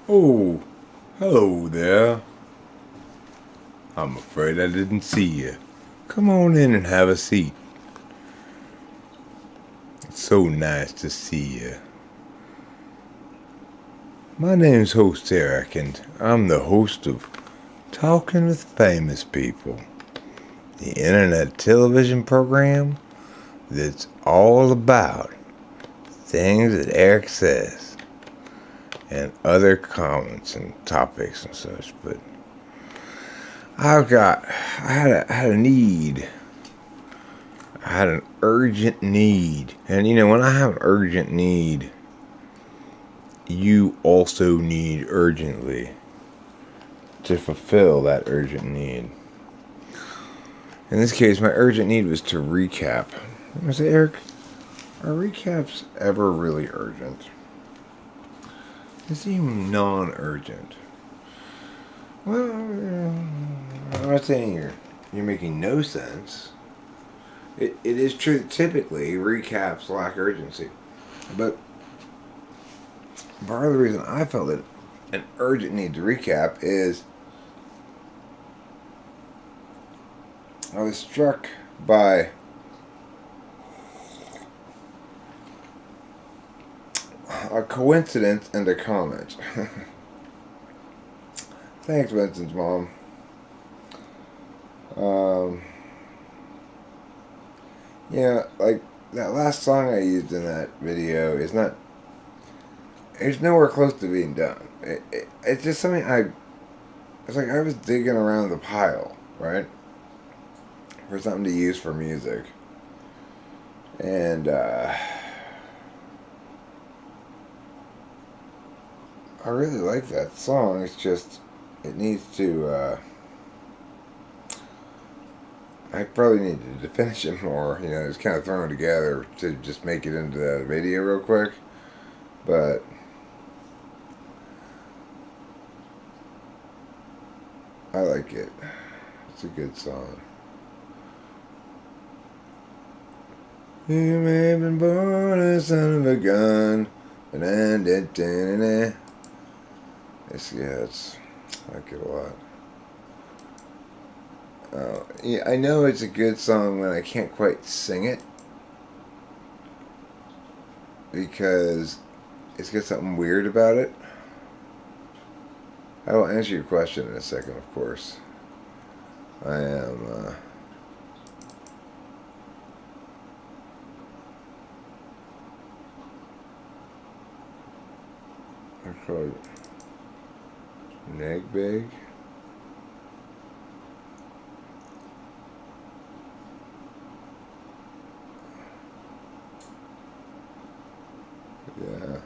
Oh, hello there. I'm afraid I didn't see you. Come on in and have a seat. It's so nice to see you. My name's Host Eric, and I'm the host of Talking with Famous People, the internet television program that's all about things that Eric says and other comments and topics and such. But I had a need. I had an urgent need. And when I have an urgent need, you also need urgently to fulfill that urgent need. In this case, my urgent need was to recap. I say, Eric, are recaps ever really urgent? They seem non-urgent. Well, I'm not saying you're making no sense. It is true that typically recaps lack urgency. But part of the reason I felt that an urgent need to recap is I was struck by a coincidence and a comment. Thanks, Winston's mom. Like that last song I used in that video is not. It's nowhere close to being done. It's just something It's like I was digging around the pile, right, for something to use for music, and I really like that song. It's just it needs to. I probably needed to finish it more. It's kind of thrown together to just make it into the video real quick. But I like it. It's a good song. You may have been born a son of a gun. I like it a lot. I know it's a good song when I can't quite sing it because it's got something weird about it. I will answer your question in a second, of course. I am I call it Negbeg. Yeah.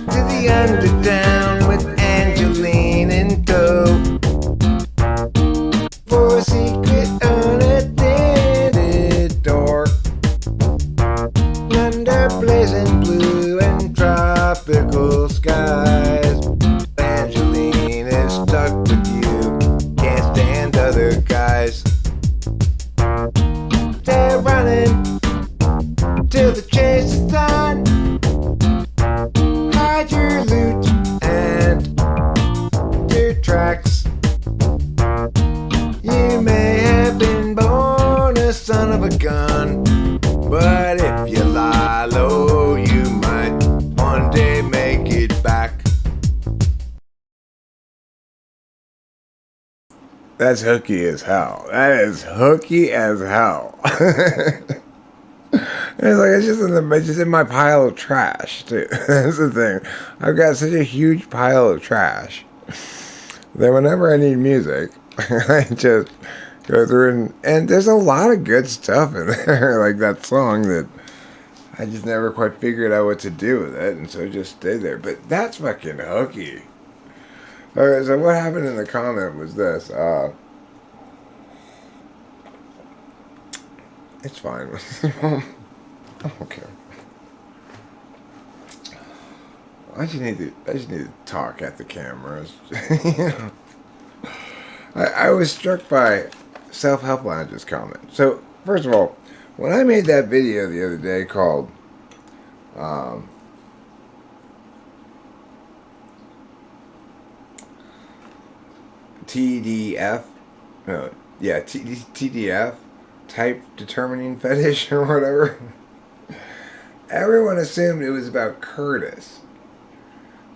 To the underground with Angeline and Co. For a secret unattended door. Under blazing blue and tropical skies. Angeline is stuck with you. Can't stand other guys. They're running till the chase is done. Hide your loot and your tracks. You may have been born a son of a gun, but if you lie low, you might one day make it back. That's hooky as hell. That is hooky as hell. It's just in my pile of trash too. That's the thing. I've got such a huge pile of trash that whenever I need music, I just go through and there's a lot of good stuff in there, like that song that I just never quite figured out what to do with it, and so it just stayed there. But that's fucking hooky. Okay, so what happened in the comment was this. It's fine. I don't care. I just need to talk at the cameras. I was struck by Self-Help Lounge's comment. So, first of all, When I made that video the other day called um, TDF, no, yeah, TDF, type determining fetish or whatever, everyone assumed it was about Curtis.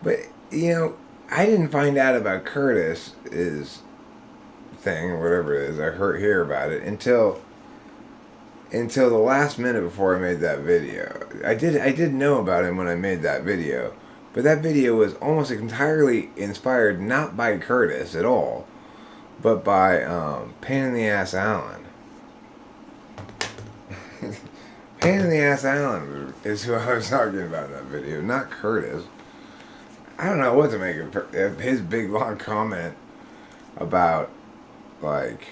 But, I didn't find out about Curtis's thing, or whatever it is. I hear about it until the last minute before I made that video. I did know about him when I made that video, but that video was almost entirely inspired not by Curtis at all, but by Pain in the Ass Alan. Pain in the Ass Alan is who I was talking about in that video, not Curtis. I don't know what to make of his big long comment about, like,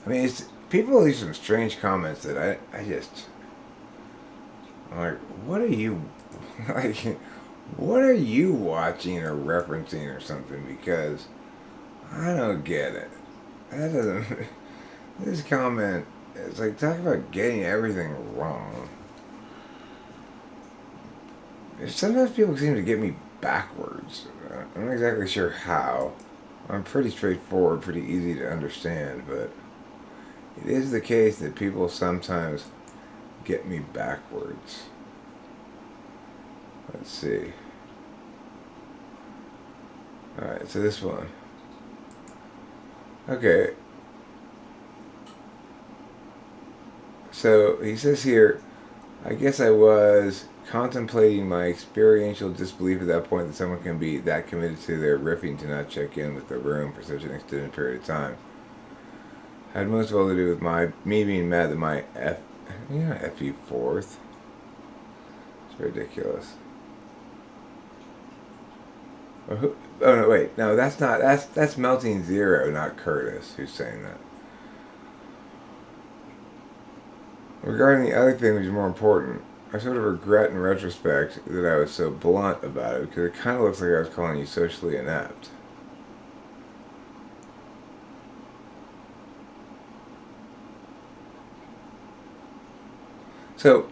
I mean, people leave some strange comments that I'm like, what are you, like, what are you watching or referencing or something? Because I don't get it. That doesn't, this comment, it's like, talk about getting everything wrong. Sometimes people seem to get me backwards. I'm not exactly sure how. I'm pretty straightforward, pretty easy to understand, but it is the case that people sometimes get me backwards. Let's see. Alright, so this one. Okay. So he says here, I guess I was contemplating my experiential disbelief at that point that someone can be that committed to their riffing to not check in with the room for such an extended period of time. Had most of all to do with me being mad that my FE fourth. It's ridiculous. Oh no, wait, no, that's Melting Zero, not Curtis, who's saying that. Regarding the other thing, which is more important, I sort of regret in retrospect that I was so blunt about it, because it kind of looks like I was calling you socially inept. So,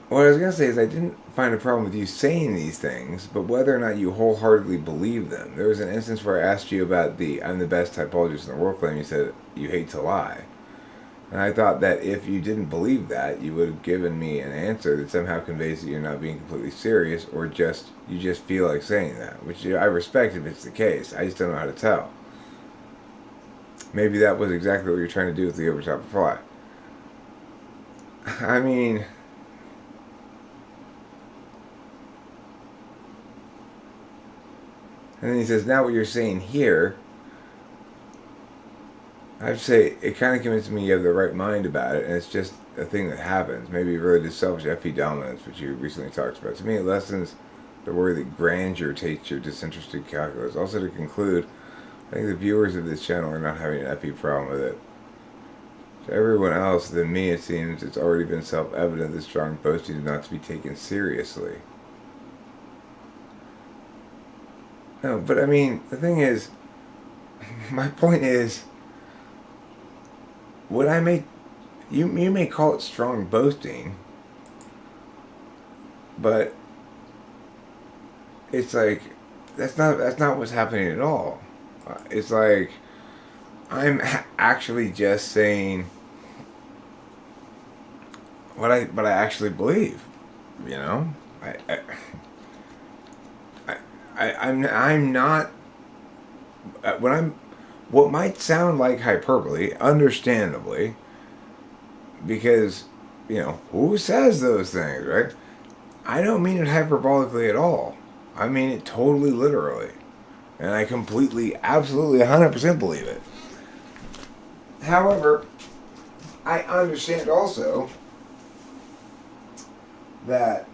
what I was going to say is I didn't find a problem with you saying these things, but whether or not you wholeheartedly believe them. There was an instance where I asked you about the I'm the best typologist in the world claim. You said you hate to lie. And I thought that if you didn't believe that, you would have given me an answer that somehow conveys that you're not being completely serious, or you just feel like saying that, which I respect if it's the case. I just don't know how to tell. Maybe that was exactly what you're trying to do with the overtop reply. I mean, and then he says, now what you're saying here, I'd say it kind of convinces me you have the right mind about it, and it's just a thing that happens. Maybe really to selfish FP dominance, which you recently talked about. To me, it lessens the worry that grandeur takes your disinterested calculus. Also, to conclude, I think the viewers of this channel are not having an FP problem with it. To everyone else than me, it seems it's already been self-evident that strong boasting is not to be taken seriously. No, but I mean, the thing is, my point is, what I may, you may call it strong boasting, but it's like that's not what's happening at all. It's like I'm actually just saying what I actually believe. You know, I'm not when I'm what might sound like hyperbole, understandably, because, who says those things, right? I don't mean it hyperbolically at all. I mean it totally literally. And I completely, absolutely, 100% believe it. However, I understand also that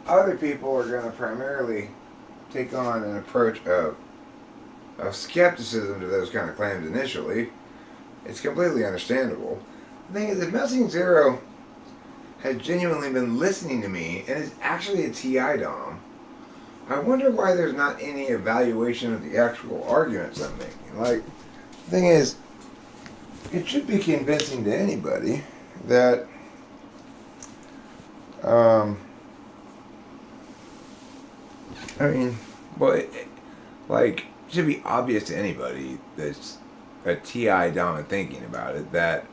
other people are going to primarily take on an approach of skepticism to those kind of claims initially. It's completely understandable. The thing is, if Melting Zero has genuinely been listening to me and is actually a TI Dom, I wonder why there's not any evaluation of the actual arguments I'm making. Like, The thing is, it should be convincing to anybody that um, I mean, well, like, it should be obvious to anybody that's a TI down and thinking about it that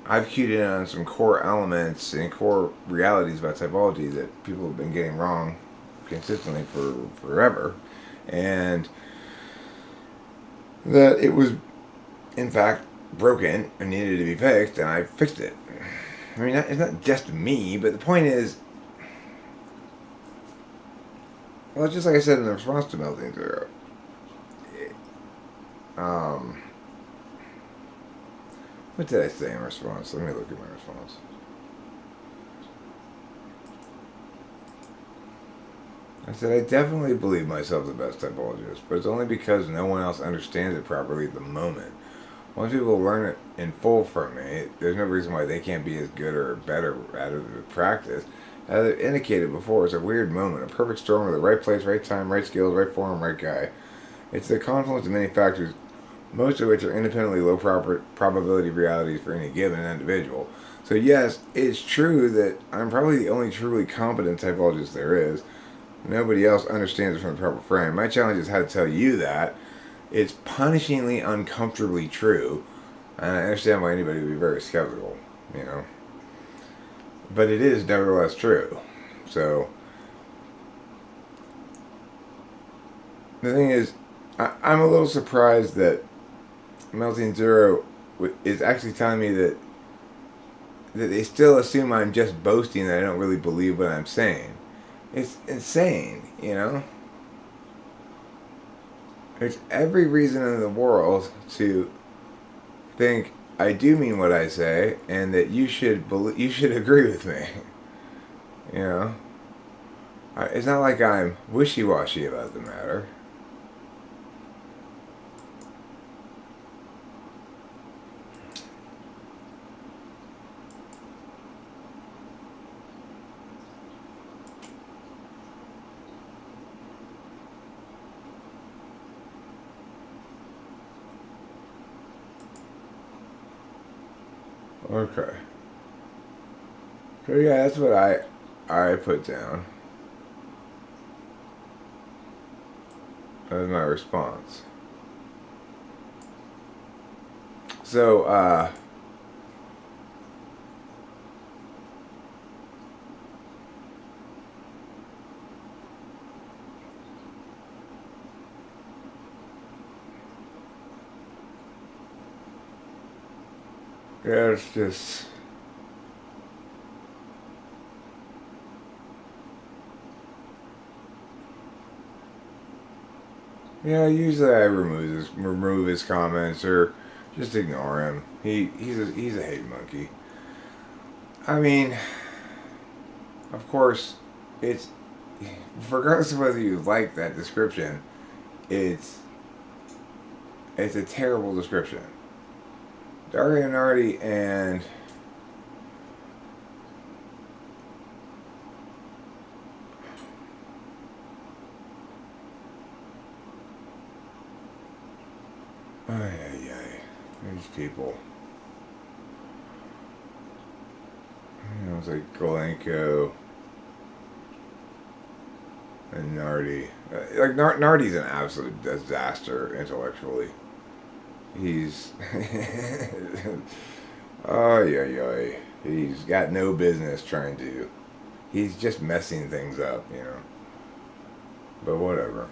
I've cued in on some core elements and core realities about typology that people have been getting wrong consistently for forever, and that it was, in fact, broken and needed to be fixed, and I fixed it. I mean, it's not just me, but the point is, well, just like I said in the response to Melting Zero, um, what did I say in response? Let me look at my response. I said, I definitely believe myself the best typologist, but it's only because no one else understands it properly at the moment. Once people learn it in full from me, there's no reason why they can't be as good or better at it with practice. As I indicated before, it's a weird moment, a perfect storm of the right place, right time, right skills, right form, right guy. It's the confluence of many factors, most of which are independently low probability realities for any given individual. So yes, it's true that I'm probably the only truly competent typologist there is. Nobody else understands it from the proper frame. My challenge is how to tell you that. It's punishingly uncomfortably true, and I understand why anybody would be very skeptical, you know. But it is nevertheless true. So, the thing is, I'm a little surprised that Melting Zero is actually telling me that they still assume I'm just boasting, that I don't really believe what I'm saying. It's insane, you know? There's every reason in the world to think I do mean what I say, and that you should agree with me. You know, it's not like I'm wishy-washy about the matter. Okay. So yeah, that's what I put down as my response. So yeah, it's just. Yeah, usually I remove his comments or just ignore him. He's a hate monkey. I mean, of course, it's regardless of whether you like that description, it's a terrible description. Daria Nardi and these people. You know, it's like Golenko and Nardi. Like Nardi's an absolute disaster intellectually. He's oh yeah. He's got no business trying to. He's just messing things up, you know. But whatever.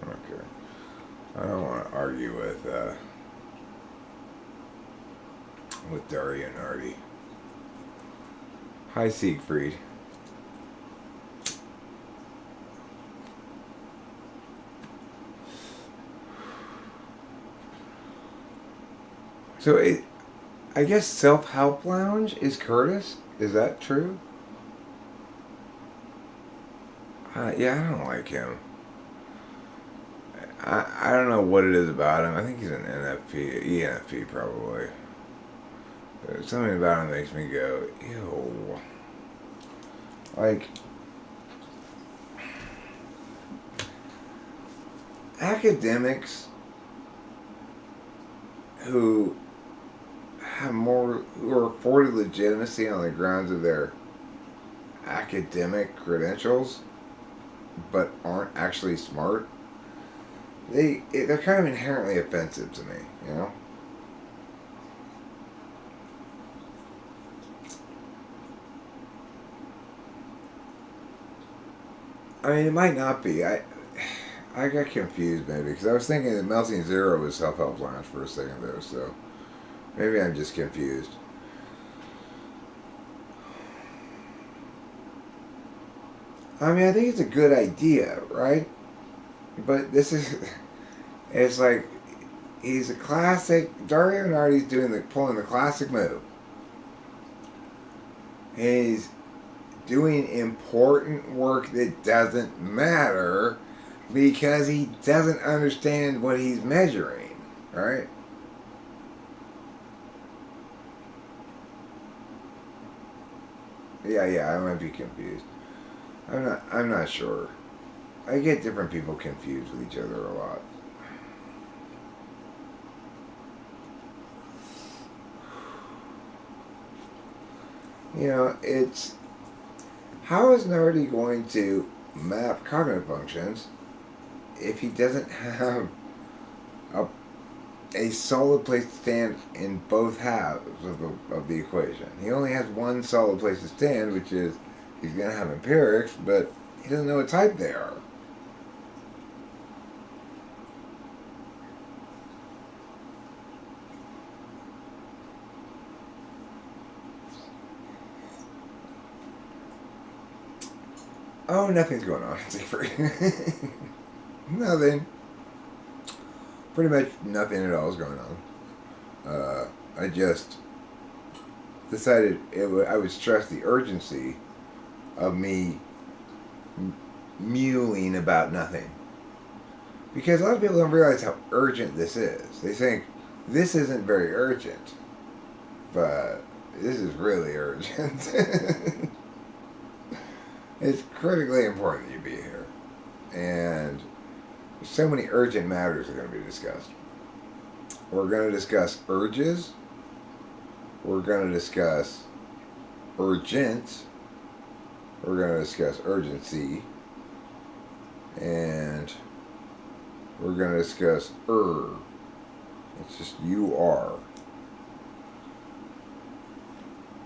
I don't care. I don't want to argue with Daria Nardi. Hi, Siegfried. So I guess Self-Help Lounge is Curtis? Is that true? Yeah, I don't like him. I don't know what it is about him. I think he's an ENFP probably. There's something about him that makes me go, ew. Like, academics who who are afforded legitimacy on the grounds of their academic credentials, but aren't actually smart, they're kind of inherently offensive to me, you know? I mean, it might not be. I got confused maybe because I was thinking that Melting Zero was self-help lounge for a second there, so maybe I'm just confused. I mean, I think it's a good idea, right? But this is, it's like, he's a classic, Dario Nardi's pulling the classic move. He's doing important work that doesn't matter because he doesn't understand what he's measuring, right? Yeah, I might be confused. I'm not sure. I get different people confused with each other a lot. You know, it's how is Nardi going to map cognitive functions if he doesn't have a, a solid place to stand in both halves of the equation? He only has one solid place to stand, which is he's going to have empirics, but he doesn't know what type they are. Oh, nothing's going on. Nothing. Pretty much nothing at all is going on. I just decided I would stress the urgency of me mewing about nothing. Because a lot of people don't realize how urgent this is. They think this isn't very urgent, but this is really urgent. It's critically important that you be here. And so many urgent matters are going to be discussed. We're going to discuss urges. We're going to discuss urgent. We're going to discuss urgency. And we're going to discuss It's just you are.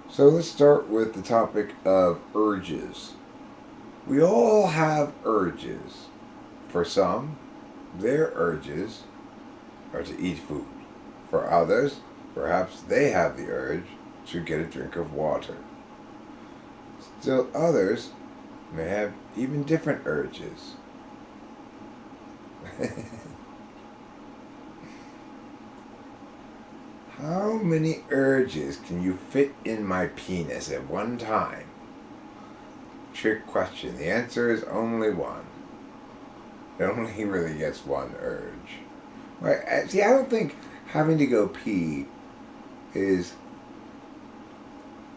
So let's start with the topic of urges. We all have urges. For some, their urges are to eat food. For others, perhaps they have the urge to get a drink of water. Still others may have even different urges. How many urges can you fit in my penis at one time? Trick question. The answer is only one. It only really gets one urge. Right? See, I don't think having to go pee is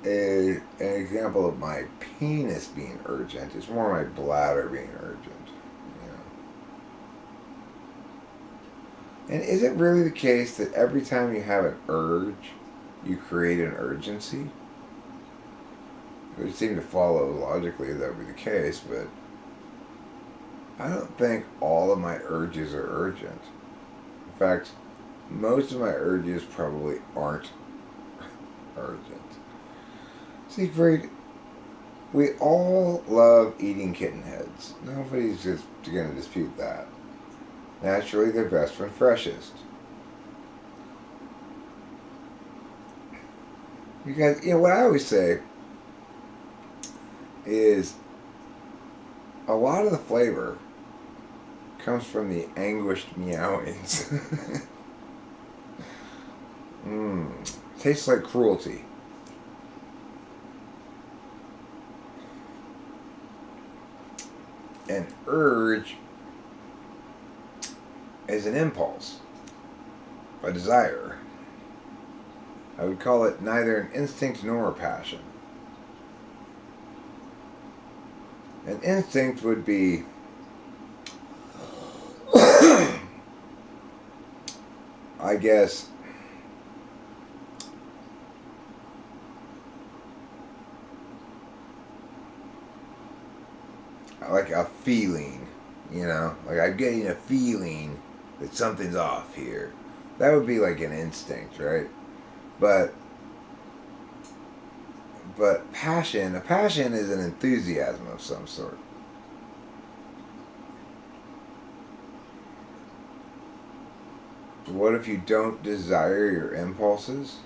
an example of my penis being urgent. It's more my bladder being urgent. You know? And is it really the case that every time you have an urge, you create an urgency? It would seem to follow logically that would be the case, but I don't think all of my urges are urgent. In fact, most of my urges probably aren't urgent. Siegfried, we all love eating kitten heads. Nobody's just going to dispute that. Naturally, they're best when freshest. Because, you know, what I always say is a lot of the flavor comes from the anguished meowings. Tastes like cruelty. An urge is an impulse, a desire. I would call it neither an instinct nor a passion. An instinct would be I guess like a feeling, like I'm getting a feeling that something's off here. That would be like an instinct, right? But a passion is an enthusiasm of some sort. What if you don't desire your impulses?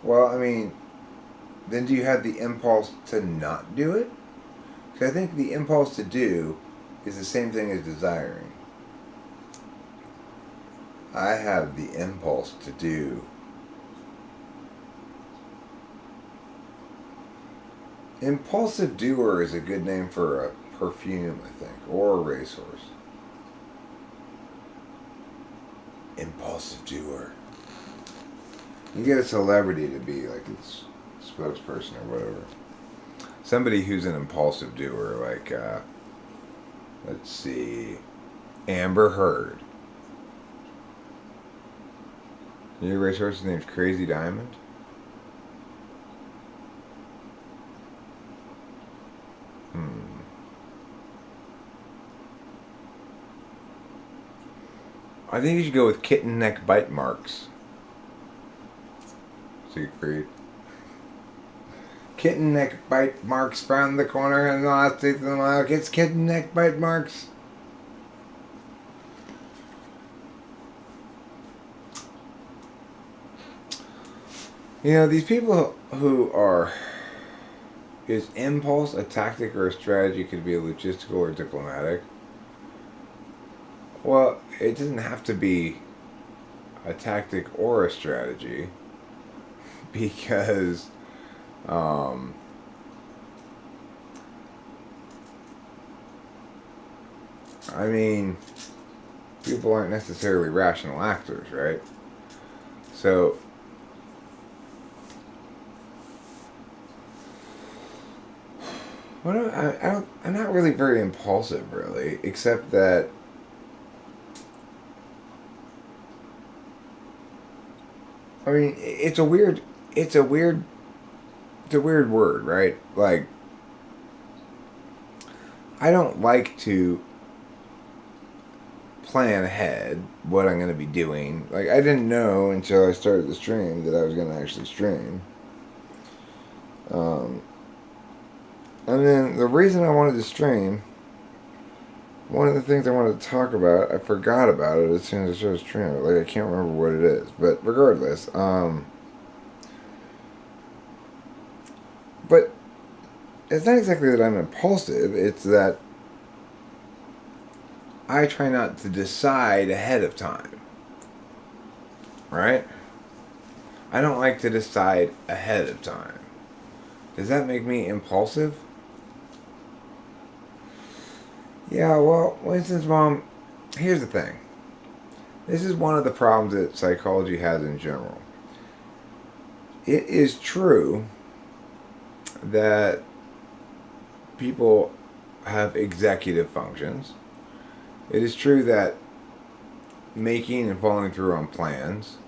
Well, I mean, then do you have the impulse to not do it? Because I think the impulse to do is the same thing as desiring. I have the impulse to do. Impulsive doer is a good name for a perfume, I think, or a racehorse. Impulsive doer. You get a celebrity to be like its spokesperson or whatever. Somebody who's an impulsive doer, like, let's see, Amber Heard. Your racehorse's name's Crazy Diamond? I think you should go with kitten neck bite marks. Siegfried. Kitten neck bite marks found the corner and the last teeth of the mile. Gets kitten neck bite marks. These people who are... Is impulse a tactic or a strategy? Could be a logistical or diplomatic. Well, it doesn't have to be a tactic or a strategy. Because... I mean, people aren't necessarily rational actors, right? So... I'm not really very impulsive, really, except that I mean, it's a weird word, right? Like, I don't like to plan ahead what I'm going to be doing. Like, I didn't know until I started the stream that I was going to actually stream. And then the reason I wanted to stream, one of the things I wanted to talk about, I forgot about it as soon as I started streaming. Like, I can't remember what it is. But regardless, but it's not exactly that I'm impulsive. It's that I try not to decide ahead of time. Right? I don't like to decide ahead of time. Does that make me impulsive? Yeah, well, for instance, Mom, here's the thing. This is one of the problems that psychology has in general. It is true that people have executive functions. It is true that making and following through on plans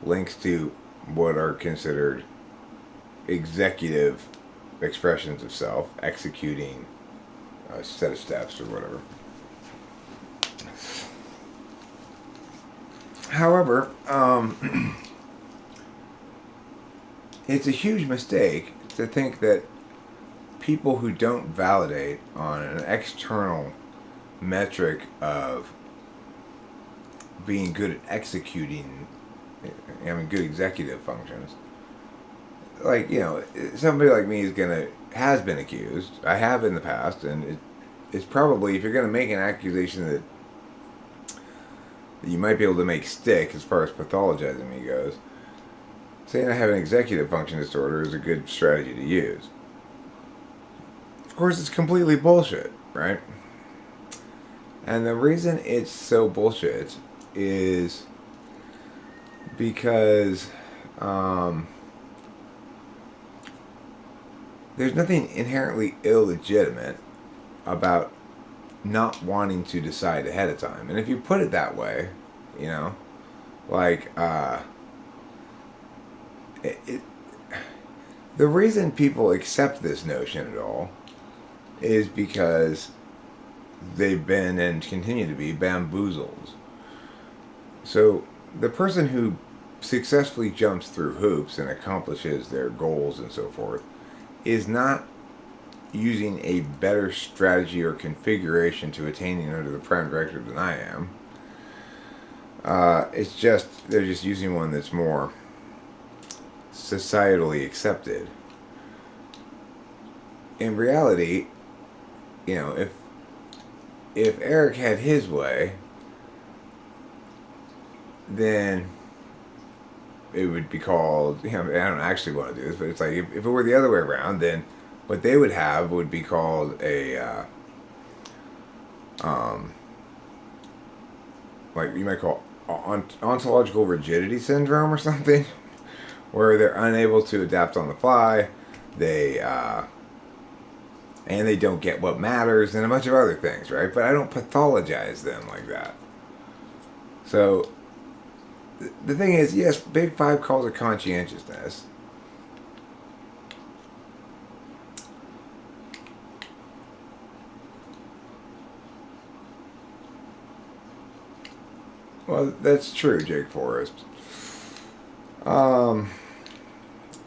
links to what are considered executive expressions of self, executing a set of steps or whatever. However, it's a huge mistake to think that people who don't validate on an external metric of being good at executing, having good executive functions, like, somebody like me has been accused. I have in the past, and it's probably, if you're going to make an accusation that you might be able to make stick as far as pathologizing me goes, saying I have an executive function disorder is a good strategy to use. Of course, it's completely bullshit, right? And the reason it's so bullshit is because there's nothing inherently illegitimate about not wanting to decide ahead of time. And if you put it that way, like, The reason people accept this notion at all is because they've been and continue to be bamboozled. So the person who successfully jumps through hoops and accomplishes their goals and so forth is not using a better strategy or configuration to attaining under the prime directive than I am. It's just they're just using one that's more societally accepted. In reality, if Eric had his way, then it would be called, I don't actually want to do this, but it's like if it were the other way around, then what they would have would be called a, like you might call ontological rigidity syndrome or something, where they're unable to adapt on the fly, and they don't get what matters, and a bunch of other things, right? But I don't pathologize them like that. So the thing is, yes, Big Five calls it conscientiousness. Well, that's true, Jake Forrest.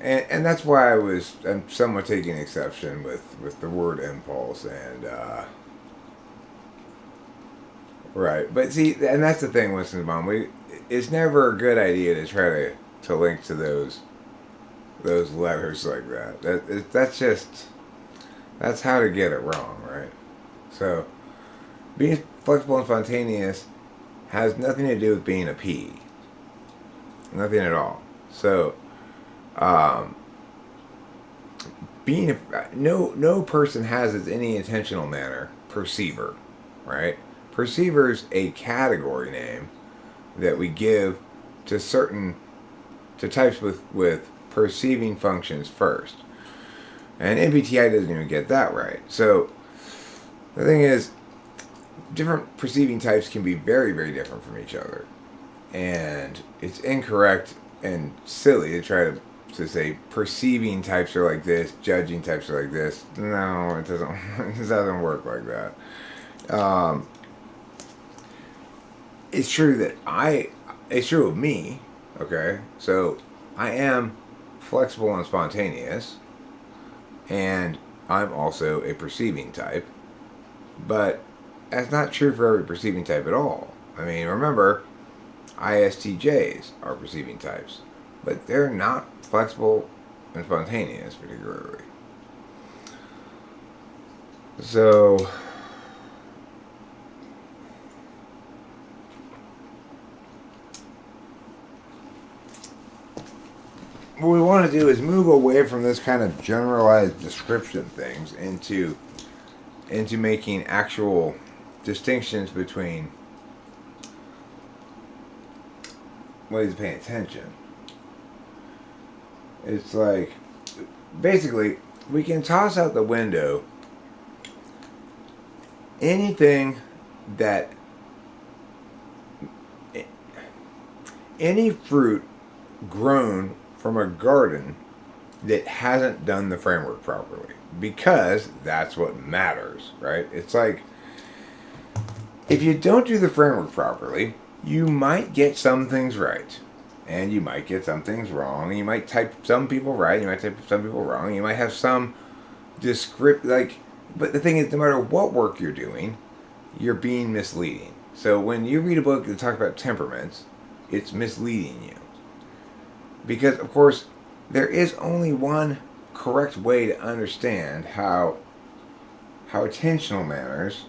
And that's why I'm somewhat taking exception with the word impulse and right. But see, and that's the thing, Winston Baum. It's never a good idea to try to link to those letters like that. That's how to get it wrong, right? So being flexible and spontaneous has nothing to do with being a P. Nothing at all. So no person has as any intentional manner perceiver, right? Perceiver's a category name that we give to types with perceiving functions first. And MBTI doesn't even get that right. So the thing is, different perceiving types can be very, very different from each other. And it's incorrect and silly to try to say perceiving types are like this, judging types are like this. No, it doesn't. It doesn't work like that. It's true that it's true of me. Okay, so I am flexible and spontaneous, and I'm also a perceiving type. But that's not true for every perceiving type at all. I mean, remember, ISTJs are perceiving types, but they're not flexible and spontaneous particularly. So what we want to do is move away from this kind of generalized description things into making actual distinctions between ways of paying attention. It's like, basically, we can toss out the window anything that, any fruit grown from a garden that hasn't done the framework properly, because that's what matters, right? It's like, if you don't do the framework properly, you might get some things right, and you might get some things wrong. You might type some people right, you might type some people wrong. You might have some but the thing is, no matter what work you're doing, you're being misleading. So when you read a book that talks about temperaments, it's misleading you. Because, of course, there is only one correct way to understand how attentional manners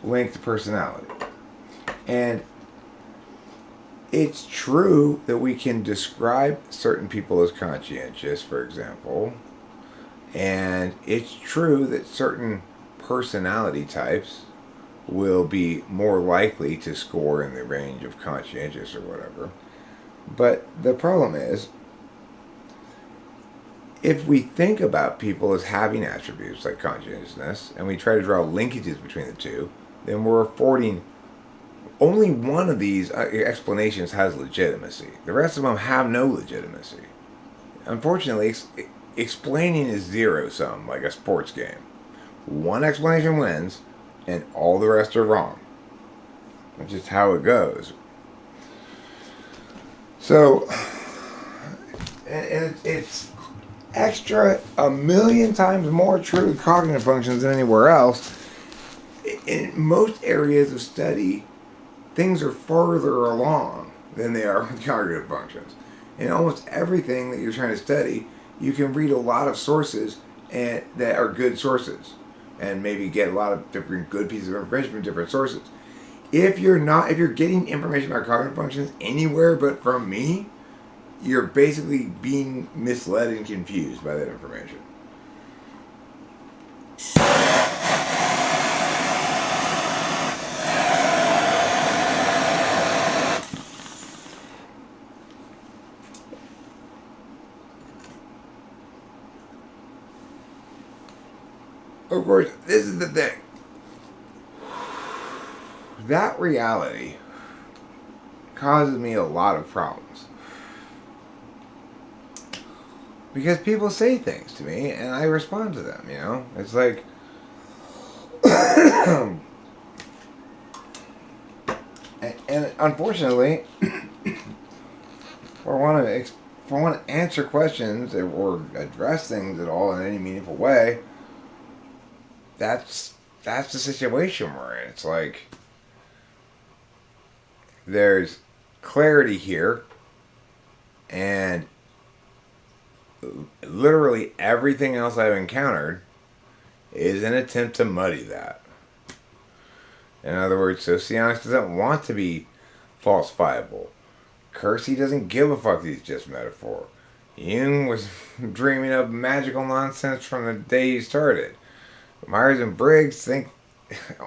link to personality. And it's true that we can describe certain people as conscientious, for example, and it's true that certain personality types will be more likely to score in the range of conscientious or whatever. But the problem is, if we think about people as having attributes like conscientiousness, and we try to draw linkages between the two, then we're affording only one of these explanations has legitimacy. The rest of them have no legitimacy. unfortunately, explaining is zero sum, like a sports game. One explanation wins, and all the rest are wrong. That's just how it goes. So, and it's extra a million times more true to cognitive functions than anywhere else. In most areas of study, things are further along than they are with cognitive functions. In almost everything that you're trying to study, you can read a lot of sources and that are good sources, and maybe get a lot of different good pieces of information from different sources. If you're getting information about cognitive functions anywhere but from me, you're basically being misled and confused by that information. Of course, this is the thing. That reality causes me a lot of problems. Because people say things to me and I respond to them, you know? It's like and unfortunately, if I want to answer questions or address things at all in any meaningful way, that's the situation we're in. It's like there's clarity here, and literally everything else I've encountered is an attempt to muddy that. In other words, socionics doesn't want to be falsifiable. Kersey doesn't give a fuck that he's just metaphor. Jung was dreaming up magical nonsense from the day he started. Myers and Briggs think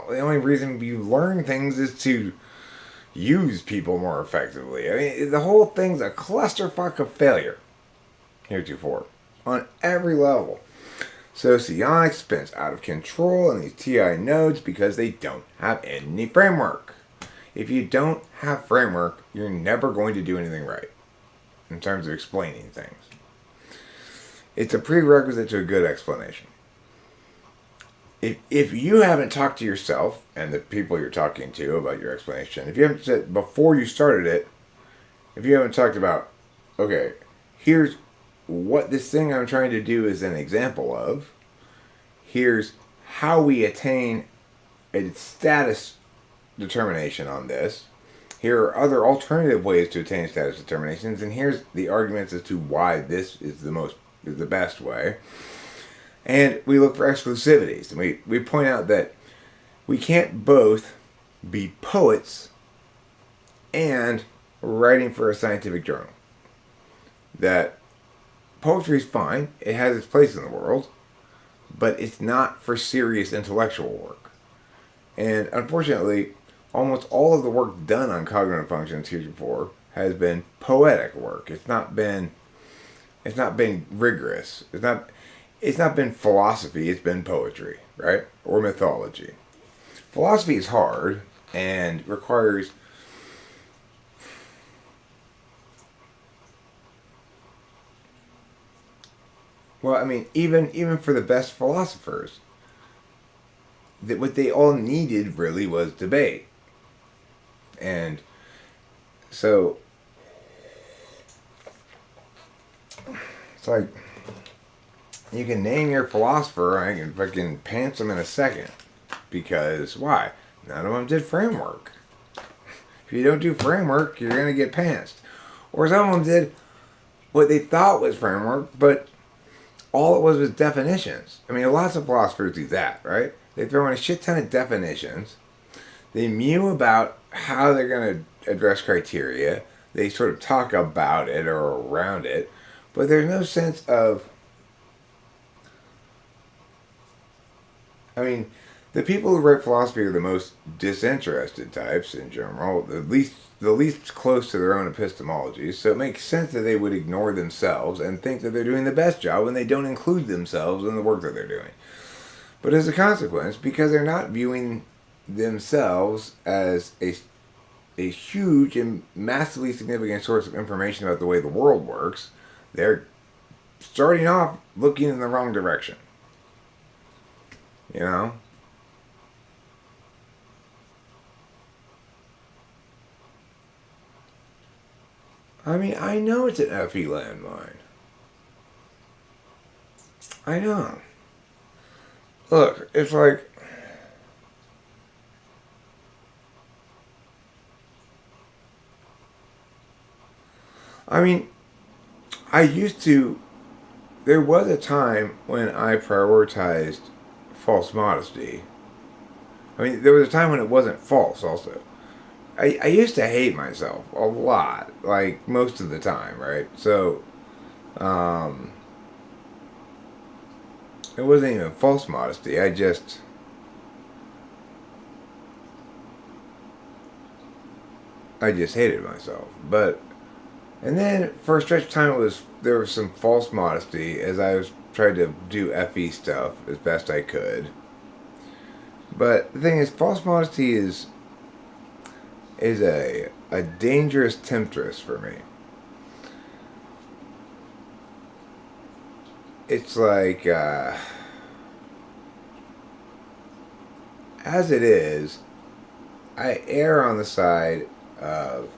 the only reason you learn things is to use people more effectively. I mean, the whole thing's a clusterfuck of failure heretofore on every level. Socionics spins out of control in these TI nodes because they don't have any framework. If you don't have framework, you're never going to do anything right in terms of explaining things. It's a prerequisite to a good explanation. If you haven't talked to yourself and the people you're talking to about your explanation, if you haven't said before you started it, if you haven't talked about, okay, here's what this thing I'm trying to do is an example of, here's how we attain a status determination on this, here are other alternative ways to attain status determinations, and here's the arguments as to why this is the best way. And we look for exclusivities. And we point out that we can't both be poets and writing for a scientific journal. That poetry is fine. It has its place in the world. But it's not for serious intellectual work. And unfortunately, almost all of the work done on cognitive functions heretofore has been poetic work. It's not been rigorous. It's not been philosophy, it's been poetry, right? Or mythology. Philosophy is hard and requires even for the best philosophers, that what they all needed really was debate. And so it's like you can name your philosopher, I can fucking pants them in a second. Because, why? None of them did framework. If you don't do framework, you're going to get pantsed. Or some of them did what they thought was framework, but all it was definitions. I mean, lots of philosophers do that, right? They throw in a shit ton of definitions. They mew about how they're going to address criteria. They sort of talk about it or around it. But there's no sense of... I mean, the people who write philosophy are the most disinterested types in general, the least close to their own epistemologies, so it makes sense that they would ignore themselves and think that they're doing the best job when they don't include themselves in the work that they're doing. But as a consequence, because they're not viewing themselves as a huge and massively significant source of information about the way the world works, they're starting off looking in the wrong direction. You know? I mean, I know it's an FE landmine. I know. Look, it's like, I mean, I used to, there was a time when I prioritized false modesty. I mean, there was a time when it wasn't false also. I used to hate myself a lot, like most of the time, right? So, um, it wasn't even false modesty. I just hated myself. But and then for a stretch of time, there was some false modesty as I was trying to do FE stuff as best I could. But the thing is, false modesty is a dangerous temptress for me. It's like as it is, I err on the side of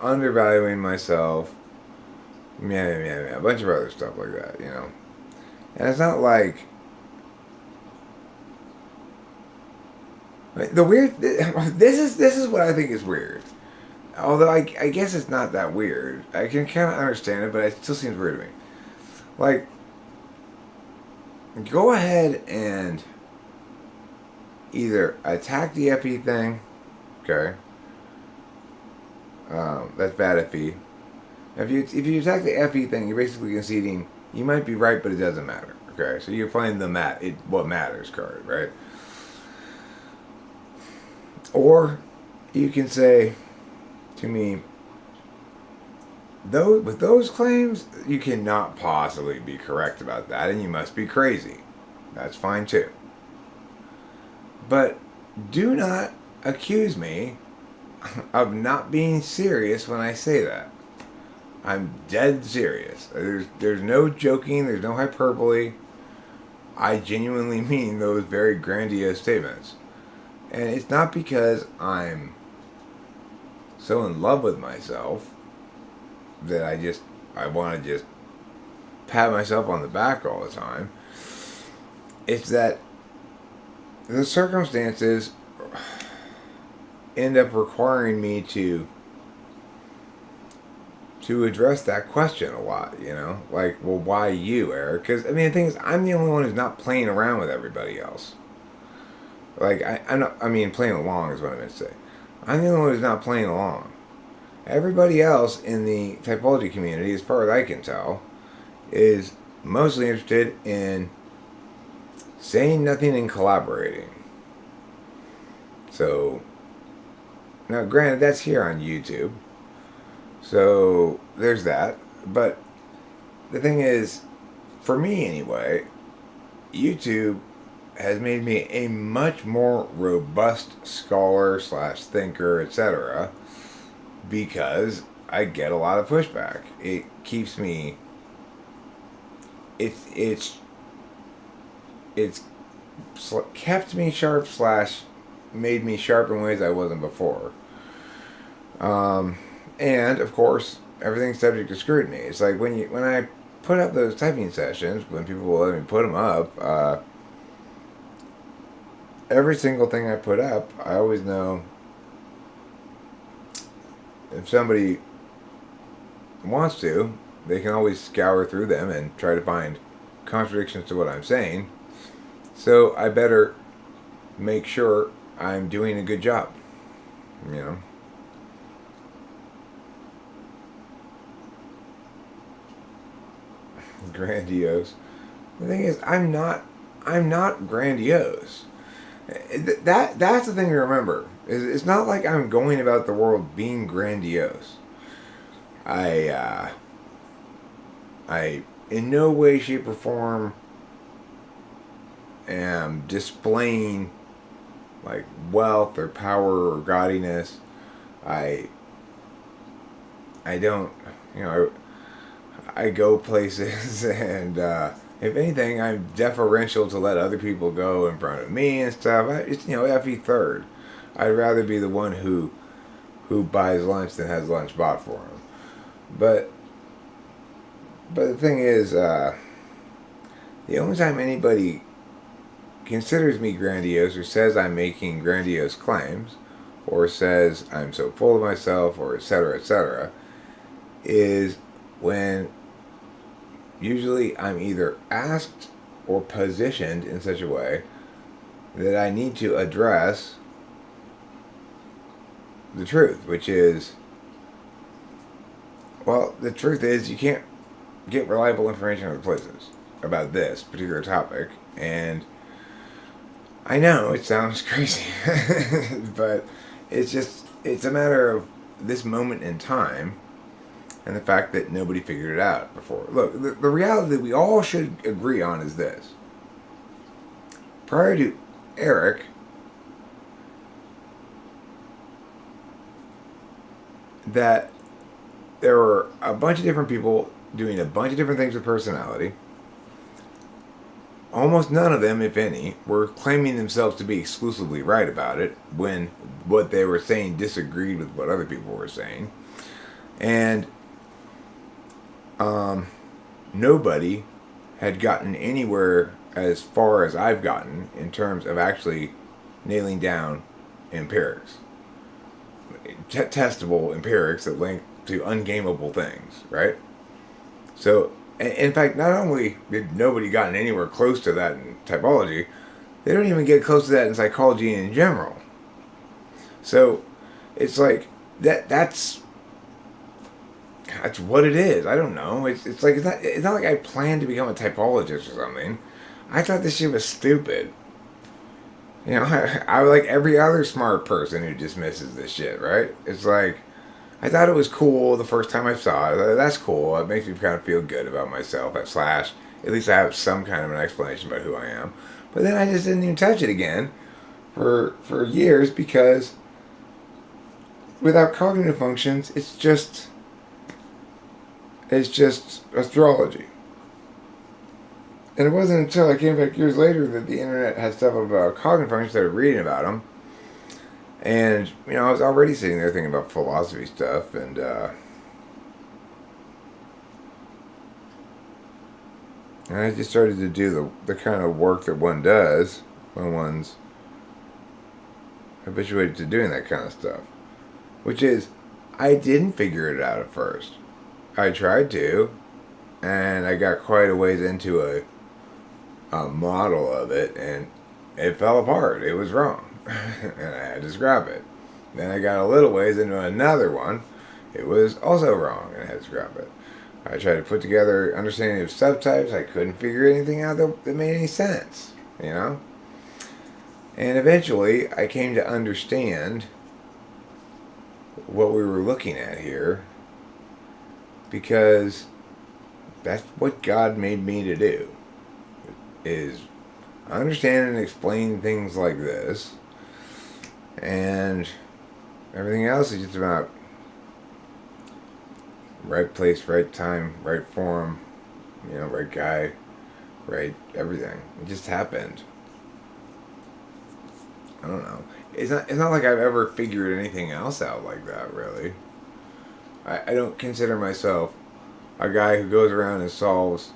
undervaluing myself, a bunch of other stuff like that, you know. And it's not like the weird. This is what I think is weird. Although I guess it's not that weird. I can kind of understand it, but it still seems weird to me. Like, go ahead and either attack the FE thing, okay. That's bad FE. If you attack the FE thing, you're basically conceding you might be right, but it doesn't matter. Okay, so you're playing what matters card, right? Or you can say to me, with those claims, you cannot possibly be correct about that, and you must be crazy. That's fine too. But do not accuse me of not being serious when I say that. I'm dead serious. There's no joking. There's no hyperbole. I genuinely mean those very grandiose statements. And it's not because I'm so in love with myself that I want to just pat myself on the back all the time. It's that the circumstances end up requiring me to address that question a lot, you know? Like, well, why you, Eric? Because, I mean, the thing is, I'm the only one who's not playing around with everybody else. Like, I mean, playing along is what I meant to say. I'm the only one who's not playing along. Everybody else in the typology community, as far as I can tell, is mostly interested in saying nothing and collaborating. So, now granted, that's here on YouTube. So, there's that. But the thing is, for me anyway, YouTube has made me a much more robust scholar slash thinker, etc. because I get a lot of pushback. It keeps me. It's kept me sharp slash made me sharp in ways I wasn't before. And of course, everything's subject to scrutiny. It's like when I put up those typing sessions, when people will let me put them up, every single thing I put up, I always know if somebody wants to, they can always scour through them and try to find contradictions to what I'm saying. So I better make sure I'm doing a good job, you know. Grandiose. The thing is, I'm not grandiose. That's the thing to remember. It's not like I'm going about the world being grandiose. I in no way, shape, or form am displaying like wealth or power or gaudiness. I I don't, you know, I go places and if anything, I'm deferential to let other people go in front of me and stuff. It's, FE third. I'd rather be the one who buys lunch than has lunch bought for him. But the thing is, the only time anybody considers me grandiose or says I'm making grandiose claims or says I'm so full of myself or etc. is when usually I'm either asked or positioned in such a way that I need to address the truth, which is, well, the truth is you can't get reliable information other places about this particular topic. And I know it sounds crazy, but it's a matter of this moment in time and the fact that nobody figured it out before. Look, the reality that we all should agree on is this. Prior to Eric, that there were a bunch of different people doing a bunch of different things with personality. Almost none of them, if any, were claiming themselves to be exclusively right about it when what they were saying disagreed with what other people were saying. And nobody had gotten anywhere as far as I've gotten in terms of actually nailing down empirics. Testable empirics that link to ungameable things, right? So, in fact, not only did nobody gotten anywhere close to that in typology, they don't even get close to that in psychology in general. So, it's like that's what it is. I don't know. It's like it's not like I planned to become a typologist or something. I thought this shit was stupid. I like every other smart person who dismisses this shit, right? It's like, I thought it was cool the first time I saw it. That's cool. It makes me kind of feel good about myself. At least I have some kind of an explanation about who I am. But then I just didn't even touch it again for years because without cognitive functions, it's just astrology. And it wasn't until I came back years later that the internet had stuff about cognitive functions. I started reading about them. And, I was already sitting there thinking about philosophy stuff. And I just started to do the kind of work that one does when one's habituated to doing that kind of stuff. Which is, I didn't figure it out at first. I tried to. And I got quite a ways into a model of it, and it fell apart. It was wrong. And I had to scrap it. Then I got a little ways into another one. It was also wrong, and I had to scrap it. I tried to put together understanding of subtypes. I couldn't figure anything out that made any sense, And eventually, I came to understand what we were looking at here, because that's what God made me to do, is understand and explain things like this, and everything else is just about right place, right time, right forum, right guy, right everything. It just happened. I don't know. It's not like I've ever figured anything else out like that, really. I don't consider myself a guy who goes around and solves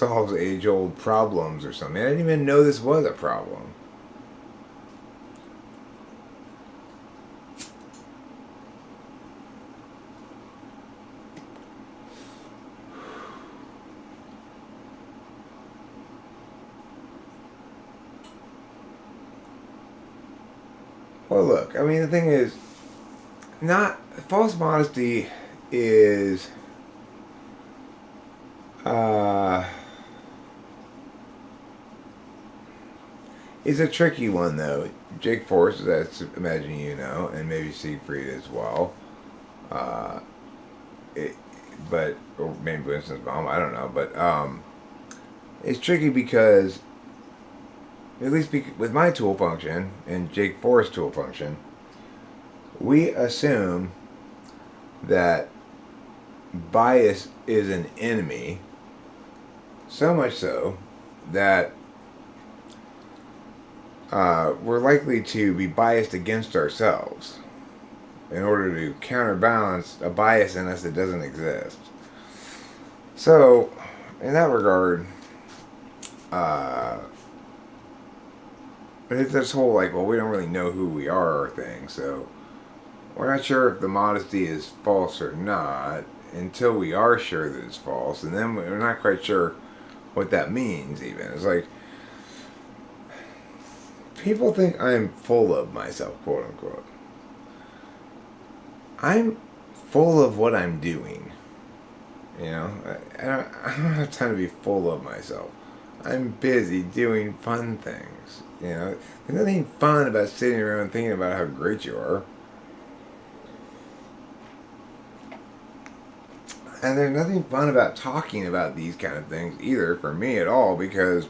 age-old problems or something. I didn't even know this was a problem. Well, look, the thing is, not false modesty is it's a tricky one, though. Jake Forrest, that's imagine and maybe Siegfried as well. Or maybe Winston's mom, I don't know. But it's tricky because, at least with my tool function and Jake Forrest's tool function, we assume that bias is an enemy, so much so that we're likely to be biased against ourselves in order to counterbalance a bias in us that doesn't exist. So, in that regard, it's this whole like, well, we don't really know who we are thing, so we're not sure if the modesty is false or not until we are sure that it's false, and then we're not quite sure what that means even. It's like, people think I'm full of myself, quote unquote. I'm full of what I'm doing. You know, I don't have time to be full of myself. I'm busy doing fun things. You know, there's nothing fun about sitting around thinking about how great you are. And there's nothing fun about talking about these kind of things either for me at all, because,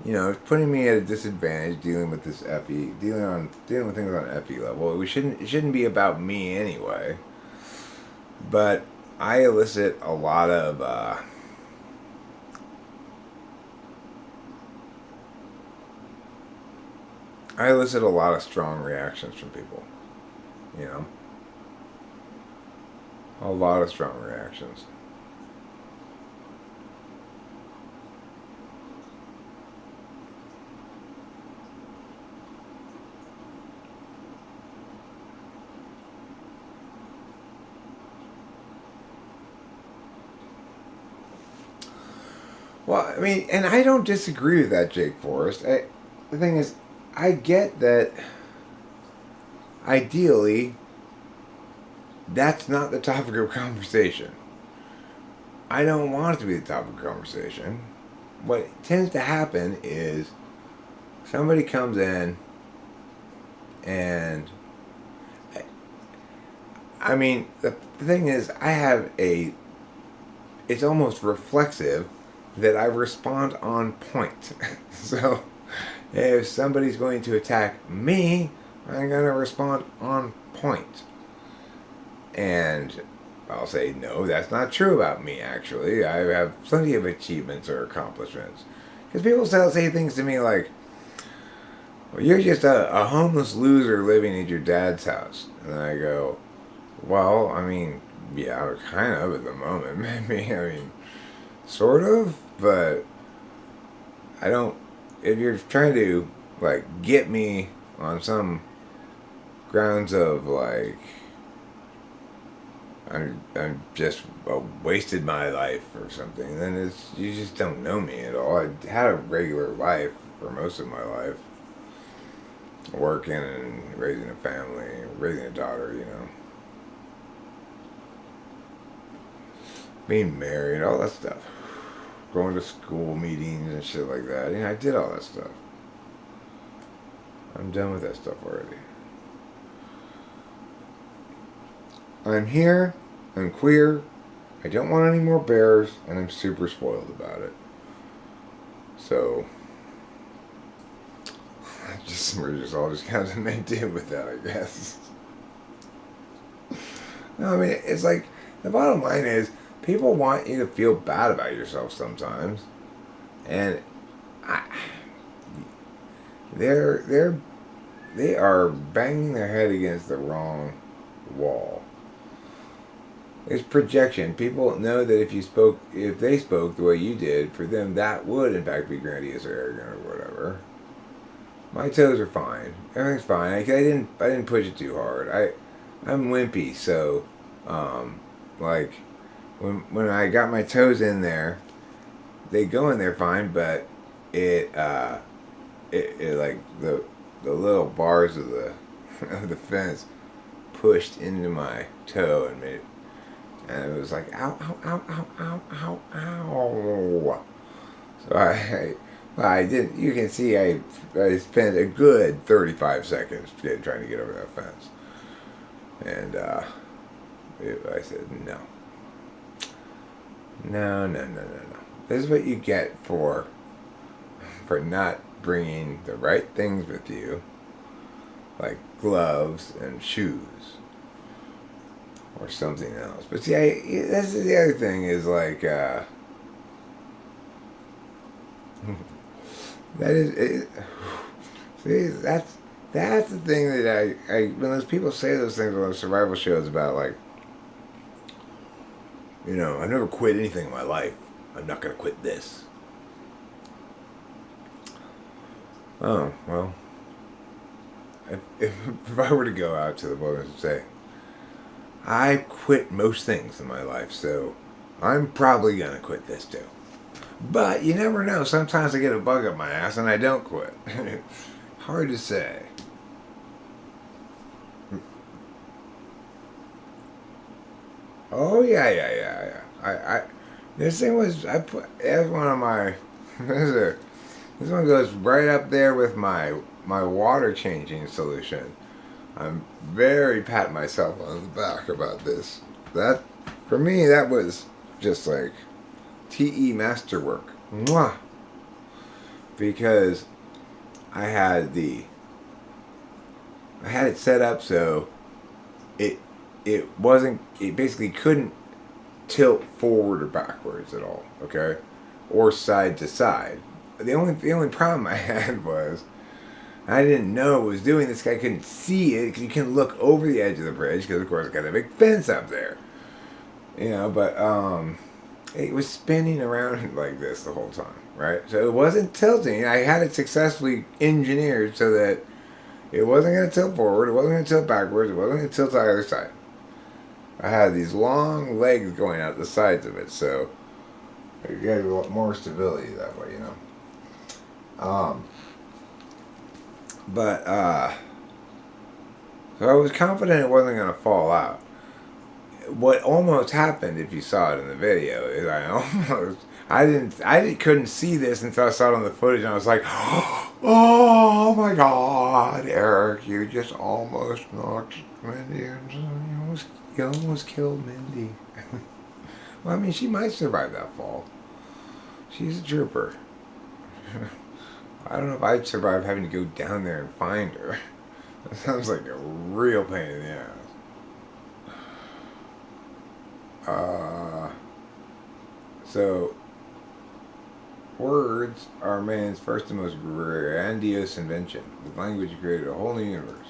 you know, it's putting me at a disadvantage dealing with this FE, dealing with things on FE level. It shouldn't be about me anyway. But I elicit a lot of strong reactions from people. You know, a lot of strong reactions. Well, I mean, and I don't disagree with that, Jake Forrest. The thing is, I get that ideally that's not the topic of conversation. I don't want it to be the topic of conversation. What tends to happen is somebody comes in and I mean, the thing is, it's almost reflexive that I respond on point. So, if somebody's going to attack me, I'm going to respond on point. And I'll say, no, that's not true about me, actually. I have plenty of achievements or accomplishments. Because people say things to me like, well, you're just a homeless loser living at your dad's house. And I go, well, I mean, yeah, kind of at the moment, maybe. I mean, sort of, but I don't. If you're trying to like get me on some grounds of like I'm just wasted my life or something, then you just don't know me at all. I had a regular life for most of my life, working and raising a family, raising a daughter, you know, being married, all that stuff. Going to school meetings and shit like that. You know, I did all that stuff. I'm done with that stuff already. I'm here. I'm queer. I don't want any more bears, and I'm super spoiled about it. So, we're just all just kind of made do with that, I guess. No, I mean, it's like, the bottom line is, people want you to feel bad about yourself sometimes, and they are banging their head against the wrong wall. It's projection. People know that if they spoke the way you did, for them that would in fact be grandiose or arrogant or whatever. My toes are fine. Everything's fine. I didn't push it too hard. I'm wimpy, so like when I got my toes in there, they go in there fine, but it like the little bars of the of the fence pushed into my toe and made it, and it was like ow ow ow ow ow ow ow. So I didn't. You can see I spent a good 35 seconds trying to get over that fence, and I said no. No. This is what you get for not bringing the right things with you like gloves and shoes or something else. But see, that's the other thing is like that is see that's the thing that I when those people say those things on those survival shows about like, you know, I've never quit anything in my life. I'm not gonna quit this. Oh well, if I were to go out to the wilderness and say I quit most things in my life, so I'm probably gonna quit this too. But you never know. Sometimes I get a bug up my ass and I don't quit. Hard to say. Oh yeah. I this thing was I put as one of my this one goes right up there with my water changing solution. I'm very patting myself on the back about this. That for me that was just like TE masterwork. Mwah. Because I had it set up so it it basically couldn't tilt forward or backwards at all, okay? Or side to side. The only problem I had was I didn't know it was doing this. I couldn't see it because you couldn't look over the edge of the bridge because of course it's got a big fence up there. You know, but it was spinning around like this the whole time, right? So it wasn't tilting. I had it successfully engineered so that it wasn't going to tilt forward, it wasn't going to tilt backwards, it wasn't going to tilt to either side. I had these long legs going out the sides of it, so it gave a lot more stability that way, you know. But so I was confident it wasn't going to fall out. What almost happened, if you saw it in the video, is I couldn't see this until I saw it on the footage, and I was like, oh my God, Eric, you just almost knocked Mindy, you almost killed Mindy. Well, I mean, she might survive that fall. She's a trooper. I don't know if I'd survive having to go down there and find her. That sounds like a real pain in the ass. So, words are man's first and most grandiose invention. With language, he created a whole new universe.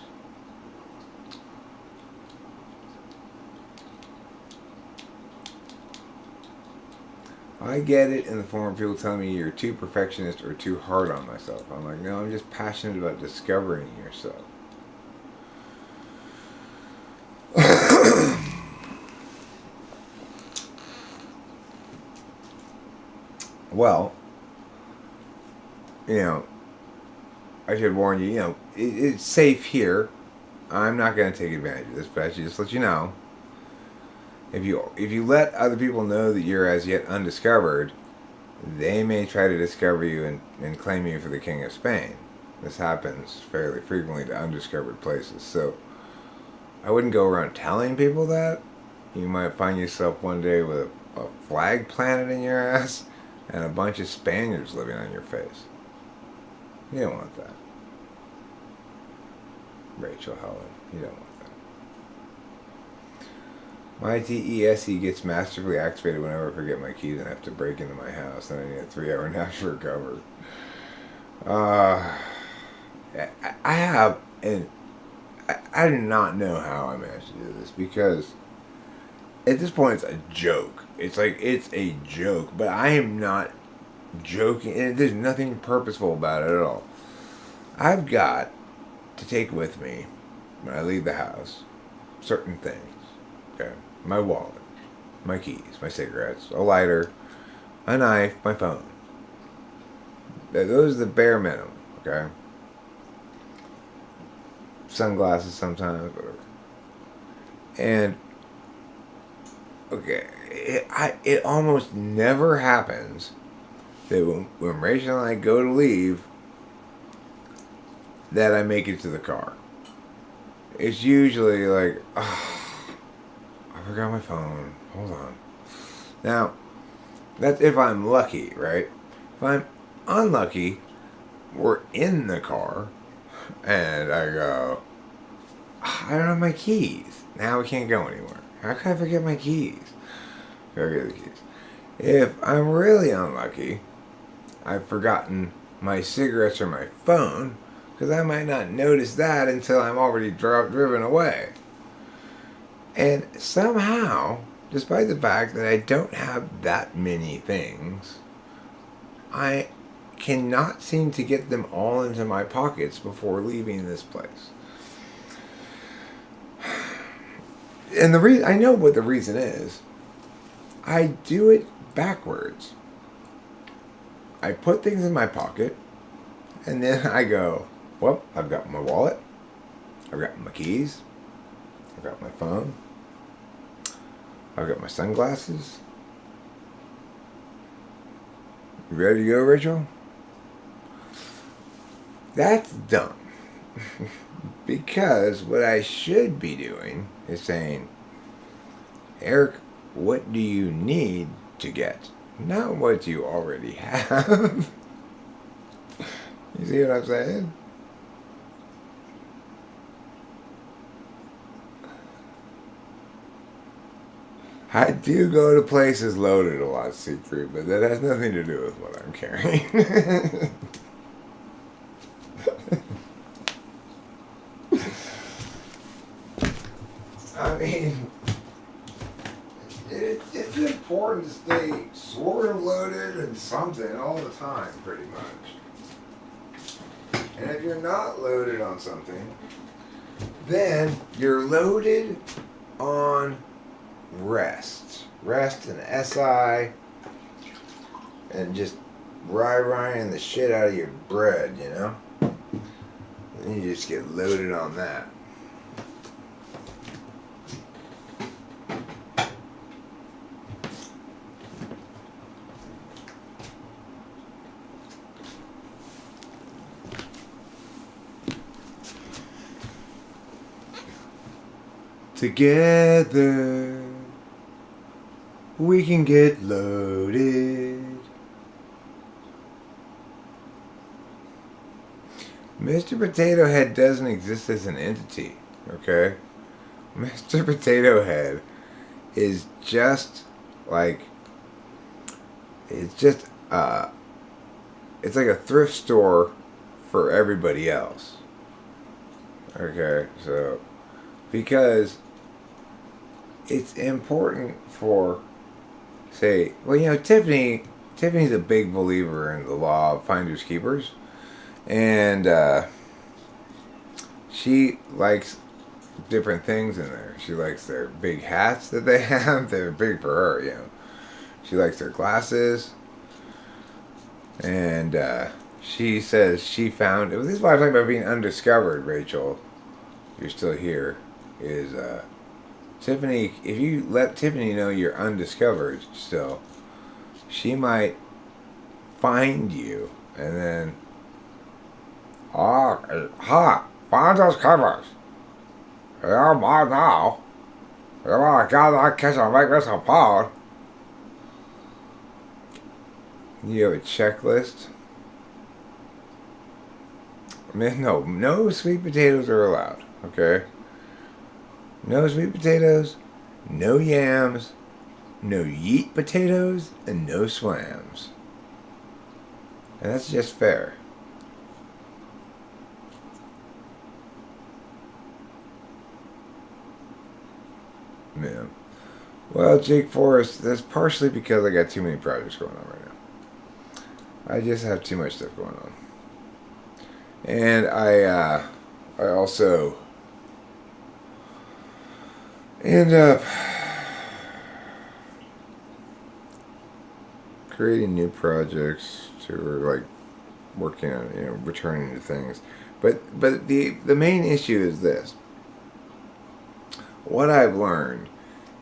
I get it in the form of people telling me you're too perfectionist or too hard on myself. I'm like, no, I'm just passionate about discovering yourself. Well, you know, I should warn you, you know, it's safe here. I'm not going to take advantage of this, but I should just let you know. If you let other people know that you're as yet undiscovered, they may try to discover you and claim you for the King of Spain. This happens fairly frequently to undiscovered places. So I wouldn't go around telling people that. You might find yourself one day with a flag planted in your ass and a bunch of Spaniards living on your face. You don't want that. Rachel Helen, you don't want that. My TESE gets masterfully activated whenever I forget my keys and have to break into my house, and I need a 3-hour nap to recover. I have, and I do not know how I managed to do this, because at this point it's a joke. It's like, it's a joke, but I am not joking, and there's nothing purposeful about it at all. I've got to take with me, when I leave the house, certain things. Okay? My wallet, my keys, my cigarettes, a lighter, a knife, my phone. Those are the bare minimum, okay? Sunglasses sometimes, whatever. And, okay, it almost never happens that when Rachel and I go to leave, that I make it to the car. It's usually like, oh, I forgot my phone. Hold on. Now, that's if I'm lucky, right? If I'm unlucky, we're in the car, and I go, I don't have my keys. Now we can't go anywhere. How can I forget my keys? Forget the keys. If I'm really unlucky, I've forgotten my cigarettes or my phone, because I might not notice that until I'm already driven away. And somehow, despite the fact that I don't have that many things, I cannot seem to get them all into my pockets before leaving this place. And the reason, I know what the reason is. I do it backwards. I put things in my pocket, and then I go, well, I've got my wallet, I've got my keys, I've got my phone, I've got my sunglasses. You ready to go, Rachel? That's dumb. Because what I should be doing is saying, Eric, what do you need to get? Not what you already have. You see what I'm saying? I do go to places loaded a lot, Secret, but that has nothing to do with what I'm carrying. I mean, it's important to stay sort of loaded and something all the time, pretty much. And if you're not loaded on something, then you're loaded on rest. Rest and SI and just rye-ryeing the shit out of your bread, you know? And you just get loaded on that. Together we can get loaded. Mr. Potato Head doesn't exist as an entity, okay? Mr. Potato Head is just like, it's like a thrift store for everybody else. Okay, so, because it's important for, say, well, you know, Tiffany's a big believer in the law of finders keepers, and she likes different things in there. She likes their big hats that they have. They're big for her, you know. She likes their glasses, and she says she found, this is why I'm talking about being undiscovered, Rachel, if you're still here, is Tiffany, if you let Tiffany know you're undiscovered still, she might find you and then, hi, find those covers. They're mine now. Oh my God, I catch and make this apart. You have a checklist. I mean, no sweet potatoes are allowed, okay? No sweet potatoes, no yams, no yeet potatoes, and no swams. And that's just fair. Yeah. Well, Jake Forrest, that's partially because I got too many projects going on right now. I just have too much stuff going on. And I also end up creating new projects to, like, working on, you know, returning to things. But the main issue is this. What I've learned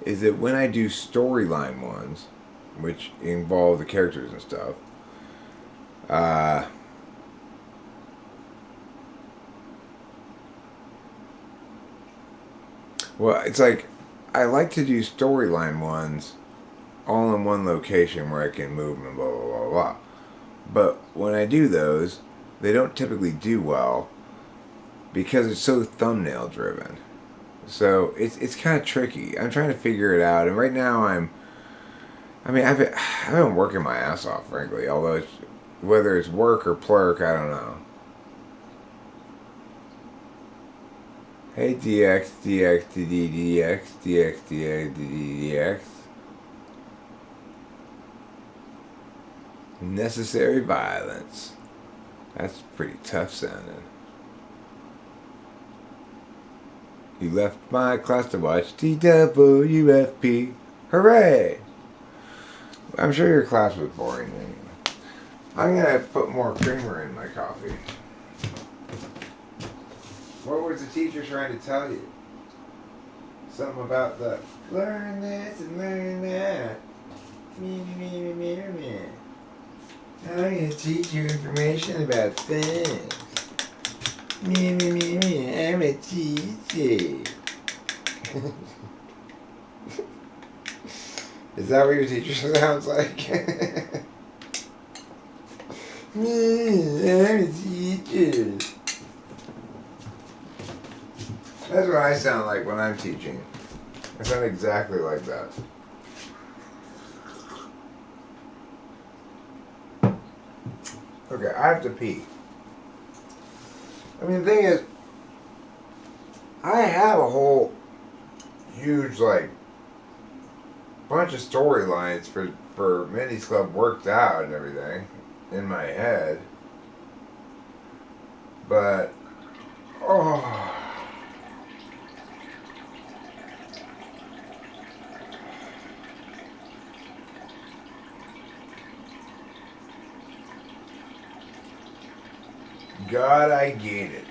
is that when I do storyline ones, which involve the characters and stuff, well, it's like, I like to do storyline ones all in one location where I can move and blah, blah, blah, blah. But when I do those, they don't typically do well because it's so thumbnail driven. So it's kind of tricky. I'm trying to figure it out, and right now I've been working my ass off, frankly. Although whether it's work or plurk, I don't know. Hey, DX, DX, DX, DX, DX, DX. Necessary violence. That's pretty tough sounding. You left my class to watch TWFP. Hooray! I'm sure your class was boring anyway. I'm gonna put more creamer in my coffee. What was the teacher trying to tell you? Something about the learn this and learn that. Me. I'm gonna teach you information about things. Me. I'm a teacher. Is that what your teacher sounds like? Me, I'm a teacher. That's what I sound like when I'm teaching. I sound exactly like that. Okay, I have to pee. I mean, the thing is, I have a whole huge, bunch of storylines for Minnie's Club worked out and everything in my head. But, God, I get it.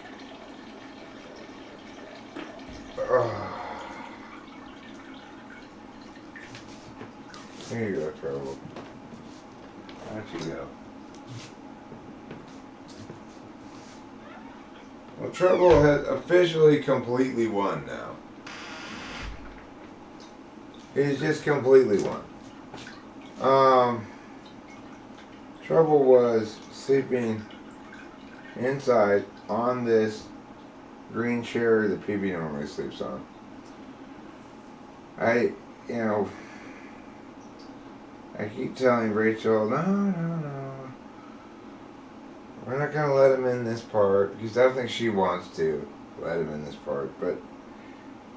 Here you go, Trouble. Out you go. Well, Trouble has officially completely won now. He's just completely won. Trouble was sleeping inside on this green chair that PB normally sleeps on. I keep telling Rachel, no. We're not going to let him in this part, because I don't think she wants to let him in this part, but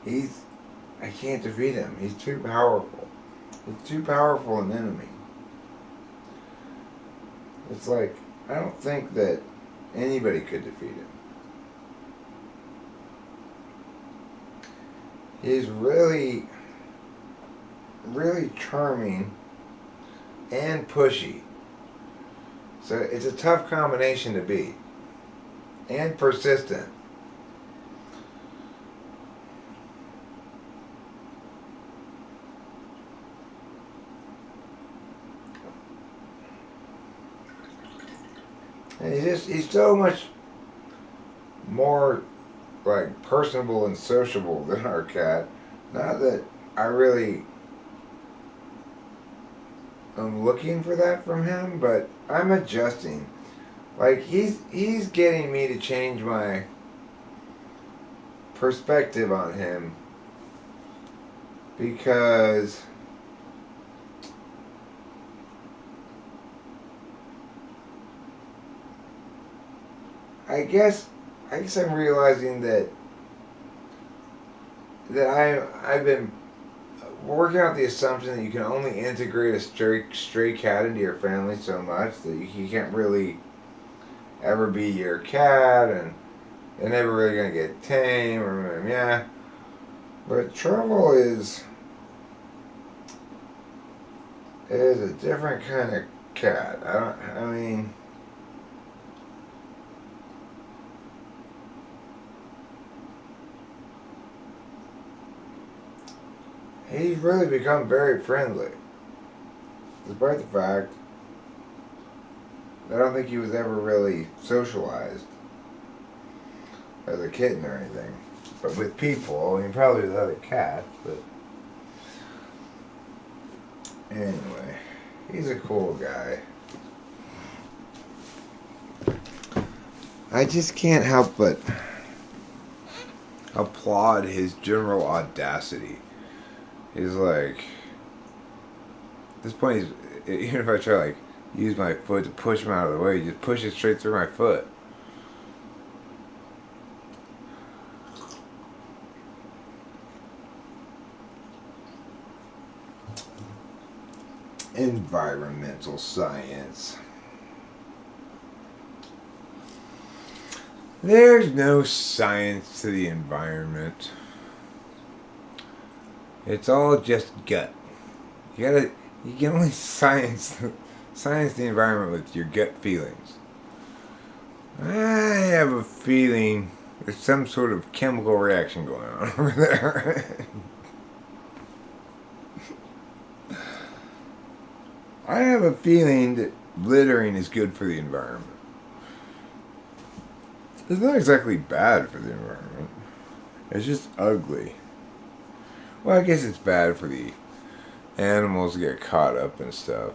I can't defeat him. He's too powerful. He's too powerful an enemy. It's like, I don't think that anybody could defeat him. He's really, really charming and pushy. So it's a tough combination to beat. And persistent. And he's so much more personable and sociable than our cat. Not that I really am looking for that from him, but I'm adjusting. He's getting me to change my perspective on him, because I guess I'm realizing that I've been working out the assumption that you can only integrate a stray cat into your family so much that he can't really ever be your cat, and they're never really gonna get tame or yeah. But Trouble is a different kind of cat. I mean. He's really become very friendly. Despite the fact that I don't think he was ever really socialized as a kitten or anything. But with people, I mean, probably with other cats, but anyway, he's a cool guy. I just can't help but applaud his general audacity. He's like, at this point, even if I try like use my foot to push him out of the way, he just pushes straight through my foot. Environmental science. There's no science to the environment. It's all just gut. You can only science the environment with your gut feelings. I have a feeling there's some sort of chemical reaction going on over there. I have a feeling that littering is good for the environment. It's not exactly bad for the environment. It's just ugly. Well, I guess it's bad for the animals to get caught up and stuff.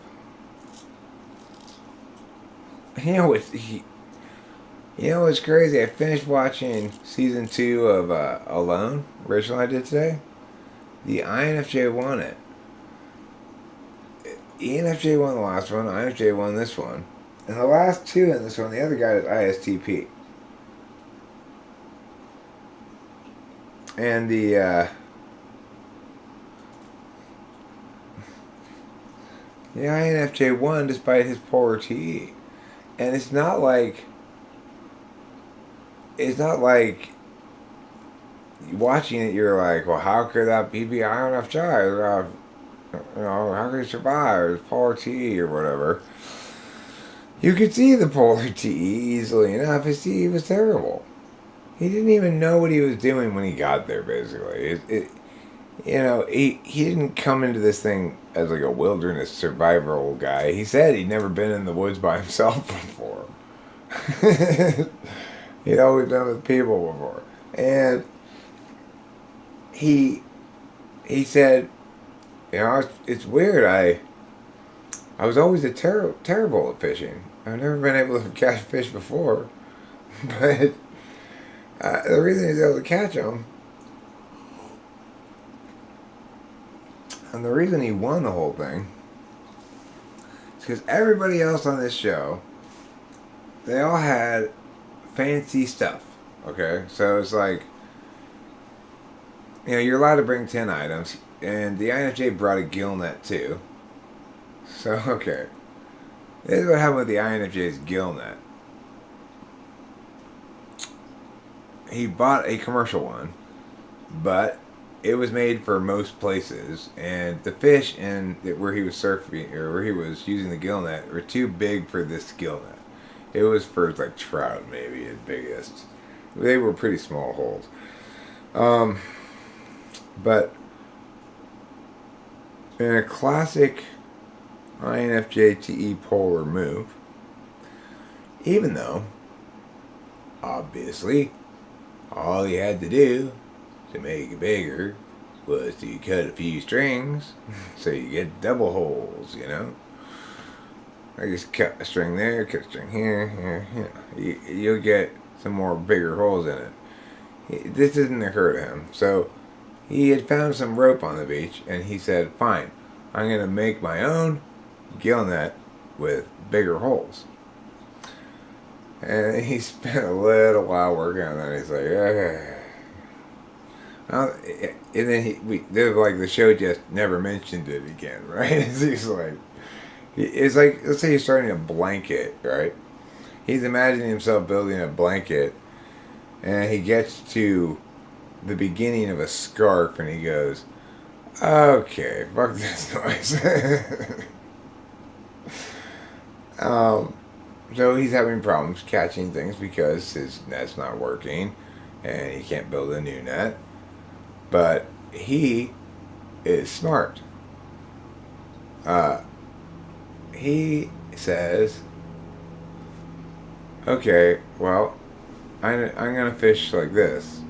You know what's crazy? I finished watching season 2 of Alone, original I did today. The INFJ won it. ENFJ won the last one, INFJ won this one. And the last 2 in this one, the other guy is ISTP. And the INFJ won despite his poor TE. And it's not like watching it you're like, well, how could that be INFJ? How could he survive? His polar TE or whatever. You could see the polar TE easily enough. His TE was terrible. He didn't even know what he was doing when he got there, basically. He didn't come into this thing as like a wilderness survival guy. He said he'd never been in the woods by himself before. He'd always been with people before. And he said, it's weird. I was always terrible at fishing. I've never been able to catch fish before. But the reason he was able to catch them, and the reason he won the whole thing, is because everybody else on this show, they all had fancy stuff. Okay? So it's like, you're allowed to bring 10 items. And the INFJ brought a gill net too. So, okay. This is what happened with the INFJ's gill net. He bought a commercial one, but it was made for most places, and the fish where he was surfing, or where he was using the gill net, were too big for this gill net. It was for like trout, maybe at biggest. They were pretty small holes. But in a classic INFJ TE polar move, even though, obviously, all you had to do to make it bigger was to cut a few strings so you get double holes, I just cut a string there, cut a string here. You'll get some more bigger holes in it. This didn't occur to him. So he had found some rope on the beach, and he said, fine, I'm going to make my own gill net with bigger holes. And he spent a little while working on that. He's like, and then the show just never mentioned it again, right? It's like, let's say he's starting a blanket, right? He's imagining himself building a blanket, and he gets to the beginning of a scarf, and he goes, okay, fuck this noise. So he's having problems catching things because his net's not working, and he can't build a new net. But he is smart. He says, okay, well, I'm going to fish like this.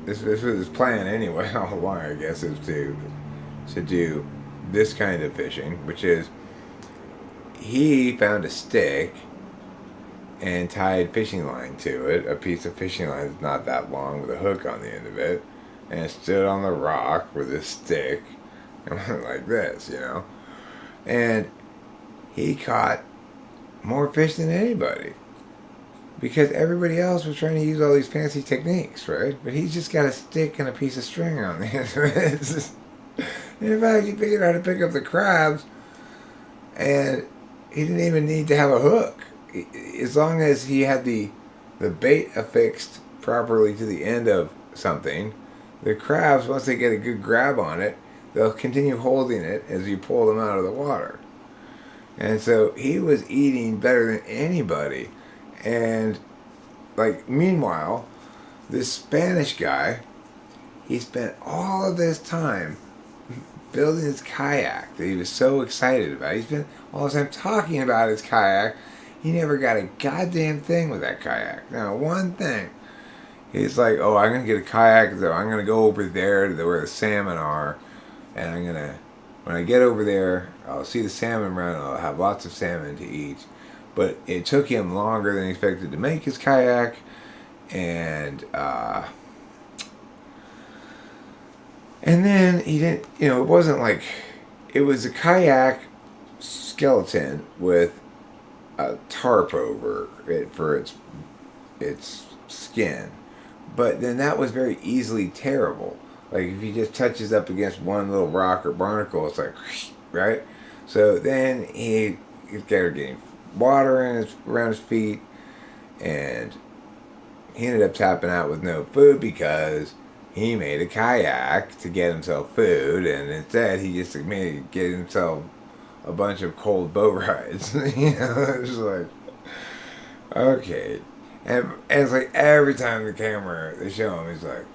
This was his plan anyway, all along, I guess, is to do this kind of fishing, which is, he found a stick and tied fishing line to it, a piece of fishing line that's not that long with a hook on the end of it, and it stood on the rock with a stick and went like this, you know. And he caught more fish than anybody because everybody else was trying to use all these fancy techniques, right? But he's just got a stick and a piece of string on the end of it. In fact, he figured out how to pick up the crabs, and he didn't even need to have a hook. As long as he had the bait affixed properly to the end of something, the crabs, once they get a good grab on it, they'll continue holding it as you pull them out of the water. And so he was eating better than anybody. And, like, meanwhile, this Spanish guy, he spent all of this time building his kayak that he was so excited about. He spent all this time talking about his kayak. He never got a goddamn thing with that kayak. Now, one thing. He's like, oh, I'm going to get a kayak, though. I'm going to go over there to where the salmon are. And I'm going to, when I get over there, I'll see the salmon run. I'll have lots of salmon to eat. But it took him longer than expected to make his kayak. And then he didn't, it wasn't like, it was a kayak skeleton with a tarp over it for its skin. But then that was very easily tearable. Like if he just touches up against one little rock or barnacle, it's like, right? So then he started getting water around his feet, and he ended up tapping out with no food because he made a kayak to get himself food, and instead he just made to get himself a bunch of cold boat rides. It was like, okay. And it's like every time the camera, they show him, he's like,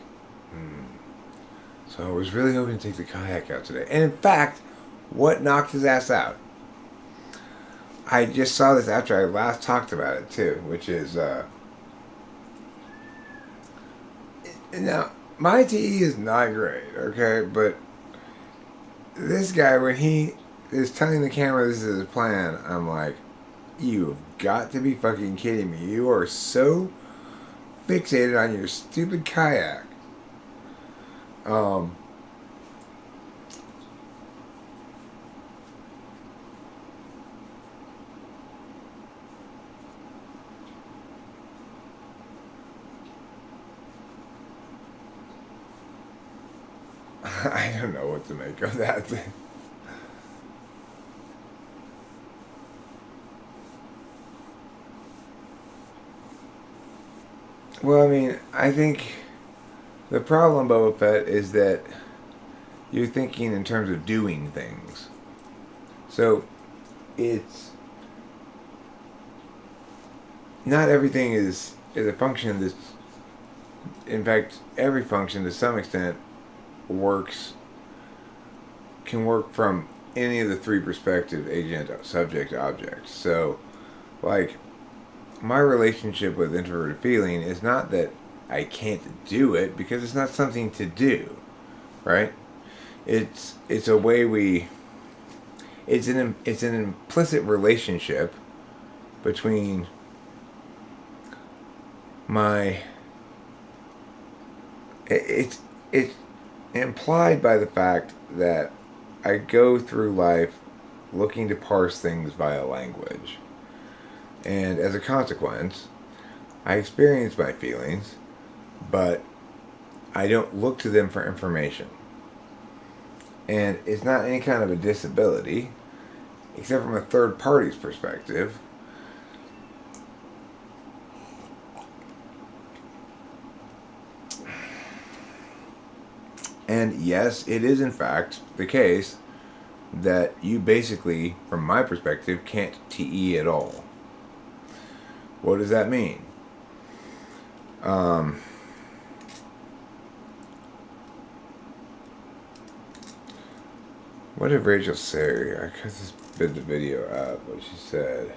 So I was really hoping to take the kayak out today. And in fact, what knocked his ass out? I just saw this after I last talked about it too, which is, now, my TE is not great, okay? But this guy, when he is telling the camera this is his plan, I'm like, you've got to be fucking kidding me. You are so fixated on your stupid kayak. I don't know what to make of that thing. Well, I mean, I think the problem, Boba Fett, is that you're thinking in terms of doing things. So, it's not everything is a function that's, in fact, every function to some extent can work from any of the three perspectives: agent, subject, object. So, like, my relationship with introverted feeling is not that I can't do it, because it's not something to do, right? It's a way it's an implicit relationship between it's implied by the fact that I go through life looking to parse things via language. And as a consequence, I experience my feelings, but I don't look to them for information. And it's not any kind of a disability, except from a third party's perspective. And yes, it is in fact the case that you basically, from my perspective, can't TE at all. What does that mean? What did Rachel say? I cut this bit of the video out, what she said.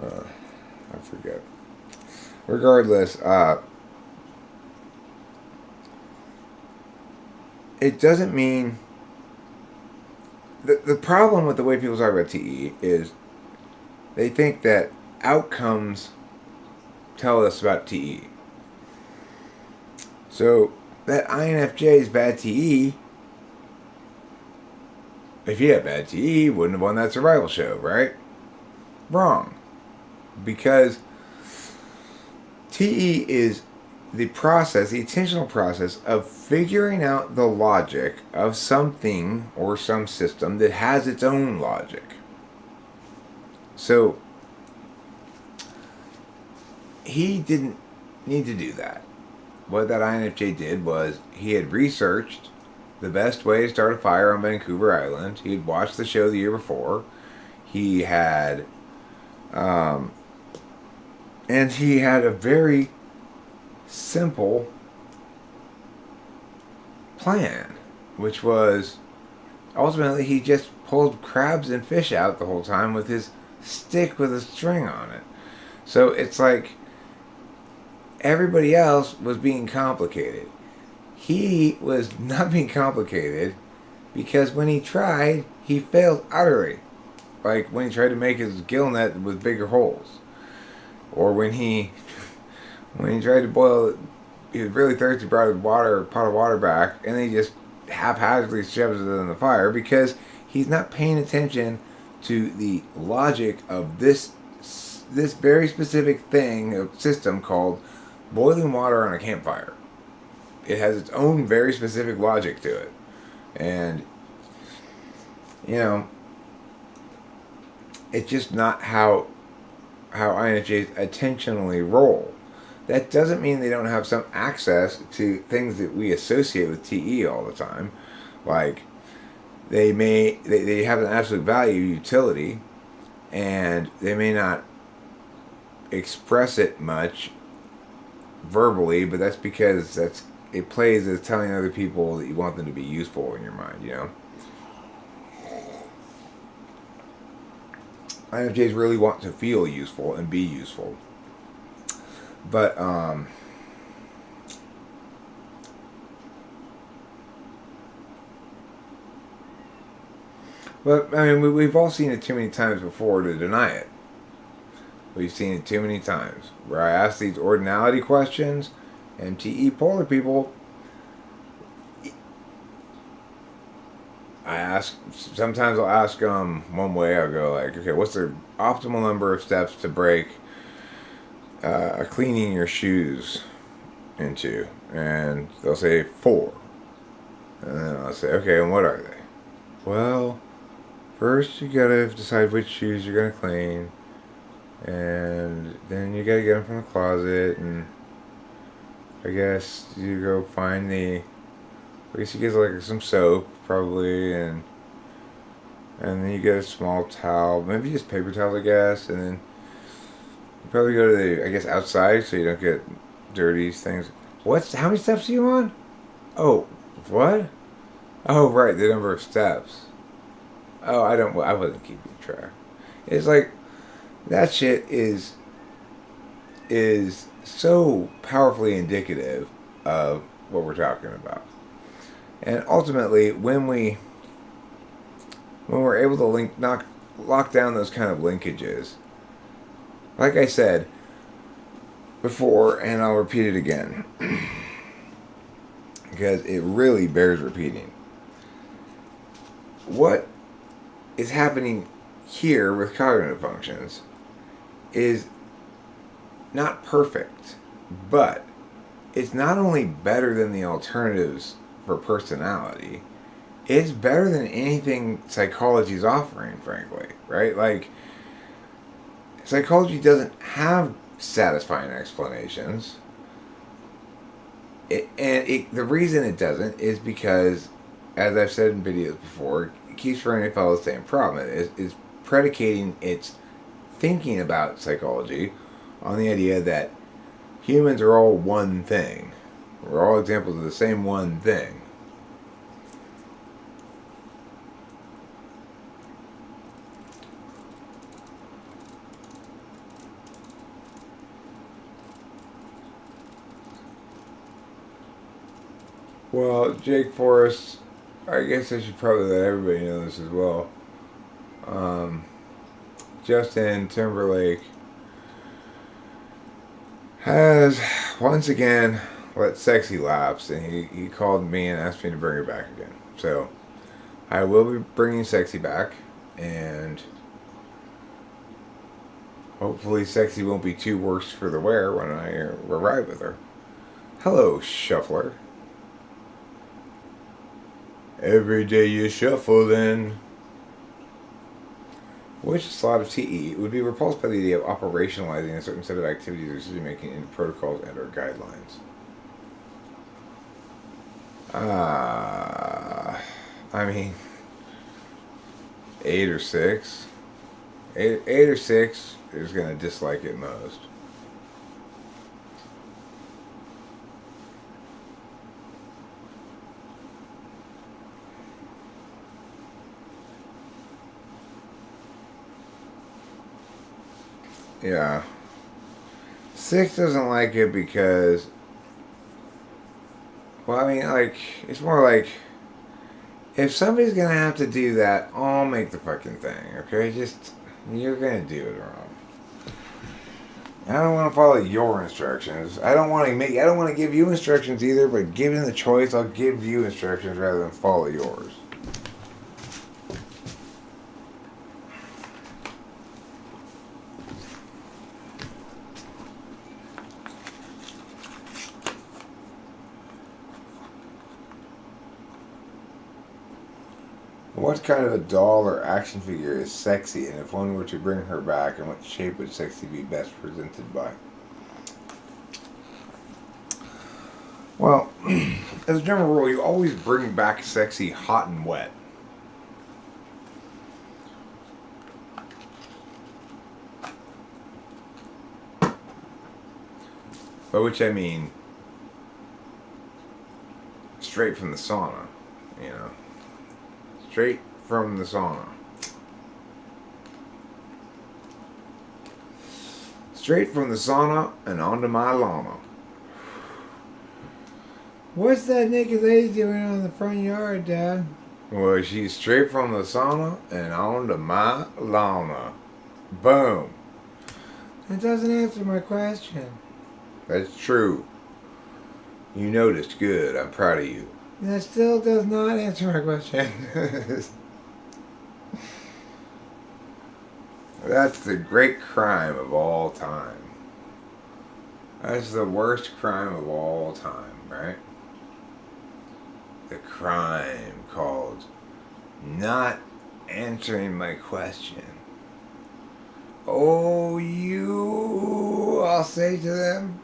I forget. Regardless, it doesn't mean the problem with the way people talk about TE is they think that outcomes tell us about TE. So that INFJ is bad TE. If he had bad TE, he wouldn't have won that survival show, right? Wrong. Because TE is the process, the intentional process of figuring out the logic of something or some system that has its own logic. So he didn't need to do that. What that INFJ did was he had researched the best way to start a fire on Vancouver Island. He had watched the show the year before. He had, and he had a very simple plan, which was ultimately he just pulled crabs and fish out the whole time with his stick with a string on it. So it's like everybody else was being complicated. He was not being complicated because when he tried, he failed utterly. Like when he tried to make his gill net with bigger holes, or when he tried to boil, he was really thirsty, brought a pot of water back, and then he just haphazardly shoves it in the fire because he's not paying attention to the logic of this very specific thing, a system called boiling water on a campfire. It has its own very specific logic to it, and you know, it's just not how INFJs intentionally roll. That doesn't mean they don't have some access to things that we associate with TE all the time. Like, they have an absolute value utility, and they may not express it much verbally, but that's because it plays as telling other people that you want them to be useful in your mind, you know? INFJs really want to feel useful and be useful. But, I mean, we've all seen it too many times before to deny it. We've seen it too many times. Where I ask these ordinality questions, and TE polar people, sometimes I'll ask them one way. I'll go like, okay, what's the optimal number of steps to break cleaning your shoes into? And they'll say 4. And then I'll say, okay, and what are they? Well, first you gotta decide which shoes you're gonna clean, and then you gotta get them from the closet, and I guess you go find I guess you get like some soap probably, and then you get a small towel, maybe just paper towels, I guess, and then you probably go to I guess outside so you don't get dirty things. How many steps are you on? Oh, what? Oh, right, the number of steps. Oh, I wasn't keeping track. It's like, that shit is so powerfully indicative of what we're talking about. And ultimately, when we're able to lock down those kind of linkages, like I said before, and I'll repeat it again, because it really bears repeating. What is happening here with cognitive functions is not perfect, but it's not only better than the alternatives for personality, it's better than anything psychology's offering, frankly, right? Like, psychology doesn't have satisfying explanations. The reason it doesn't is because, as I've said in videos before, it keeps running afoul of the same problem. It is predicating its thinking about psychology on the idea that humans are all one thing. We're all examples of the same one thing. Well, Jake Forrest I guess I should probably let everybody know this as well. Justin Timberlake has once again let sexy lapse, and he called me and asked me to bring her back again. So I will be bringing sexy back, and hopefully sexy won't be too worse for the wear when I arrive with her. Hello, shuffler. Every day you shuffle, then. Which slot of TE would be repulsed by the idea of operationalizing a certain set of activities or decision making into protocols and/or guidelines? I mean, 8 or 6. 8 or 6 is gonna dislike it most. Yeah. 6 doesn't like it because, well, I mean, like, it's more like, if somebody's gonna have to do that, I'll make the fucking thing, okay? Just, you're gonna do it wrong. I don't want to follow your instructions. I don't want to give you instructions either, but given the choice, I'll give you instructions rather than follow yours. What kind of a doll or action figure is sexy, and if one were to bring her back, in what shape would sexy be best presented by? Well, as a general rule, you always bring back sexy hot and wet. By which I mean straight from the sauna, you know. Straight from the sauna. Straight from the sauna and onto my llama. What's that naked lady doing on the front yard, Dad? Well, she's straight from the sauna and onto my llama. Boom. That doesn't answer my question. That's true. You noticed. Good. I'm proud of you. That still does not answer my question. That's the great crime of all time. That's the worst crime of all time, right? The crime called not answering my question. Oh, I'll say to them,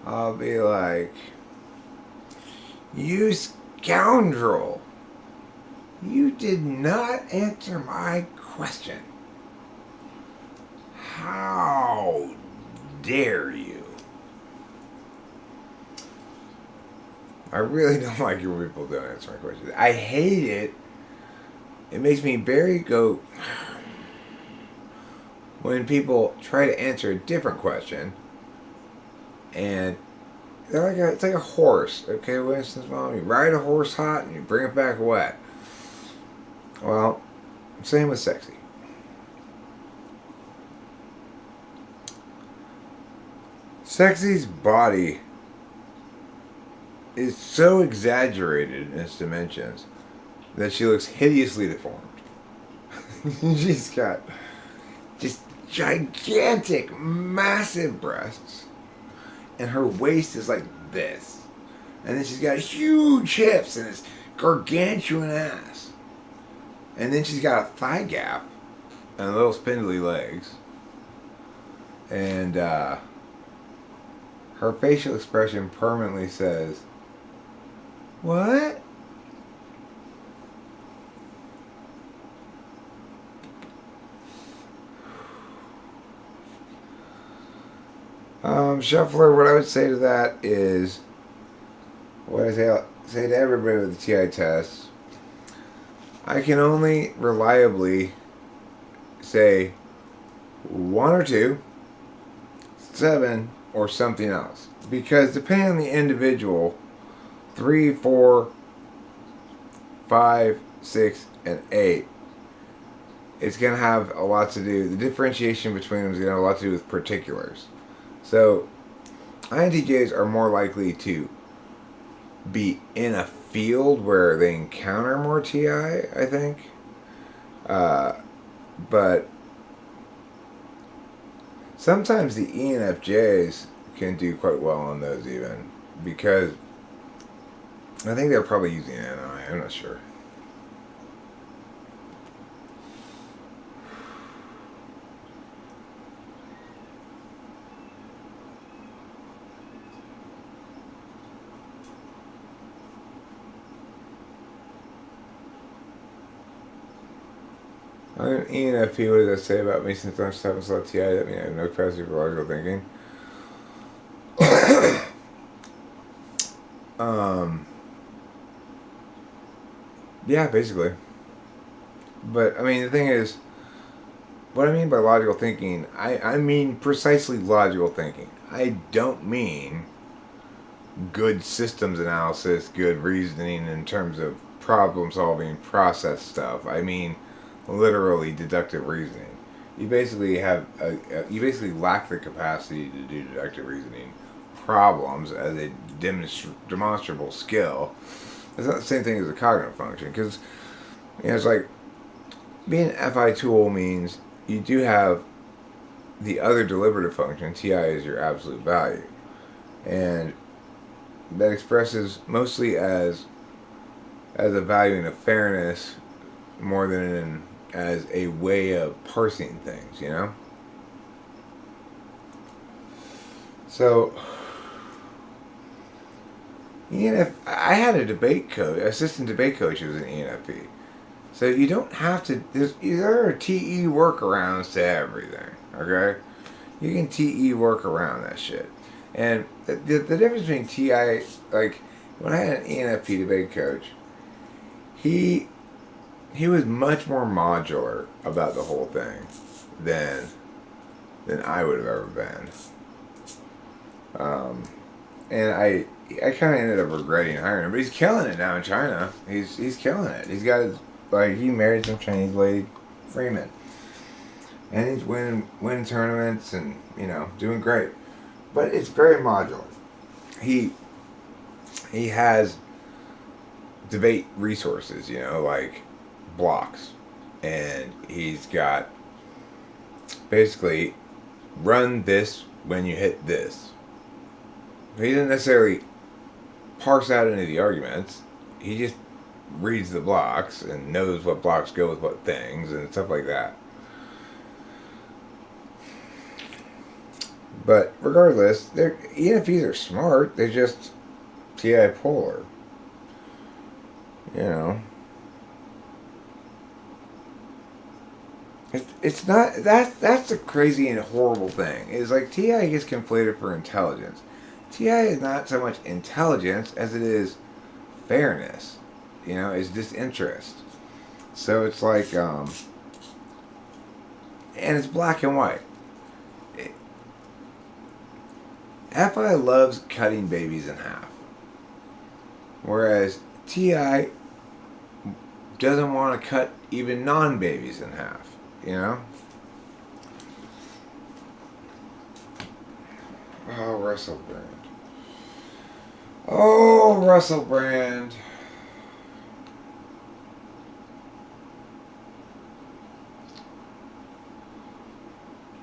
I'll be like, you scoundrel. You did not answer my question. How dare you? I really don't like it when people don't answer my questions. I hate it. It makes me very go when people try to answer a different question and it's like a horse, okay, Winston's mom. You ride a horse hot and you bring it back wet. Well, same with sexy. Sexy's body is so exaggerated in its dimensions that she looks hideously deformed. She's got just gigantic, massive breasts. And her waist is like this. And then she's got huge hips and this gargantuan ass. And then she's got a thigh gap and little spindly legs. And her facial expression permanently says, what? Shuffler, what I would say to that is, what I say to everybody with the TI test, I can only reliably say 1 or 2, 7, or something else. Because depending on the individual, 3, 4, 5, 6, and 8, it's going to have a lot to do. The differentiation between them is going to have a lot to do with particulars. So, INTJs are more likely to be in a field where they encounter more TI, I think. But sometimes the ENFJs can do quite well on those even, because I think they're probably using NI, I'm not sure. I'm an ENFP. What does that say about me? Since I'm 7 slot TI, that means I have no capacity for logical thinking. Yeah, basically. But, I mean, the thing is, what I mean by logical thinking, I mean precisely logical thinking. I don't mean good systems analysis, good reasoning in terms of problem solving, process stuff. I mean literally deductive reasoning. You basically you basically lack the capacity to do deductive reasoning problems as a demonstrable skill. It's not the same thing as a cognitive function, because it's like being an FI tool means you do have the other deliberative function. TI is your absolute value, and that expresses mostly as a value of fairness more than as a way of parsing things, So, I had a debate coach, assistant debate coach who was an ENFP. So you don't have to. There are TE workarounds to everything. Okay, you can TE work around that shit. And the difference between TI, like when I had an ENFP debate coach, he was much more modular about the whole thing than I would have ever been. And I kind of ended up regretting hiring him, but he's killing it now in China. He's killing it. He's got he married some Chinese lady, Freeman, and he's winning tournaments and doing great. But it's very modular. He has debate resources, like blocks, and he's got basically run this when you hit this. He doesn't necessarily parse out any of the arguments. He just reads the blocks and knows what blocks go with what things and stuff like that. But regardless, ENFPs are smart. They're just TI polar. It's not that's the crazy and horrible thing. Is like TI gets conflated for intelligence. TI is not so much intelligence as it is fairness. It's disinterest. So it's like, and it's black and white. FI loves cutting babies in half, whereas TI doesn't want to cut even non-babies in half. Oh, Russell Brand. Oh, Russell Brand.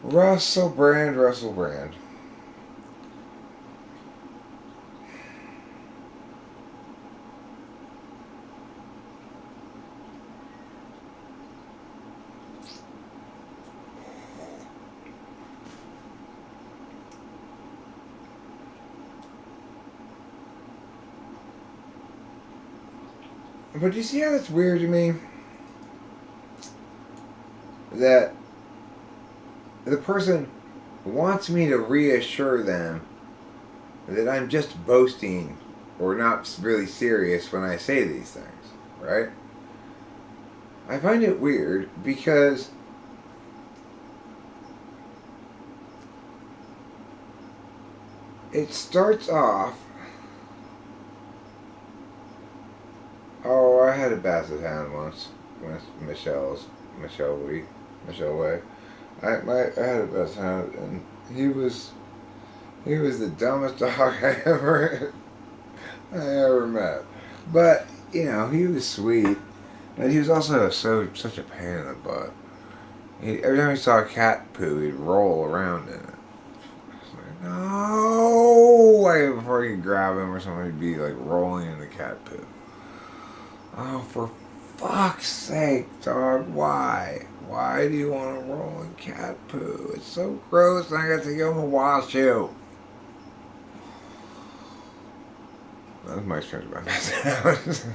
Russell Brand. But do you see how that's weird to me? That the person wants me to reassure them that I'm just boasting or not really serious when I say these things, right? I find it weird because it starts off, oh, I had a basset hound once. With Michelle Way. I had a basset hound, and he was the dumbest dog I ever met. But you know, he was sweet, but he was also such a pain in the butt. Every time he saw a cat poo, he'd roll around in it. No! Like, before you could grab him or something, he'd be like rolling in the cat poo. Oh, for fuck's sake, dog, why? Why do you want to roll in cat poo? It's so gross, and I got to go home and wash you. That's my experience about messing out.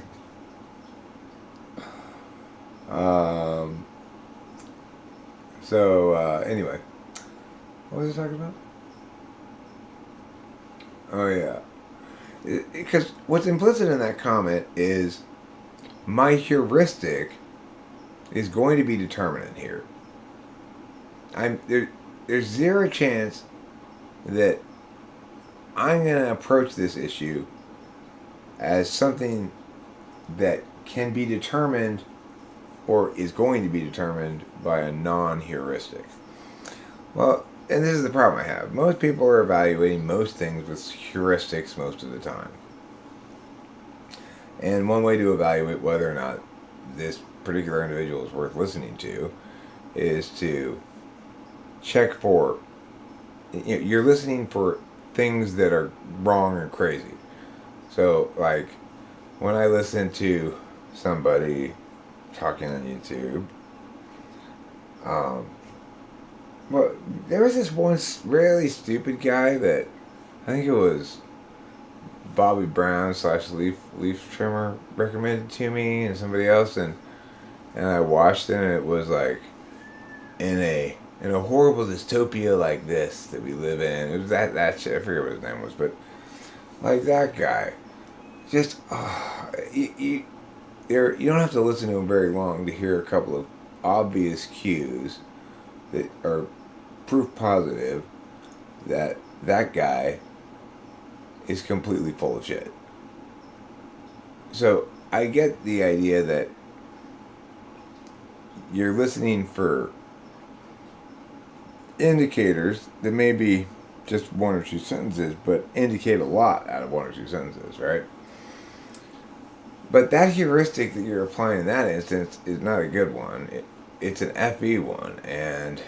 Anyway. What was I talking about? Oh, yeah. Because what's implicit in that comment is my heuristic is going to be determinant here. There's zero chance that I'm going to approach this issue as something that can be determined or is going to be determined by a non-heuristic. Well, and this is the problem I have. Most people are evaluating most things with heuristics most of the time. And one way to evaluate whether or not this particular individual is worth listening to is to check for, you're listening for things that are wrong or crazy. So, like, when I listen to somebody talking on YouTube, well, there was this one really stupid guy that I think it was Bobby Brown / Leaf Trimmer recommended to me and somebody else, and I watched it, and it was like in a horrible dystopia like this that we live in. It was that shit. I forget what his name was, but like that guy, just you don't have to listen to him very long to hear a couple of obvious cues that are proof positive that guy is completely full of shit. So I get the idea that you're listening for indicators that may be just one or two sentences, but indicate a lot out of one or two sentences, right? But that heuristic that you're applying in that instance is not a good one. It's an FE one, and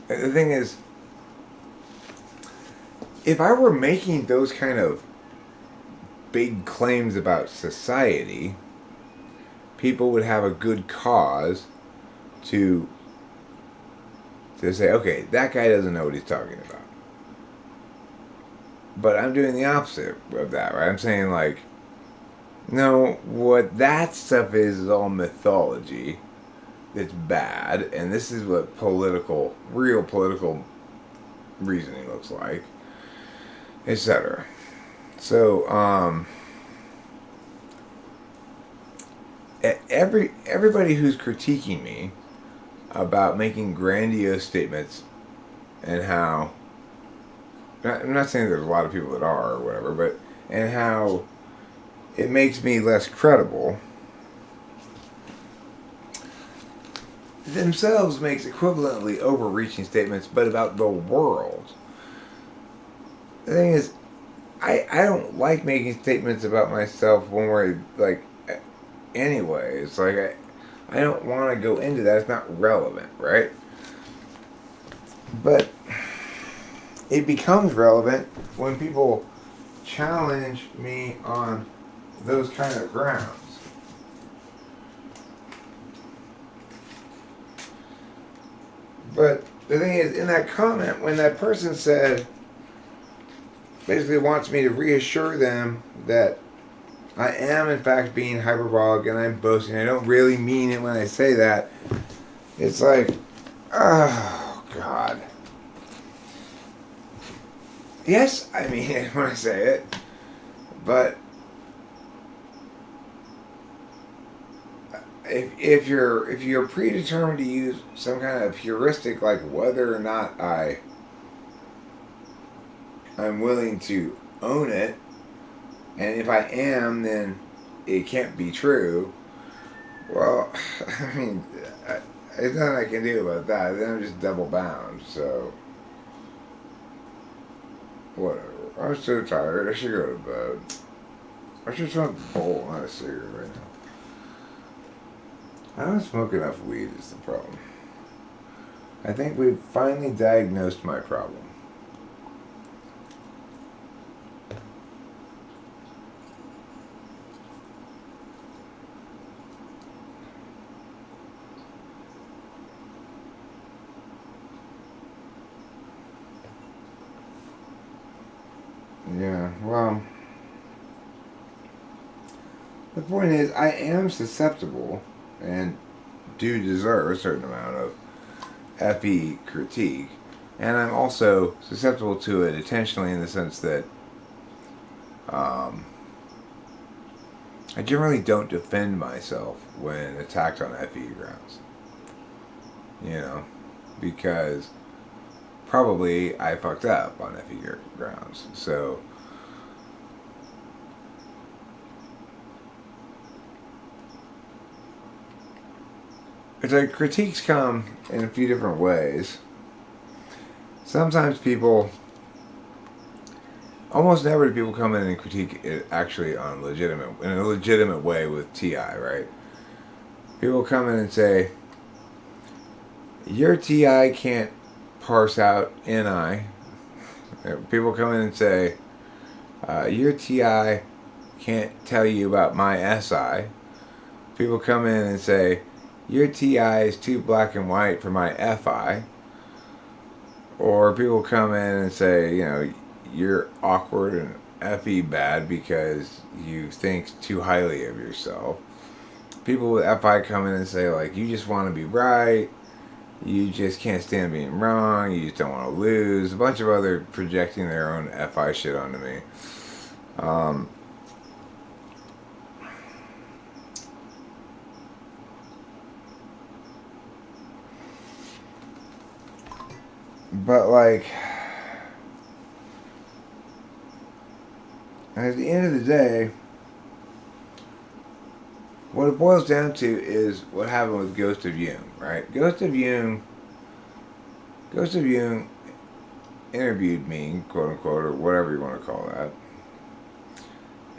the thing is, if I were making those kind of big claims about society, people would have a good cause to say, okay, that guy doesn't know what he's talking about. But I'm doing the opposite of that, right? I'm saying, like, no, what that stuff is all mythology that's bad, and this is what real political reasoning looks like, etc. So, everybody who's critiquing me about making grandiose statements and how, I'm not saying there's a lot of people that are or whatever, but, and how it makes me less credible, themselves makes equivalently overreaching statements, but about the world. The thing is, I don't like making statements about myself one way, like, anyway. It's like, I don't want to go into that. It's not relevant, right? But it becomes relevant when people challenge me on those kind of grounds. But the thing is, in that comment, when that person said, basically wants me to reassure them that I am in fact being hyperbolic and I'm boasting, I don't really mean it when I say that, it's like, oh God. Yes, I mean it when I say it, but if you're predetermined to use some kind of heuristic, like whether or not I'm willing to own it, and if I am, then it can't be true. Well, I mean, there's nothing I can do about that. Then I'm just double bound. So whatever. I'm so tired. I should go to bed. I should smoke a bowl, not a cigarette right now. I don't smoke enough weed is the problem. I think we've finally diagnosed my problem. Yeah, well, the point is, I am susceptible and do deserve a certain amount of FE critique, and I'm also susceptible to it intentionally in the sense that I generally don't defend myself when attacked on FE grounds. You know, because probably I fucked up on FE grounds. So it's like critiques come in a few different ways. Sometimes almost never do people come in and critique it actually in a legitimate way with TI, right? People come in and say, your TI can't parse out NI. People come in and say, your TI can't tell you about my SI. People come in and say, your TI is too black and white for my FI. Or people come in and say, you're awkward and FE bad because you think too highly of yourself. People with FI come in and say, like, you just want to be right. You just can't stand being wrong. You just don't want to lose. A bunch of other projecting their own FI shit onto me. But, like, at the end of the day, what it boils down to is what happened with Ghost of Jung, right? Ghost of Jung interviewed me, quote unquote, or whatever you want to call that.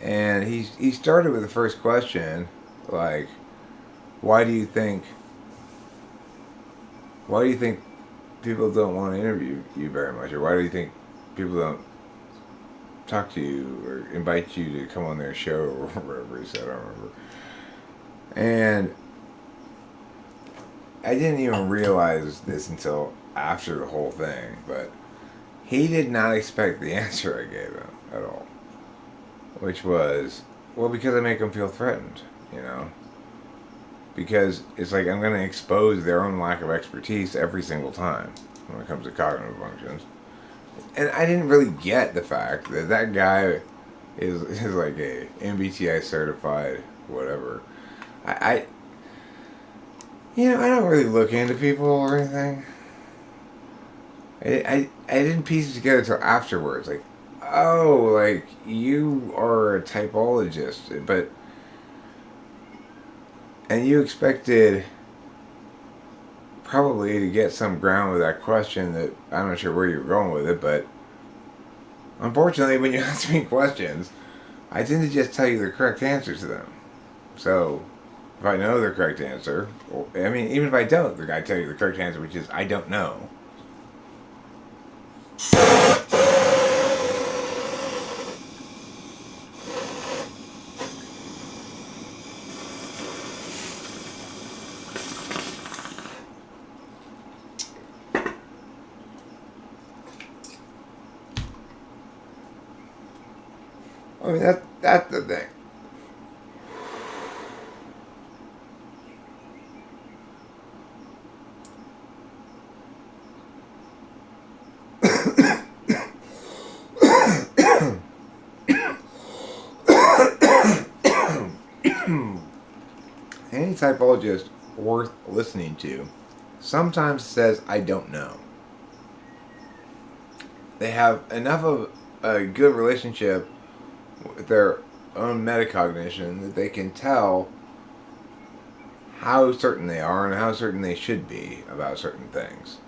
And he started with the first question, like, why do you think people don't want to interview you very much, or why do you think people don't talk to you or invite you to come on their show or whatever he said? I don't remember. And I didn't even realize this until after the whole thing, but he did not expect the answer I gave him at all. Which was, well, because I make them feel threatened, Because it's like I'm going to expose their own lack of expertise every single time when it comes to cognitive functions. And I didn't really get the fact that that guy is like a MBTI certified whatever. I don't really look into people or anything. I didn't piece it together until afterwards. Like, oh, like, you are a typologist, and you expected probably to get some ground with that question that I'm not sure where you're going with it, but unfortunately when you ask me questions, I tend to just tell you the correct answer to them. So if I know the correct answer, even if I don't, I tell you the correct answer, which is I don't know. That's the thing. typologist worth listening to sometimes says, I don't know. They have enough of a good relationship with their own metacognition that they can tell how certain they are and how certain they should be about certain things.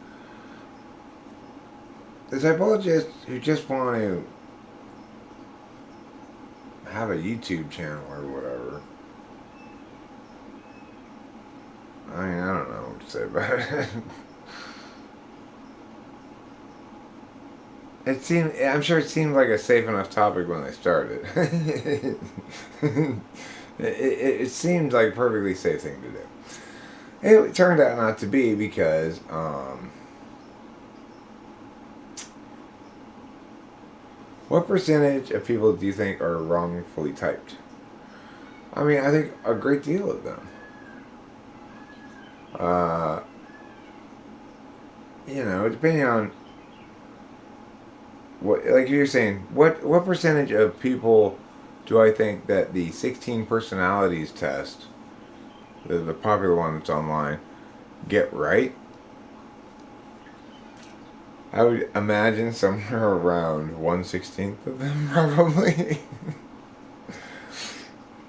The typologists who just want to have a YouTube channel or whatever, I mean, I don't know what to say about it. I'm sure it seemed like a safe enough topic when they started. it seemed like a perfectly safe thing to do. It turned out not to be because what percentage of people do you think are wrongfully typed? I mean, I think a great deal of them. Depending on what, like you're saying, what percentage of people do I think that the 16 personalities test, the popular one that's online, get right? I would imagine somewhere around 1/16 of them, probably.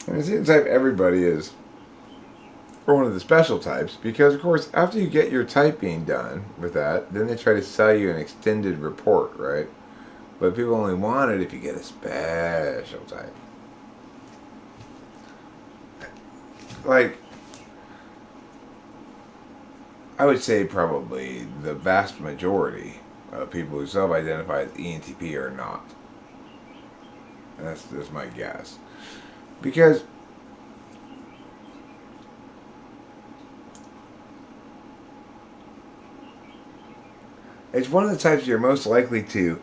And it seems like everybody is one of the special types, because of course after you get your typing done with that, then they try to sell you an extended report, right? But people only want it if you get a special type. Like, I would say probably the vast majority of people who self-identify as ENTP are not. That's just my guess. Because it's one of the types you're most likely to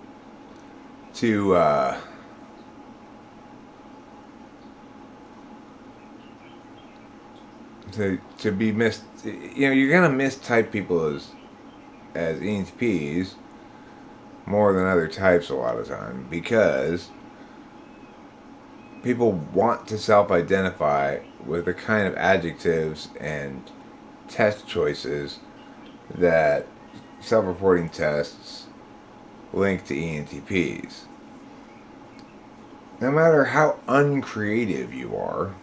be missed. You're gonna mistype people as ENTPs more than other types a lot of time, because people want to self-identify with the kind of adjectives and test choices that self-reporting tests link to ENTPs. No matter how uncreative you are,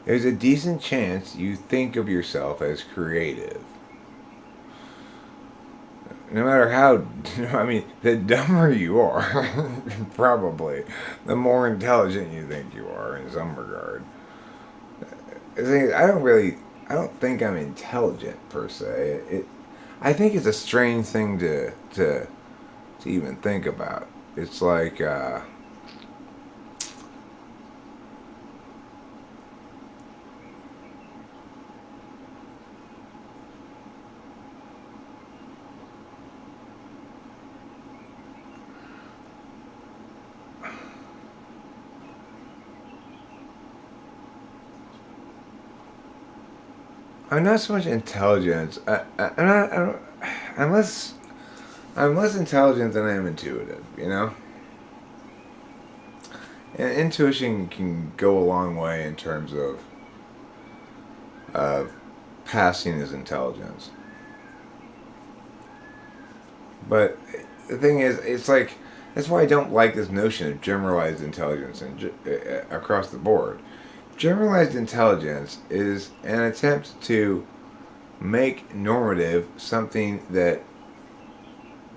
there's a decent chance you think of yourself as creative. No matter how, the dumber you are, probably, the more intelligent you think you are in some regard. I don't think I'm intelligent per se. I think it's a strange thing to even think about. It's like, I'm not so much intelligence. I'm less intelligent than I am intuitive, And intuition can go a long way in terms of passing as intelligence. But the thing is, it's like, that's why I don't like this notion of generalized intelligence across the board. Generalized intelligence is an attempt to make normative something that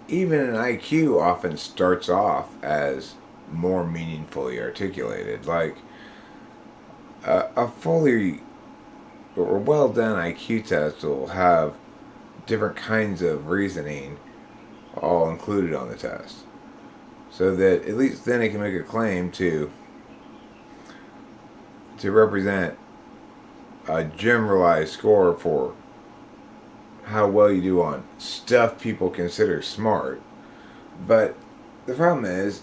even an IQ often starts off as more meaningfully articulated. Like a fully or well done IQ test will have different kinds of reasoning all included on the test, so that at least then it can make a claim to represent a generalized score for how well you do on stuff people consider smart. But the problem is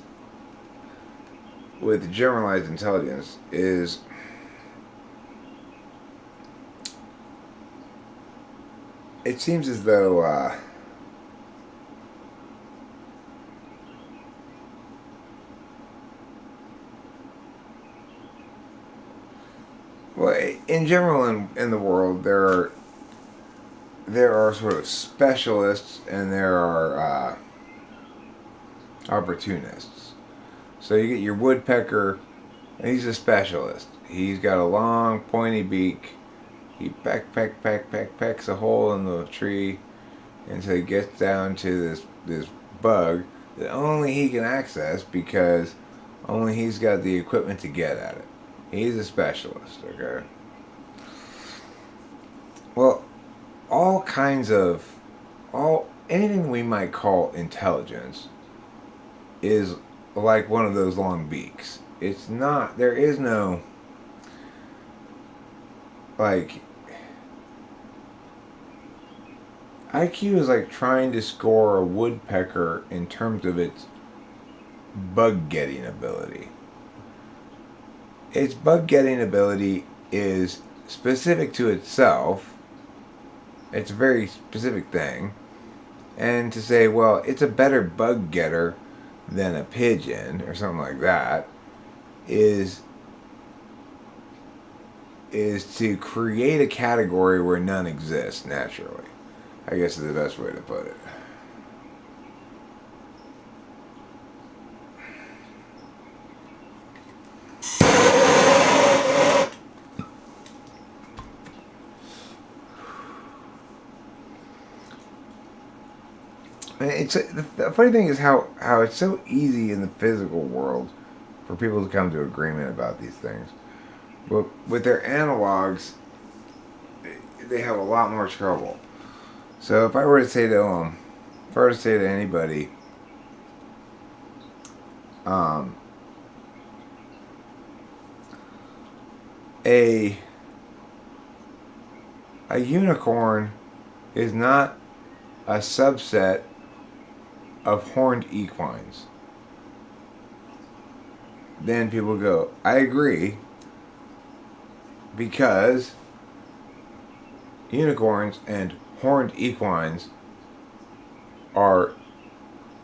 with generalized intelligence is it seems as though Well, in general, in the world, there are sort of specialists and there are opportunists. So you get your woodpecker, and he's a specialist. He's got a long, pointy beak. He pecks a hole in the tree until he gets down to this bug that only he can access because only he's got the equipment to get at it. He's a specialist, okay? Well, all kinds of anything we might call intelligence is like one of those long beaks. It's not, there is no, like, IQ is like trying to score a woodpecker in terms of its bug getting ability. Its bug getting ability is specific to itself. It's a very specific thing. And to say, well, it's a better bug getter than a pigeon or something like that is to create a category where none exists naturally. I guess is the best way to put it. The funny thing is how it's so easy in the physical world for people to come to agreement about these things, but with their analogs, they have a lot more trouble. So if I were to say to anybody, a unicorn is not a subset of horned equines, then people go, I agree, because unicorns and horned equines are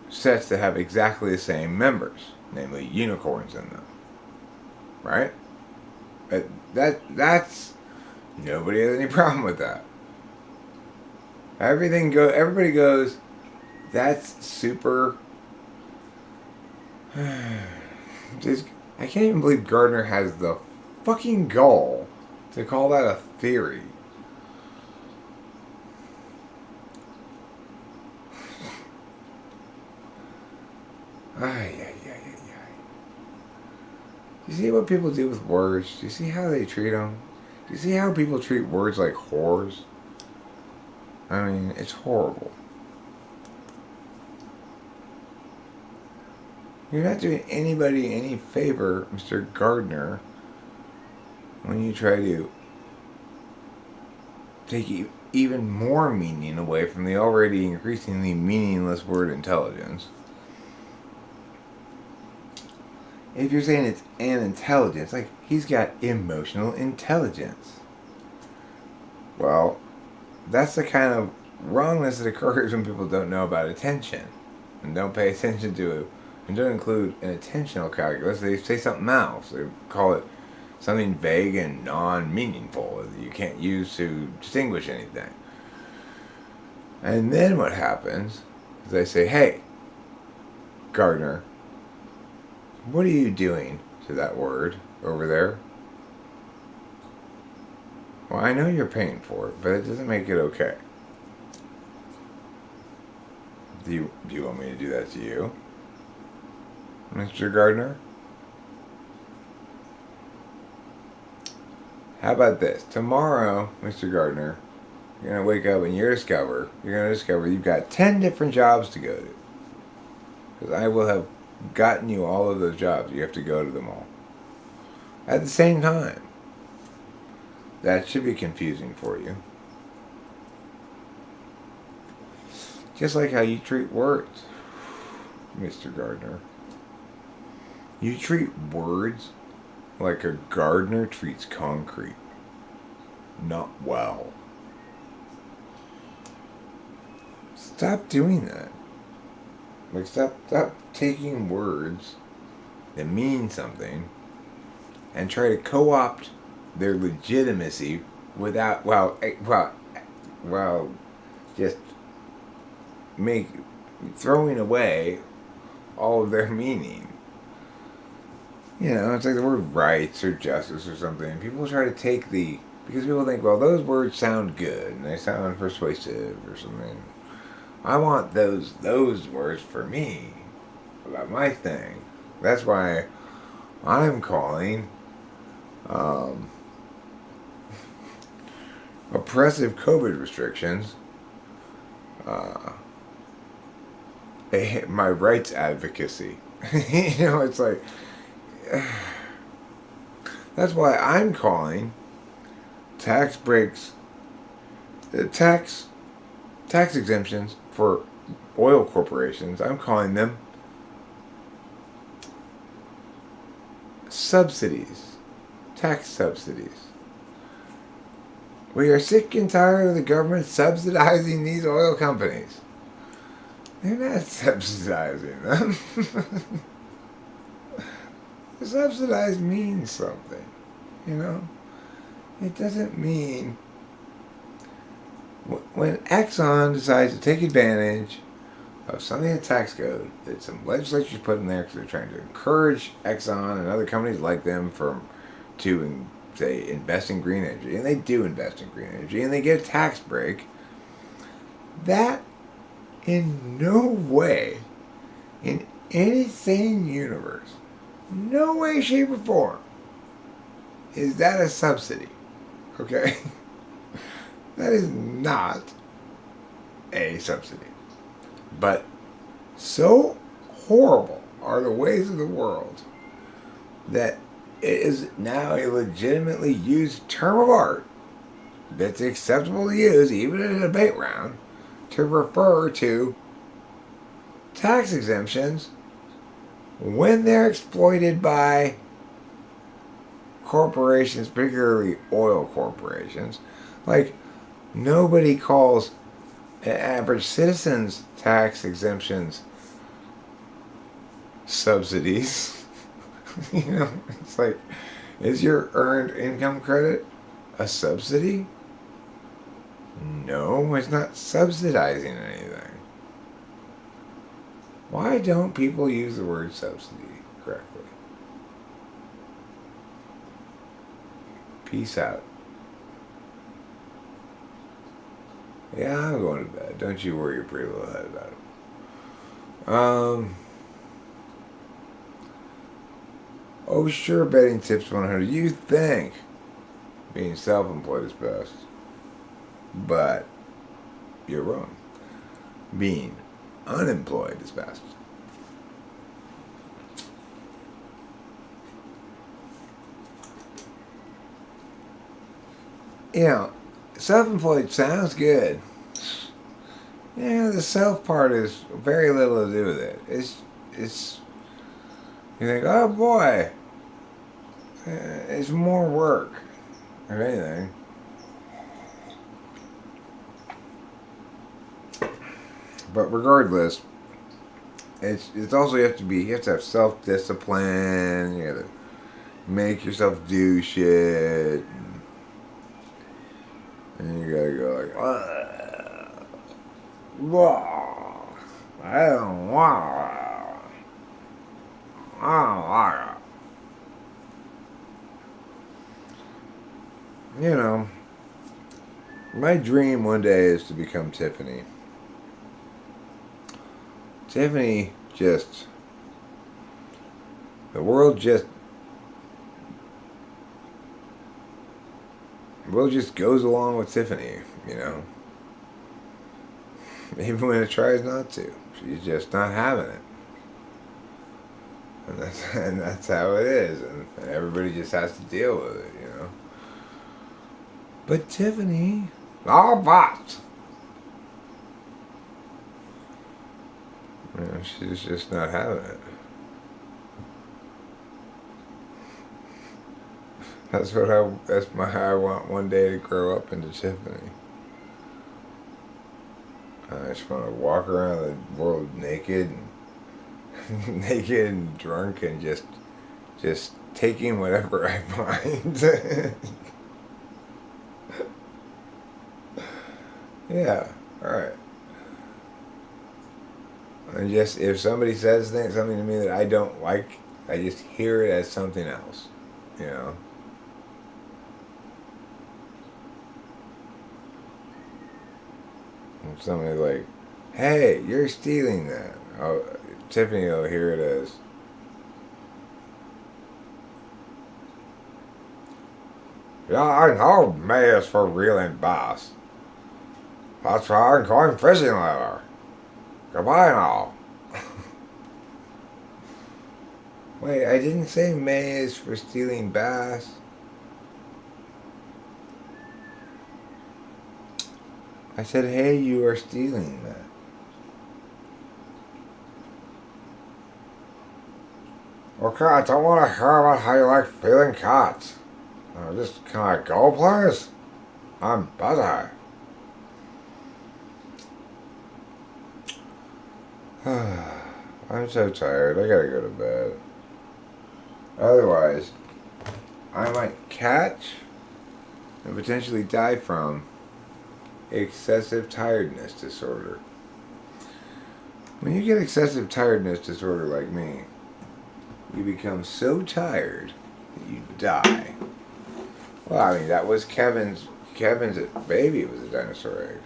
sets that have exactly the same members, namely unicorns in them. Right? That's nobody has any problem with that. Everybody goes, that's super. Just, I can't even believe Gardner has the fucking gall to call that a theory. You see what people do with words? Do you see how they treat them? Do you see how people treat words like whores? I mean, it's horrible. You're not doing anybody any favor, Mr. Gardner, when you try to take even more meaning away from the already increasingly meaningless word intelligence. If you're saying it's an intelligence, like, he's got emotional intelligence. Well, that's the kind of wrongness that occurs when people don't know about attention and don't pay attention to it and don't include an attentional calculus. They say something else. They call it something vague and non-meaningful that you can't use to distinguish anything. And then what happens is they say, hey, Gardner, what are you doing to that word over there? Well, I know you're paying for it, but it doesn't make it okay. Do you want me to do that to you, Mr. Gardner? How about this? Tomorrow, Mr. Gardner, you're going to wake up and you're going to discover you've got 10 different jobs to go to. Because I will have gotten you all of those jobs. You have to go to them all at the same time. That should be confusing for you. Just like how you treat words, Mr. Gardner. You treat words like a gardener treats concrete. Not well. Stop doing that. Like, stop taking words that mean something and try to co-opt their legitimacy without just make throwing away all of their meaning. You know, it's like the word rights or justice or something. People try to take because people think, well, those words sound good and they sound persuasive or something. I want those words for me about my thing. That's why I'm calling oppressive COVID restrictions my rights advocacy. You know, it's like that's why I'm calling tax breaks, tax exemptions for oil corporations. I'm calling them subsidies, tax subsidies. We are sick and tired of the government subsidizing these oil companies. They're not subsidizing them. Subsidize means something, you know? It doesn't mean... When Exxon decides to take advantage of something in the tax code that some legislatures put in there because they're trying to encourage Exxon and other companies like them to say invest in green energy, and they do invest in green energy, and they get a tax break, that in no way, in any sane universe, no way, shape, or form, is that a subsidy. Okay? That is not a subsidy. But so horrible are the ways of the world that it is now a legitimately used term of art that's acceptable to use, even in a debate round, to refer to tax exemptions when they're exploited by corporations, particularly oil corporations. Like, nobody calls an average citizen's tax exemptions subsidies. You know, it's like, is your earned income credit a subsidy? No, it's not subsidizing anything. Why don't people use the word subsidy correctly? Peace out. Yeah, I'm going to bed. Don't you worry your pretty little head about it. Oh, sure, betting tips 100. You think being self-employed is best. But you're wrong. Being unemployed is best. You know, self-employed sounds good. Yeah, the self part is very little to do with it. It's you think, oh boy, it's more work, if anything. But regardless, it's also you have to have self-discipline. You have to make yourself do shit, and you gotta go like, I don't want it. You know, my dream one day is to become Tiffany. Tiffany the world just goes along with Tiffany, you know. Even when it tries not to. She's just not having it. And that's how it is. And everybody just has to deal with it, you know. But Tiffany, all bots. You know, she's just not having it. That's how I want one day to grow up into Tiffany. I just want to walk around the world naked and drunk and just taking whatever I find. Yeah, alright. And just if somebody says something to me that I don't like, I just hear it as something else. You know? And somebody's like, hey, you're stealing that. Oh, Tiffany will hear it as, yeah, I know May is for reeling bass. That's why I'm going fishing later. Goodbye now. Wait, I didn't say May is for stealing bass. I said, hey, you are stealing that. Okay, I don't want to hear about how you like feeling cats. Just, can I go, please? I'm busy. I'm so tired. I gotta go to bed. Otherwise, I might catch and potentially die from excessive tiredness disorder. When you get excessive tiredness disorder like me, you become so tired that you die. Well, I mean, that was Kevin's baby was a dinosaur egg,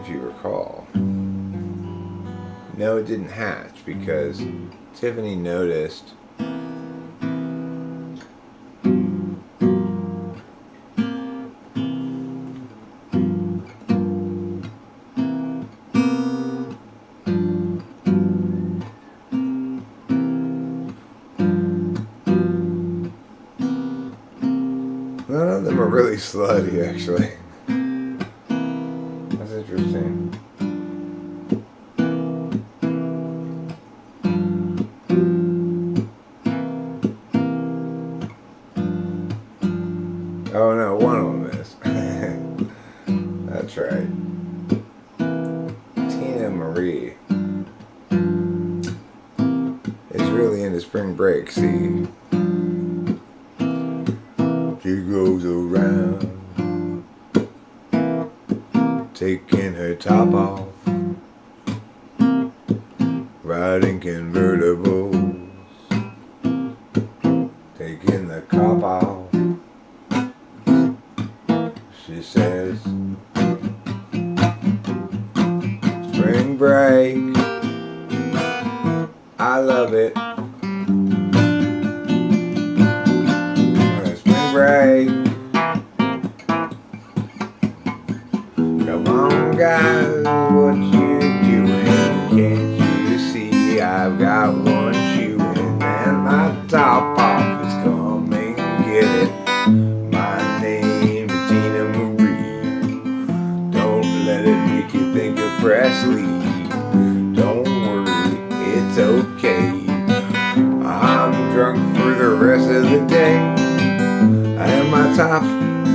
if you recall. No, it didn't hatch because Tiffany noticed none of them are really slutty, actually. That's interesting. Oh no, one of them is. That's right. Tina Marie is really into spring break, see? She goes around taking her top off, riding convertibles, taking the cop off. She says, spring break, I love it. Spring break, come on guys, what you doing? Can't you see I've got one chewing and my top off is coming, get it. My name is Tina Marie. Don't let it make you think of Presley. Don't worry, it's okay. I'm drunk for the rest of the day, and my top's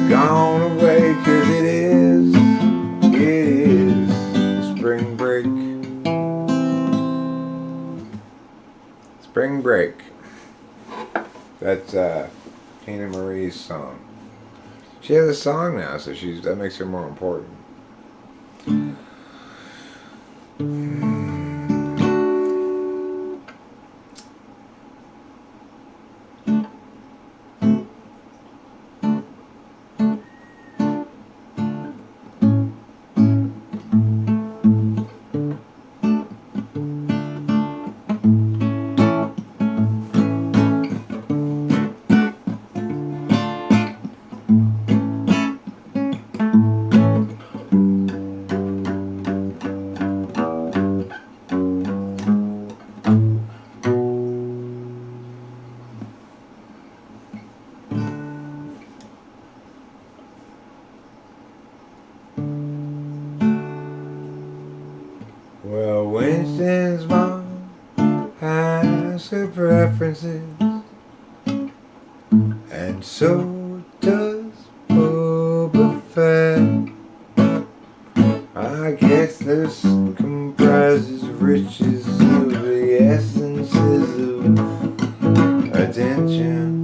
gone away, 'cause it is spring break. Spring break. That's Tina Marie's song. She has a song now, so that makes her more important. Well, Winston's mom has her preferences, and so does Boba Fett. I guess this comprises riches of the essences of attention.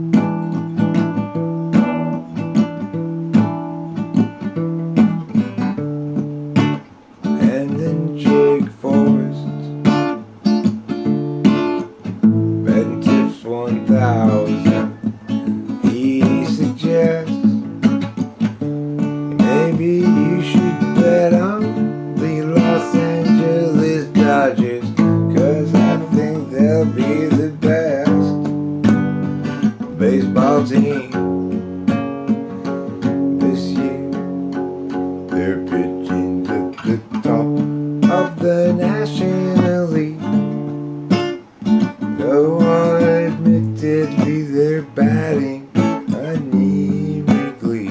magic forest. Ben tips 1,000. He suggests maybe you should bet on the Los Angeles Dodgers, 'cause I think they'll be the best baseball team this year. They're pitching at the top of the National League, though admittedly they're batting anemically.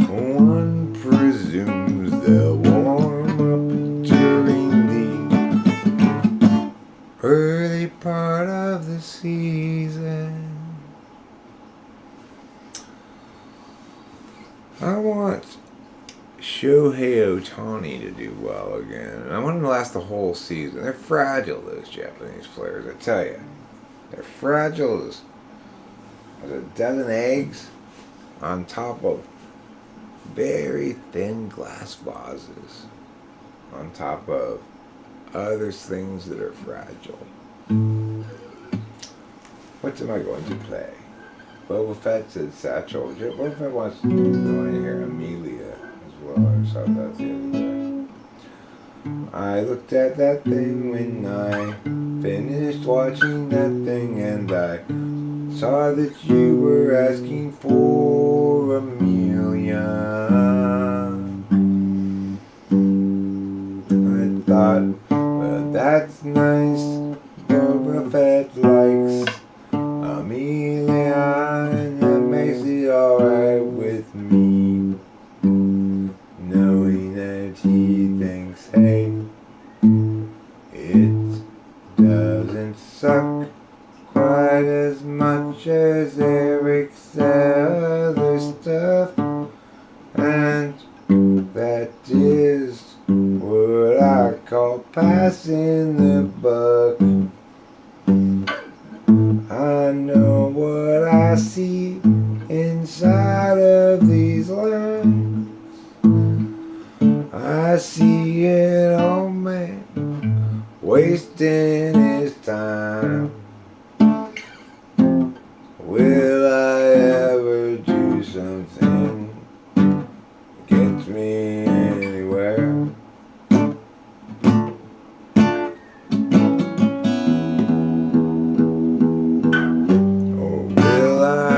One presumes they'll warm up during the early part of the season. I want Shohei Ohtani to do well again. I want him to last the whole season. They're fragile, those Japanese players, I tell you. They're fragile as a dozen eggs on top of very thin glass vases, on top of other things that are fragile. What am I going to play? Boba Fett said Satchel. Boba Fett wants to go in here, Amelia as well. I saw that the other day. I looked at that thing when I finished watching that thing, and I saw that you were asking for Amelia. I thought, well, that's nice. Boba Fett likes Amelia, and that makes it alright with me, knowing that he thinks, hey, it doesn't suck quite as much as Eric's other stuff, and that is what I call passing the buck. I know what I see inside of these lines. I see an old man wasting his time. Will I ever do something that gets me anywhere?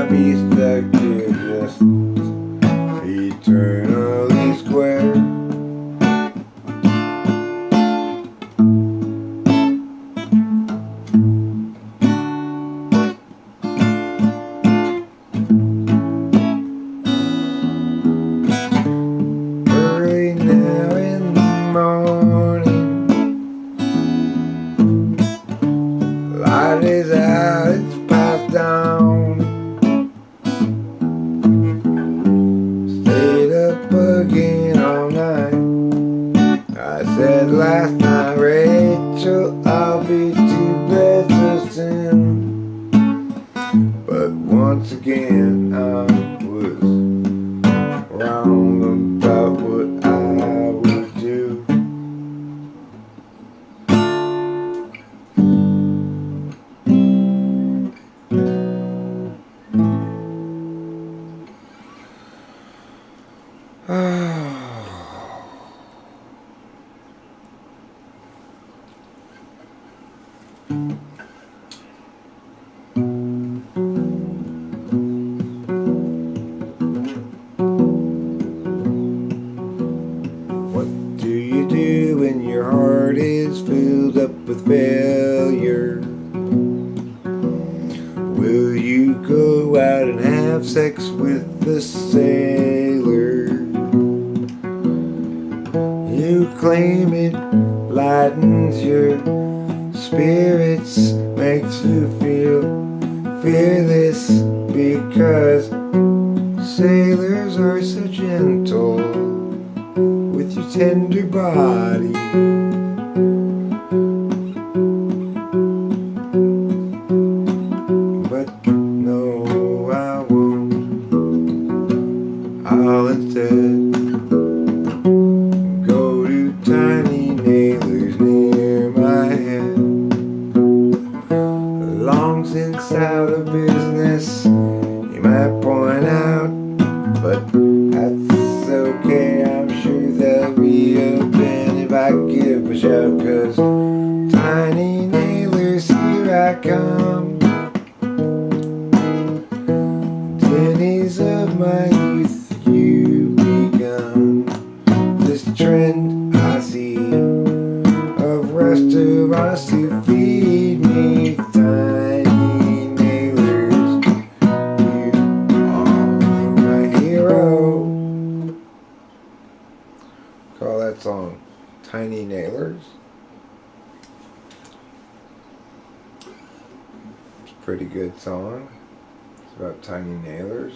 Be stuck here just eternally square. Early now in the morning, light is out, it's past dawn. Again all night. I said last night, Rachel, I'll be to bed so soon. But once again, I was wrong about what I would do. What do you do when your heart is filled up with failure? Will you go out and have sex with the sailor? You claim it lightens your spirits, makes you feel fearless, because sailors are so gentle with your tender body. But no, I won't. I'll instead go to tiny I give a shout, 'cause tiny nailers, here I come. Days of my youth you begun. This trend I see of restaurants to feed me tiny nailers. You are my hero. Call that song Tiny Nailers. It's a pretty good song. It's about tiny nailers.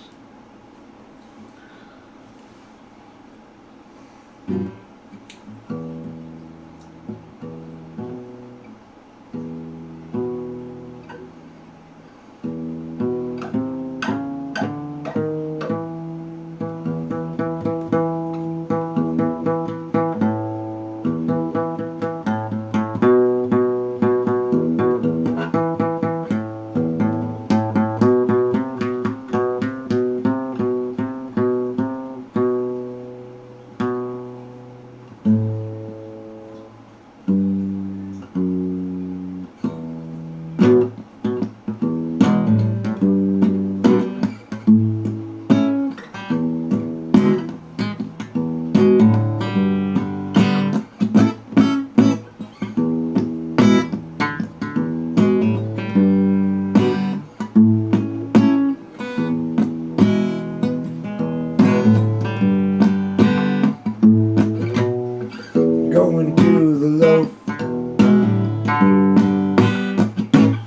Going to the loaf,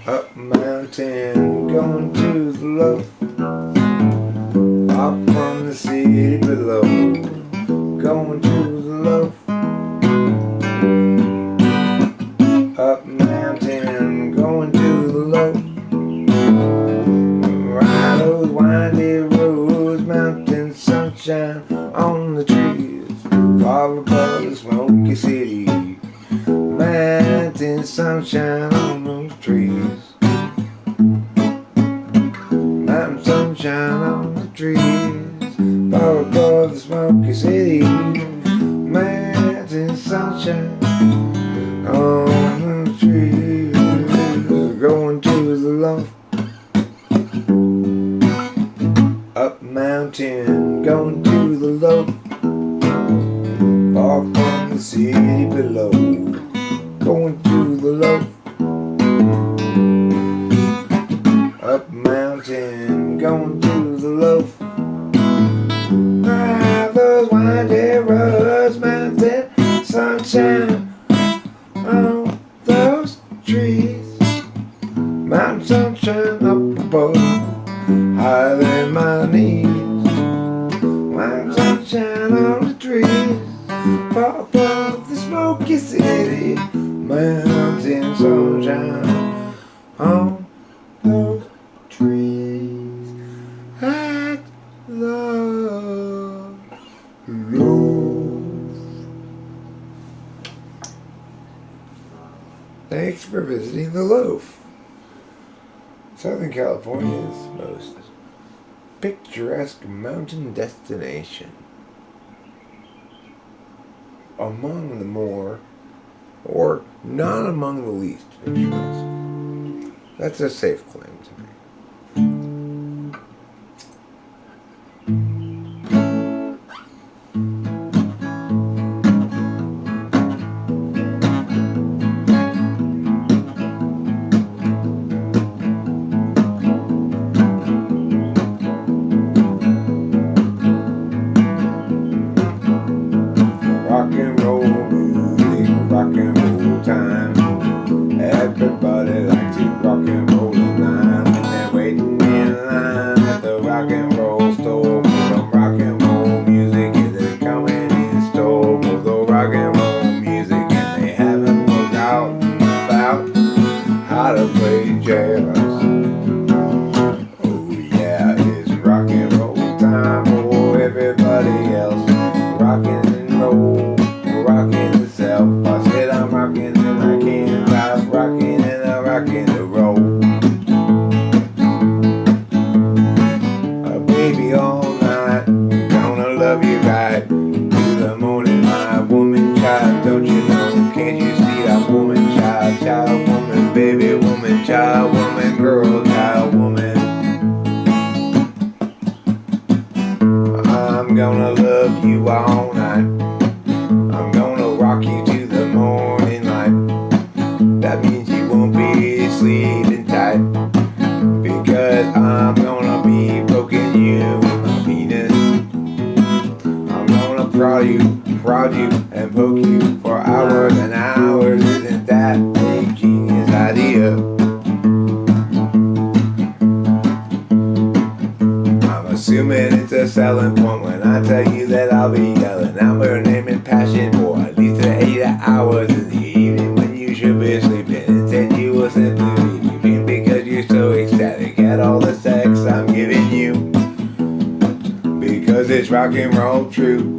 up mountain, going to the loaf, off from the city below. Going to the loaf, up mountain, going to the loaf, ride those windy roads, mountain sunshine on the trees, far above the smoky city, mountain sunshine on those trees, mountain sunshine on the trees, far above the smoky city, mountain sunshine on the trees. Going to the loft, up mountain, going to the loft, far from the city below. Going to the loaf, up mountain, going to the loaf, ride those windy roads, mountain sunshine on those trees, mountain sunshine up above, higher than my knees, mountain sunshine on the trees, far above the smoky city, mountain sunshine on those trees at the loaf. Thanks for visiting the Loaf, Southern California's most picturesque mountain destination. Among the more, or not among the least picturesque. That's a safe claim to make. Rock and roll music, rock and roll time. Everybody likes to rock and roll tonight. When they're waiting in line at the rock and roll store, some rock and roll music is coming in store. For the rock and roll music, and they haven't worked out about how to play jazz. Oh yeah, it's rock and roll time for everybody else. Rockin' and roll, rockin' the self. I said I'm rockin' and I can't stop rockin' and I'm rockin' the roll. Baby all night, gonna love you right to the morning, my woman child, don't you know? in the evening when you should be sleeping. Instead you will simply be weeping because you're so ecstatic at all the sex I'm giving you. Because it's rock and roll true.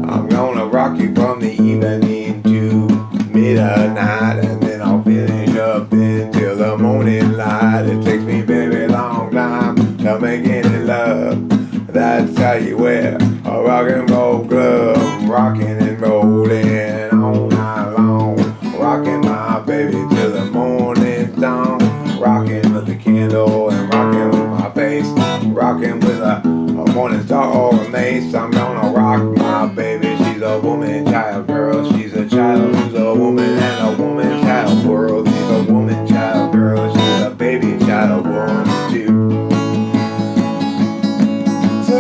I'm gonna rock you from the evening to midnight, and then I'll finish up until the morning light. It takes me a very long time to make any love. That's how you wear a rock and roll glove. Rocking and rolling all night long. Rocking my baby till the morning dawn. Rocking with the candle and rocking with my face. Rocking with a morning star or a mace. I'm gonna rock my baby. She's a woman, child, girl. She's a child who's a woman and a woman, child world. She's a woman, child, girl. She's a baby, child, woman too. So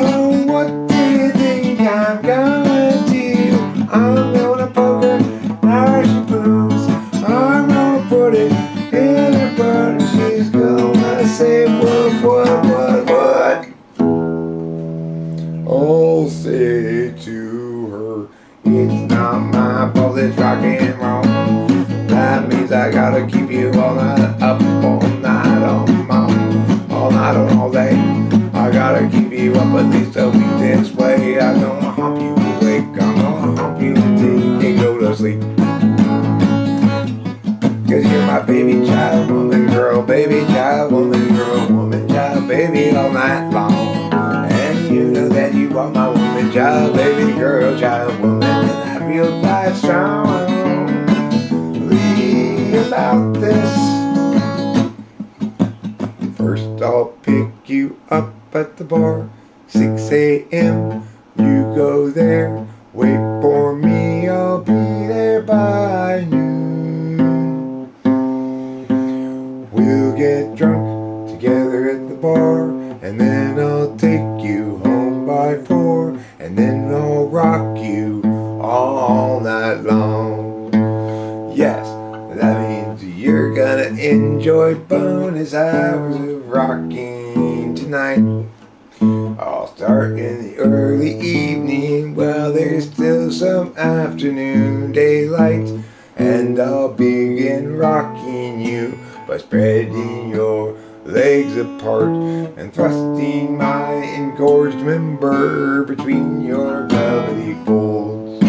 what do you think I'm gonna do? I'm gonna poke her how she moves. I'm gonna put it in her butt. She's gonna say what? I'll say to her, it's not my fault, it's rock and roll. That means I gotta keep you all night up, all night all night on all day. I gotta keep you up at least a week this way. I'm gonna hump you awake, I'm gonna hump you until you can't go to sleep. Cause you're my baby child, woman, girl, baby child, woman, girl, woman, child, baby all night long. You know that you are my woman, child, baby, girl, child, woman, and I feel quite strongly about this. First I'll pick you up at the bar, 6 a.m. You go there, wait for me, I'll be there by noon. We'll get drunk together at the bar, and then I'll take you home by 4, and then I'll rock you all night long. Yes, that means you're gonna enjoy bonus hours of rocking tonight. I'll start in the early evening while there's still some afternoon daylight, and I'll begin rocking you by spreading your legs apart and thrusting my engorged member between your velvety folds.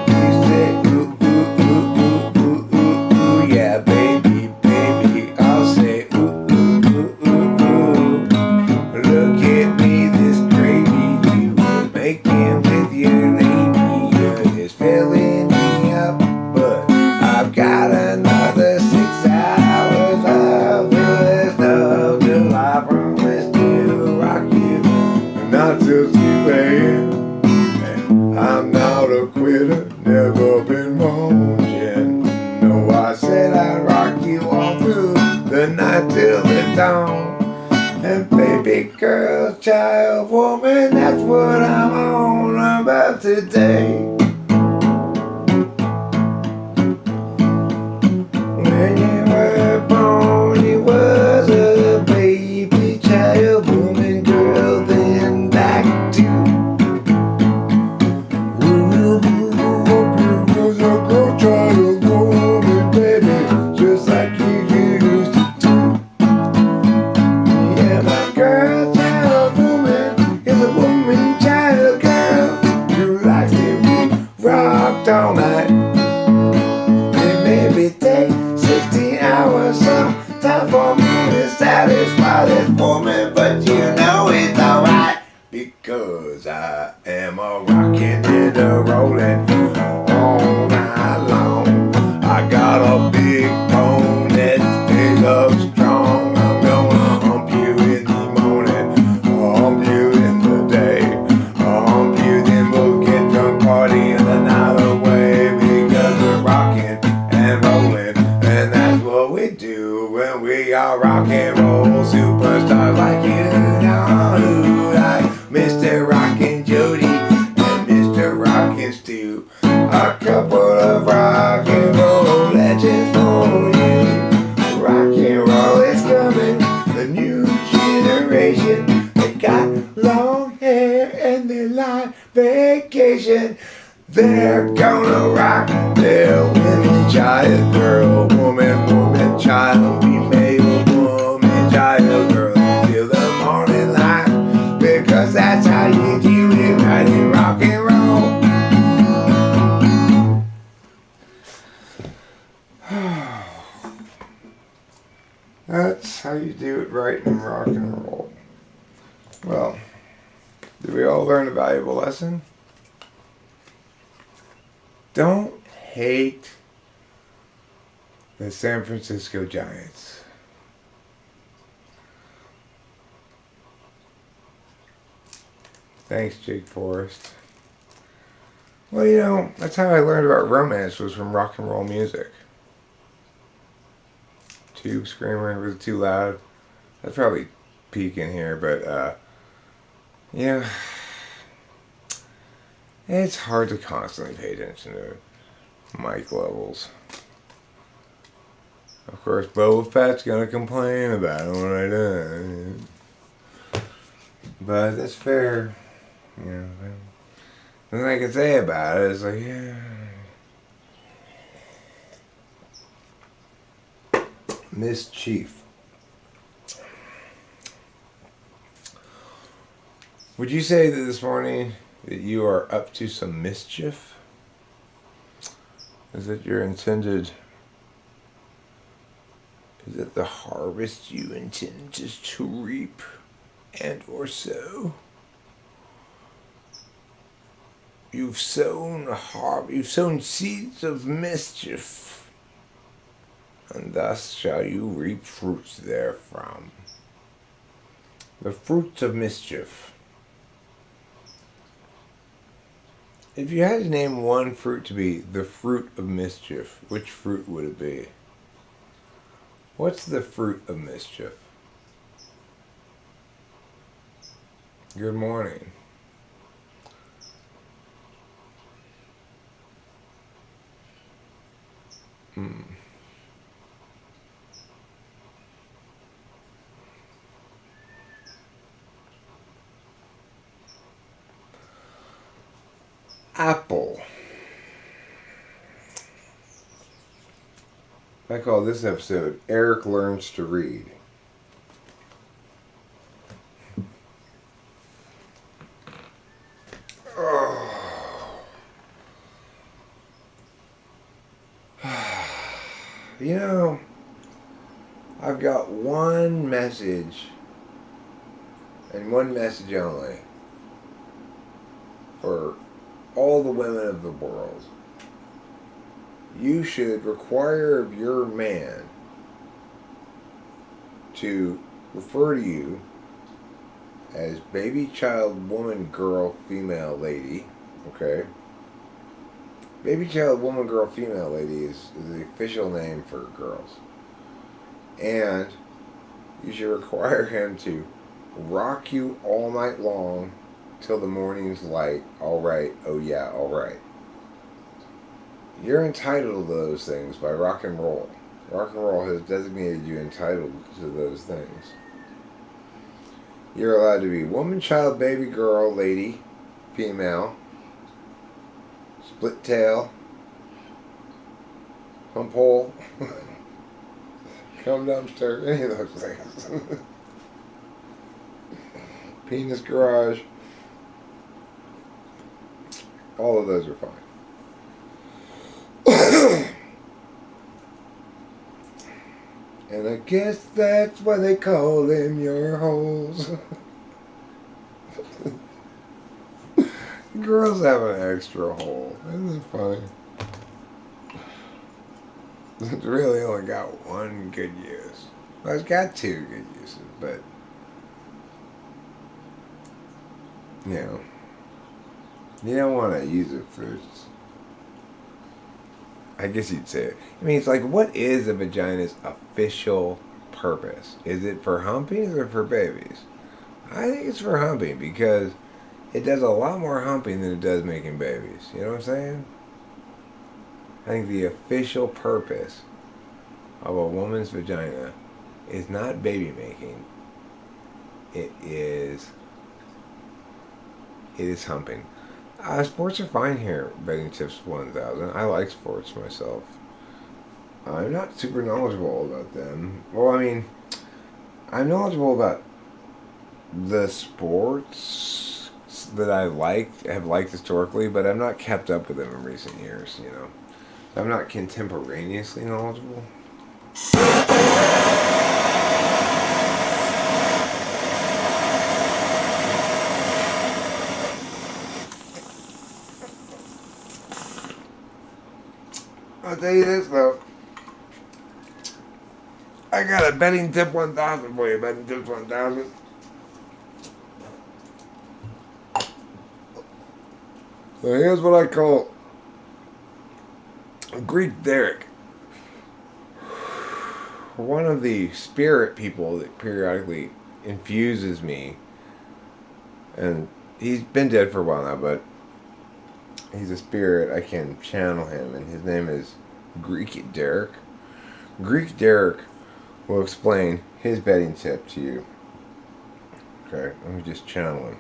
You say ooh, ooh, ooh, ooh, ooh, ooh, ooh, yeah, baby, baby. I'll say ooh, ooh, ooh, ooh, ooh. Look at me, this gravy you were making with your lady. You're just filling me up, but I've got another 6 hours of this stuff till I promise to rock you, not till 2 a.m. And I'm not a quitter, never been moaning. No, I said I'd rock you all through the night till the dawn. And baby, girl, child, woman, that's what I'm on about today. When you were born, you was a baby child, woman, girl, then back to. When you grew up, you was a girl, child, woman, baby, just like you used to do. Yeah, my girl, child, woman, is a woman, child, girl, who likes to be rocked all night. And maybe take 16 hours, some time for me to satisfy this woman, but you know it's alright, because I am a rockin' and a rollin' all night long. I got a big bone that stays up strong. I'm gonna hump you in the morning, I'll hump you in the day, I'll hump you, then we'll get drunk, party in the night away, because we're rockin' and rollin', and that's what we do when we are rock and roll superstars like you know, like Mr. Rockin' Jody and Mr. Rockin' Stu, a couple of rock and roll legends for you. Rock and roll is coming, the new generation. They got long hair and family life vacation. They're gonna rock their women, child, girl, woman, child, female, woman, child, girl, till the morning light, because that's how you do it right in rock and roll. That's how you do it right in rock and roll. Well, did we all learn a valuable lesson? Don't hate the San Francisco Giants. Thanks, Jake Forrest. Well, you know, that's how I learned about romance, was from rock and roll music. Tube Screamer, was it too loud? That's probably peaking here, but yeah. It's hard to constantly pay attention to mic levels. Of course, Boba Fett's gonna complain about it when I do. But that's fair. You know, nothing I can say about it is like, yeah. Mischief. Would you say that this morning that you are up to some mischief? Is it your intended... Is it the harvest you intend to reap and or sow? You've sown seeds of mischief, and thus shall you reap fruits therefrom. The fruits of mischief. If you had to name one fruit to be the fruit of mischief, which fruit would it be? What's the fruit of mischief? Good morning. Apple. I call this episode Eric Learns to Read. You know, I've got one message, and one message only, for all the women of the world. You should require of your man to refer to you as baby, child, woman, girl, female, lady. Okay? Baby, child, woman, girl, female, lady is the official name for girls. And you should require him to rock you all night long till the morning's light. Alright, oh yeah, alright. You're entitled to those things by rock and roll. Rock and roll has designated you entitled to those things. You're allowed to be woman, child, baby, girl, lady, female, split tail, hump hole, cum dumpster, any of those things. Penis garage. All of those are fine. And I guess that's why they call them your holes. Girls have an extra hole. Isn't it funny? It's really only got one good use. Well, it's got two good uses, but you know, you don't want to use it for, I guess you'd say it. I mean, it's like, what is a vagina's official purpose? Is it for humping or for babies? I think it's for humping, because it does a lot more humping than it does making babies. You know what I'm saying? I think the official purpose of a woman's vagina is not baby making. It is It is humping. Sports are fine here. Betting tips 1000. I like sports myself. I'm not super knowledgeable about them. Well, I mean, I'm knowledgeable about the sports that have liked historically, but I'm not kept up with them in recent years, you know. I'm not contemporaneously knowledgeable. I'll tell you this, though. I got a betting tip 1000 for you. Betting tips 1000. So here's what I call Greek Derek. One of the spirit people that periodically infuses me, and he's been dead for a while now, but he's a spirit. I can channel him, and his name is Greek Derek. Greek Derek will explain his betting tip to you. Okay, let me just channel him.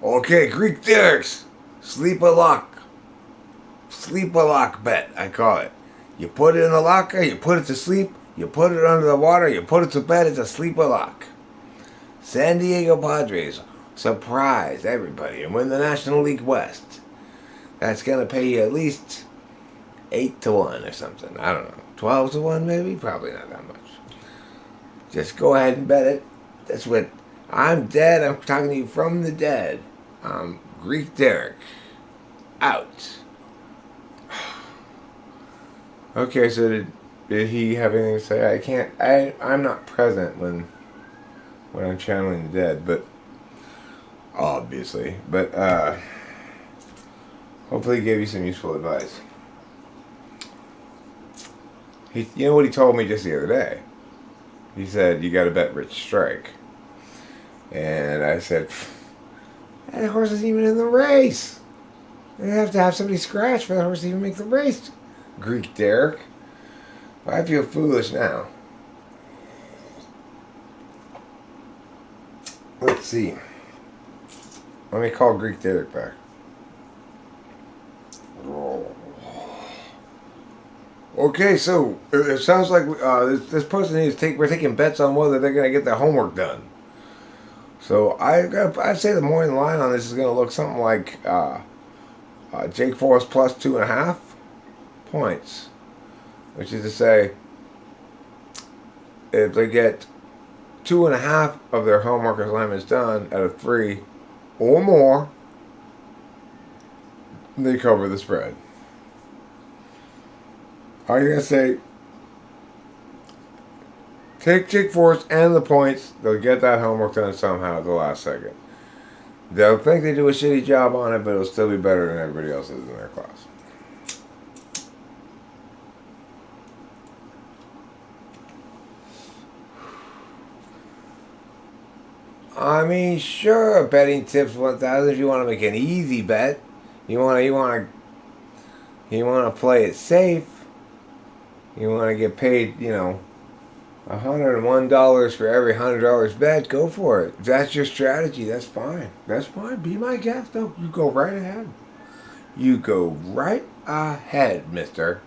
Okay, Greek Derek's sleep a lock. Sleep a lock bet, I call it. You put it in the locker, you put it to sleep, you put it under the water, you put it to bed, it's a sleep a lock. San Diego Padres surprise everybody and win the National League West. That's gonna pay you at least 8-1 or something. I don't know. 12-1 maybe? Probably not that much. Just go ahead and bet it. That's what I'm dead. I'm talking to you from the dead. Greek Derek. Out. Okay, so did he have anything to say? I'm not present when I'm channeling the dead, but obviously. But hopefully he gave you some useful advice. You know what he told me just the other day? He said, you gotta bet Rich Strike. And I said, that horse isn't even in the race. You have to have somebody scratch for the horse to even make the race. Greek Derek. Well, I feel foolish now. Let's see. Let me call Greek Derek back. Okay, so it sounds like this person we're taking bets on whether they're going to get their homework done. So I'd say the morning line on this is going to look something like Jake Forrest plus 2.5 points, which is to say, if they get 2.5 of their homework assignments done out of 3 or more, they cover the spread. Are you going to say, take Jake Forrest and the points, they'll get that homework done somehow at the last second. They'll think they do a shitty job on it, but it'll still be better than everybody else's in their class. I mean, sure, betting tips 1000 if you want to make an easy bet. You want to play it safe. You want to get paid, $101 for every $100 bet. Go for it. If that's your strategy, that's fine. That's fine. Be my guest, though. You go right ahead. You go right ahead, mister.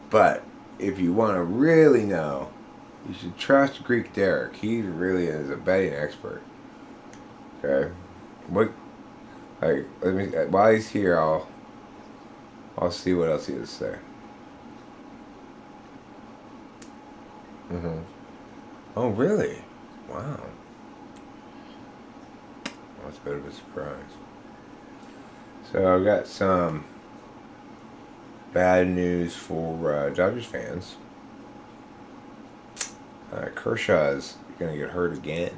But if you want to really know, you should trust Greek Derek. He really is a betting expert. Okay? While he's here, I'll see what else he has to say. Oh, really? Wow. That's a bit of a surprise. So I've got some bad news for Dodgers fans. Kershaw's going to get hurt again.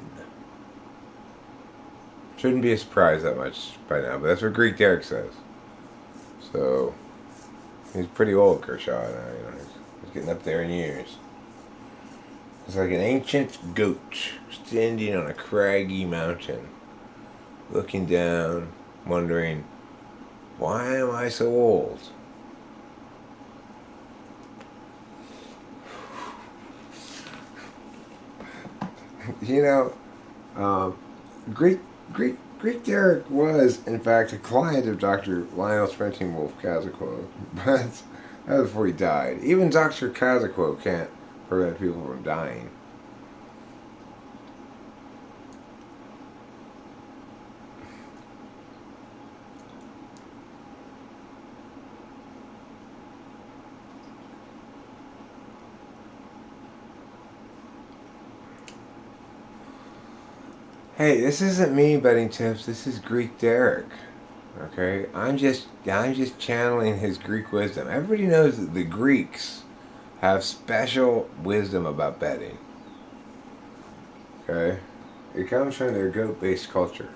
Shouldn't be a surprise that much by now, but that's what Greek Derek says. So he's pretty old, Kershaw. Now, he's getting up there in years. It's like an ancient goat standing on a craggy mountain, looking down, wondering, why am I so old? You know, um, Greek Greek Derek was, in fact, a client of Dr. Lionel Sprinting Wolf Kazaquo, but that was before he died. Even Dr. Kazaquo can't prevent people from dying. Hey, this isn't me betting tips. This is Greek Derek. Okay, I'm just channeling his Greek wisdom. Everybody knows that the Greeks have special wisdom about betting. Okay, it comes from their goat-based culture.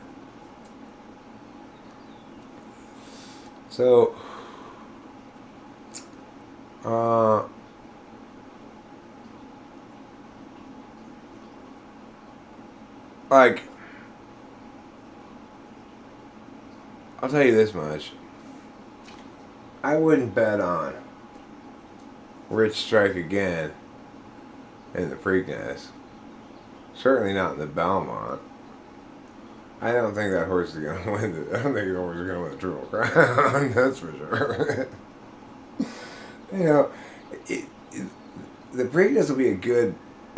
So, uh, like, I'll tell you this much: I wouldn't bet on Rich Strike again in the Preakness. Certainly not in the Belmont. I don't think that horse is going to win. I don't think the horse is going to win the Triple Crown. That's for sure. you know, it, it, the Preakness will be a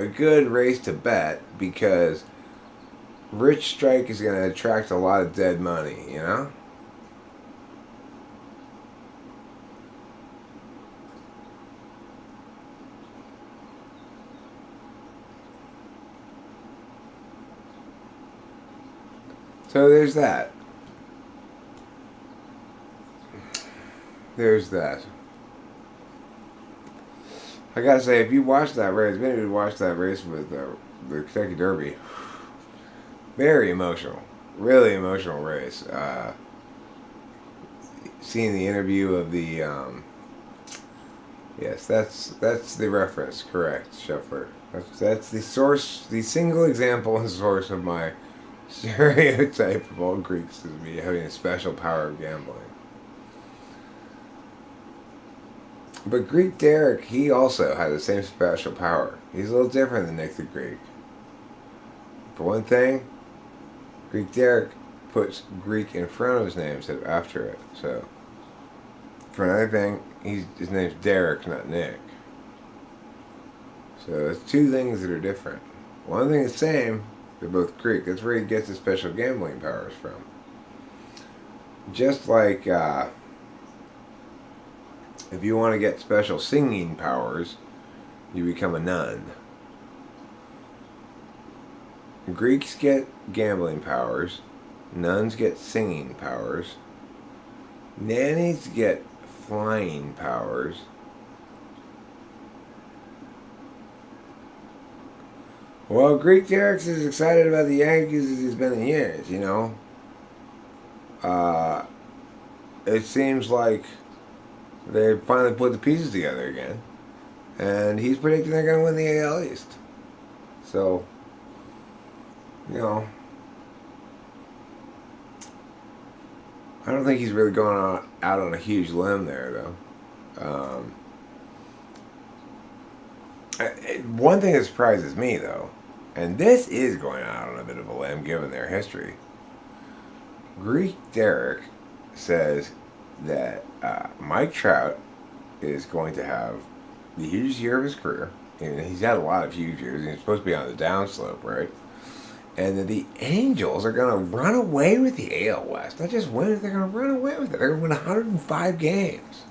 good race to bet because Rich Strike is going to attract a lot of dead money. You know. So there's that. There's that. I gotta say, if you watch that race, maybe you watch that race with the Kentucky Derby, very emotional, really emotional race. Seeing the interview of the, yes, that's the reference, correct, Scheffler. That's the source, the single example and source of my stereotype of all Greeks as me having a special power of gambling. But Greek Derek, he also has the same special power. He's a little different than Nick the Greek. For one thing, Greek Derek puts Greek in front of his name instead of after it. So, for another thing, his name's Derek, not Nick. So it's two things that are different. One thing is the same, they're both Greek. That's where he gets his special gambling powers from. Just like if you want to get special singing powers, you become a nun. Greeks get gambling powers, nuns get singing powers, nannies get flying powers, well, Greek Derek's as excited about the Yankees as he's been in years, you know. It seems like they finally put the pieces together again. And he's predicting they're going to win the AL East. So, you know, I don't think he's really going out on a huge limb there, though. One thing that surprises me, though, and this is going out on a bit of a limb given their history, Greek Derek says that Mike Trout is going to have the hugest year of his career. And he's had a lot of huge years. He's supposed to be on the downslope, right? And that the Angels are going to run away with the AL West. Not just win it, they're going to run away with it. They're going to win 105 games.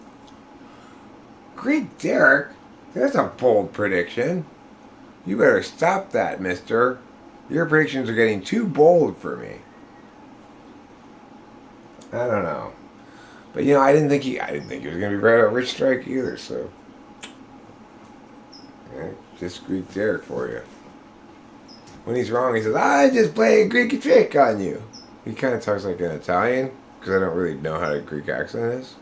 Greek Derek, that's a bold prediction. You better stop that, mister. Your predictions are getting too bold for me. I don't know. But you know, I didn't think he was gonna be right about Rich Strike either, so yeah, just Greek Derek for you. When he's wrong, he says, I just played a Greek trick on you. He kind of talks like an Italian, because I don't really know how a Greek accent is.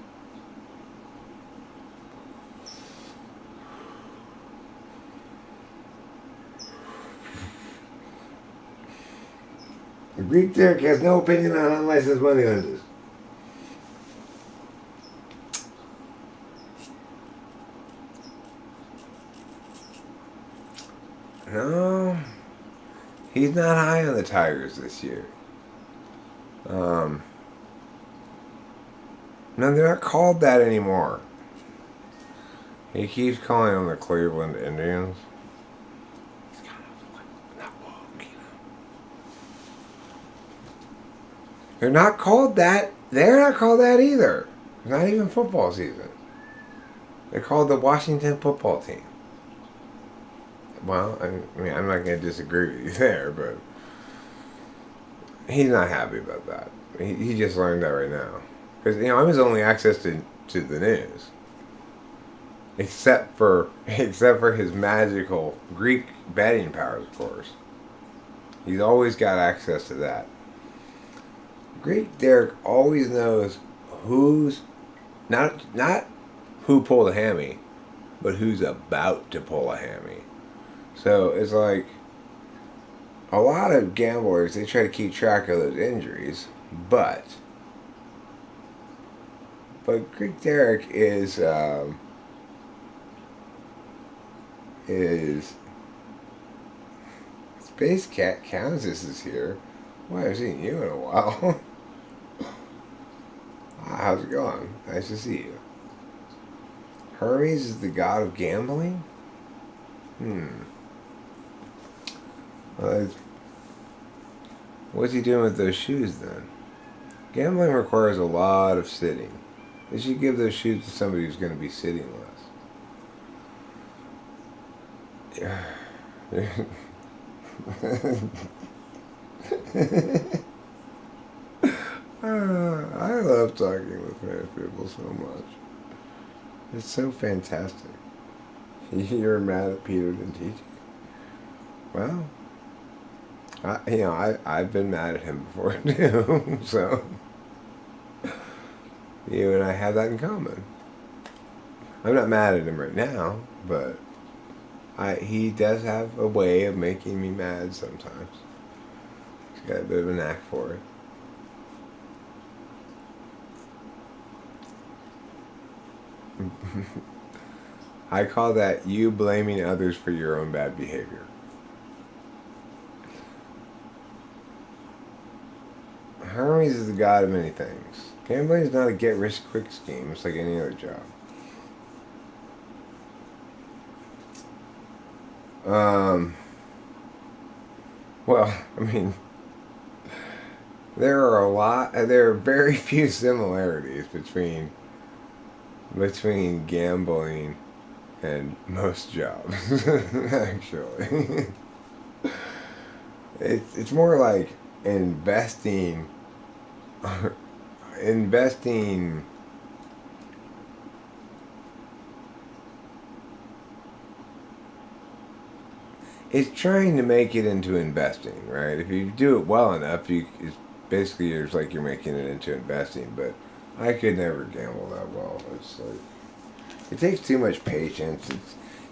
Greek Derek has no opinion on unlicensed moneylenders. No, He's not high on the Tigers this year. No, they're not called that anymore. He keeps calling them the Cleveland Indians. It's kind of not woke, you know. They're not called that. They're not called that either. It's not even football season. They're called the Washington Football Team. Well, I mean, I'm not going to disagree with you there, but he's not happy about that. He just learned that right now. Because, I'm his only access to the news. Except for his magical Greek betting powers, of course. He's always got access to that. Greek Derek always knows who's not who pulled a hammy, but who's about to pull a hammy. So it's like a lot of gamblers, they try to keep track of those injuries, but Greek Derek is Space Cat Kansas is here. Well, I haven't seen you in a while. How's it going? Nice to see you. Hermes is the god of gambling? Well, what's he doing with those shoes then? Gambling requires a lot of sitting. They should give those shoes to somebody who's going to be sitting less. Yeah. I love talking with famous people so much. It's so fantastic. You're mad at Peter didn't teach you? Well, I've been mad at him before too. So you and I have that in common. I'm not mad at him right now, but he does have a way of making me mad sometimes. He's got a bit of a knack for it. I call that you blaming others for your own bad behavior. Hermes is the god of many things. Gambling is not a get-rich-quick scheme. It's like any other job. Well, I mean, there are very few similarities between gambling and most jobs. Actually, it's more like investing. It's trying to make it into investing, right? If you do it well enough, it's basically it's like you're making it into investing. But I could never gamble that well. It's like it takes too much patience.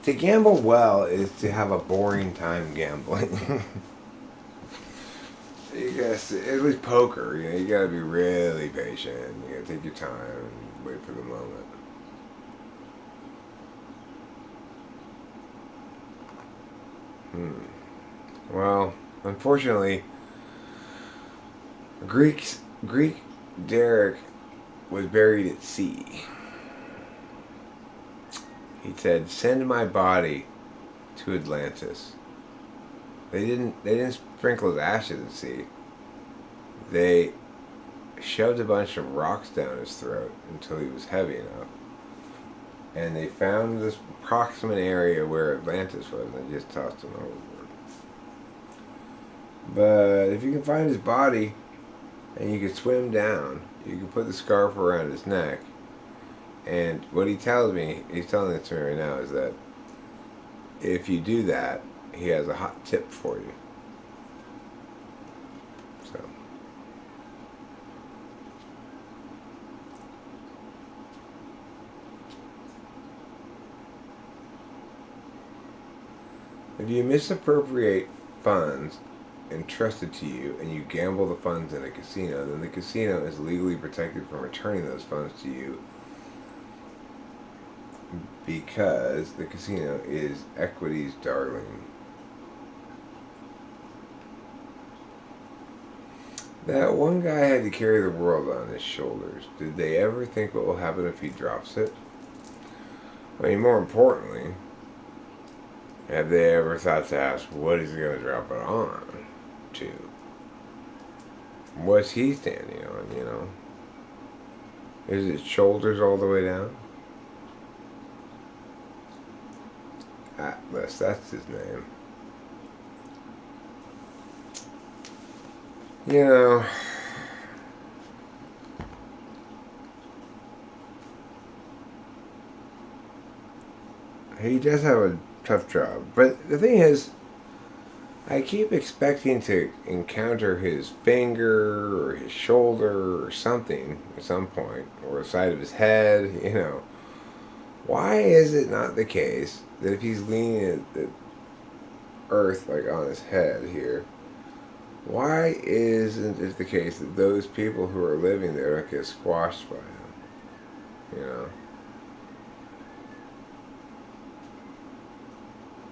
To gamble well is to have a boring time gambling. It was poker. You gotta be really patient. You gotta take your time and wait for the moment. Well, unfortunately, Greek Derek was buried at sea. He said, "Send my body to Atlantis." They didn't sprinkle his ashes at sea. They shoved a bunch of rocks down his throat until he was heavy enough. And they found this approximate area where Atlantis was, and they just tossed him overboard. But if you can find his body, and you can swim down, you can put the scarf around his neck. And what he tells me, he's telling it to me right now, is that if you do that, he has a hot tip for you. So. If you misappropriate funds entrusted to you and you gamble the funds in a casino, then the casino is legally protected from returning those funds to you because the casino is equity's darling. That one guy had to carry the world on his shoulders. Did they ever think what will happen if he drops it? I mean, more importantly, have they ever thought to ask what he's going to drop it on to? What's he standing on? Is his shoulders all the way down? Atlas, that's his name. You know, he does have a tough job. But the thing is, I keep expecting to encounter his finger or his shoulder or something at some point, or the side of his head. Why is it not the case that if he's leaning at the earth, like on his head here, why isn't it the case that those people who are living there don't get squashed by him?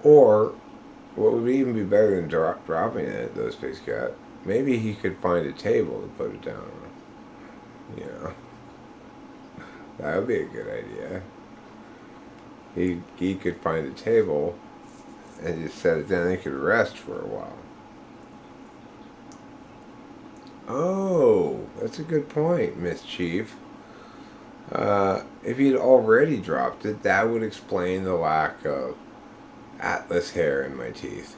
Or, what would even be better than dropping it at those space cat? Maybe he could find a table to put it down on. That would be a good idea. He could find a table and just set it down and he could rest for a while. Oh, that's a good point, Miss Chief. If he'd already dropped it, that would explain the lack of Atlas hair in my teeth.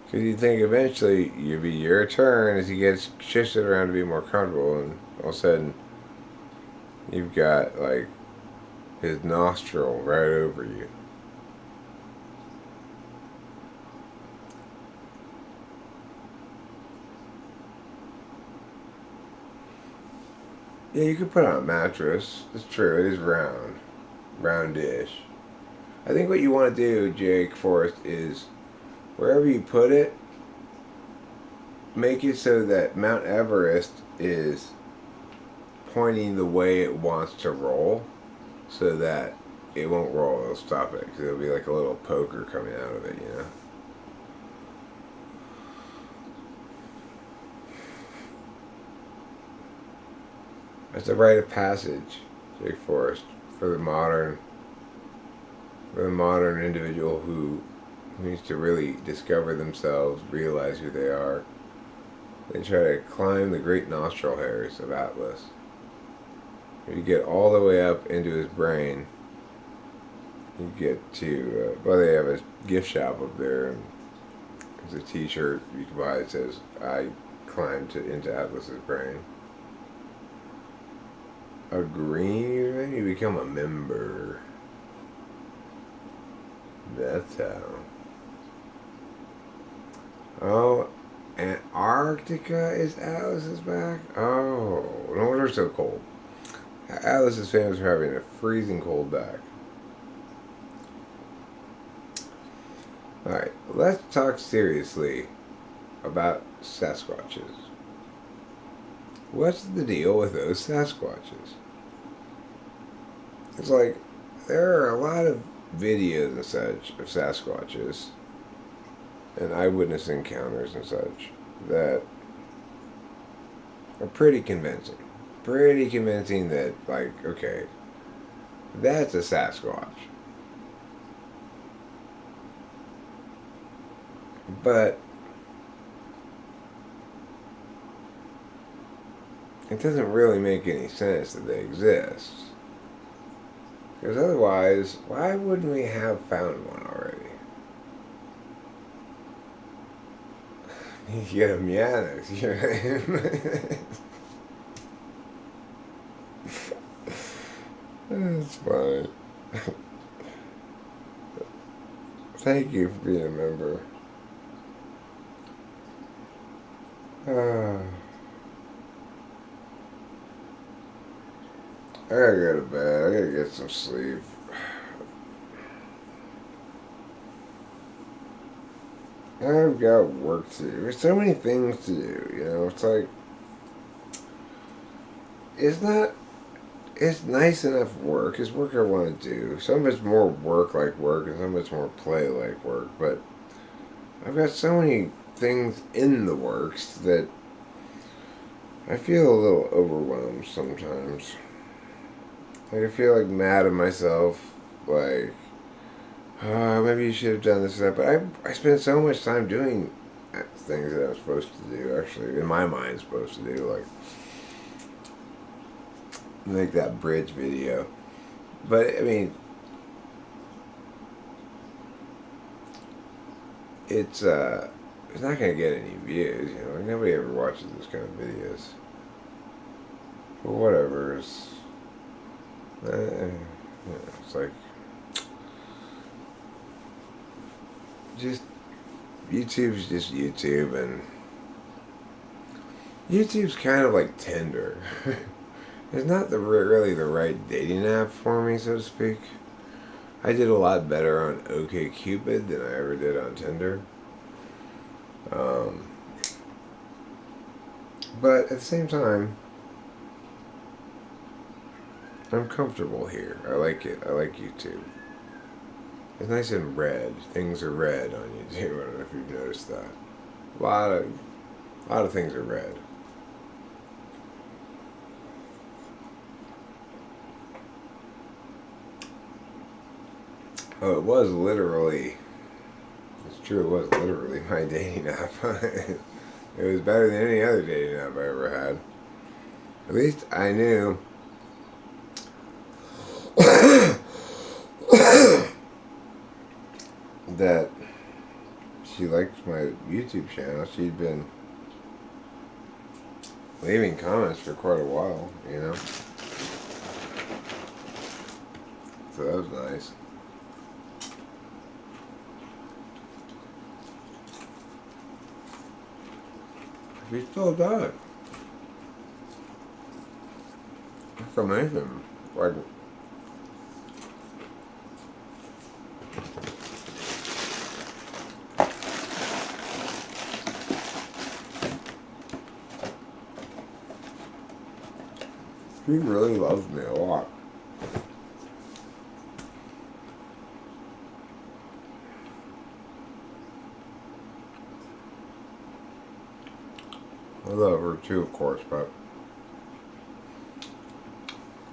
Because you'd think eventually it'd be your turn as he gets shifted around to be more comfortable, and all of a sudden you've got like his nostril right over you. Yeah, you could put on a mattress. It's true, it is roundish. I think what you want to do, Jake Forrest, is wherever you put it, make it so that Mount Everest is pointing the way it wants to roll, so that it won't roll. It'll stop it because it'll be like a little poker coming out of it. It's a rite of passage, Jake Forrest, for the modern individual who needs to really discover themselves, realize who they are. They try to climb the great nostril hairs of Atlas. If you get all the way up into his brain, you get to, they have a gift shop up there, and there's a t-shirt you can buy that says, I climbed into Atlas's brain. A green username, you become a member. That's how. Oh, Antarctica is Atlas's back? Oh, no wonder it's so cold. Atlas is famous for having a freezing cold back. Alright, let's talk seriously about Sasquatches. What's the deal with those Sasquatches? It's like, there are a lot of videos and such of Sasquatches and eyewitness encounters and such that are pretty convincing. Pretty convincing that, like, okay, that's a Sasquatch. But it doesn't really make any sense that they exist. Because otherwise, why wouldn't we have found one already? You get a Mianos, you know. That's fine. Thank you for being a member. I gotta go to bed. I gotta get some sleep. I've got work to do. There's so many things to do, It's like, it's not, it's nice enough work. It's work I want to do. Some of it's more work like work, and some of it's more play like work. But I've got so many things in the works that I feel a little overwhelmed sometimes. Like I feel like mad at myself. Like, maybe you should have done this or that. But I spend so much time doing things that I'm supposed to do. Actually, in my mind, supposed to do, like make that bridge video. But I mean, it's not gonna get any views. You know, like, nobody ever watches this kind of videos. But whatever. It's like just YouTube's just YouTube, and YouTube's kind of like Tinder. It's not really the right dating app for me, so to speak. I did a lot better on OkCupid than I ever did on Tinder. But at the same time, I'm comfortable here. I like it. I like YouTube. It's nice and red. Things are red on YouTube. I don't know if you've noticed that. A lot of things are red. Oh, it was literally. It's true. It was literally my dating app. It was better than any other dating app I ever had. At least I knew. That she liked my YouTube channel. She'd been leaving comments for quite a while, you know. So that was nice. She still does. That's amazing. Like, she really loves me a lot. I love her too, of course, but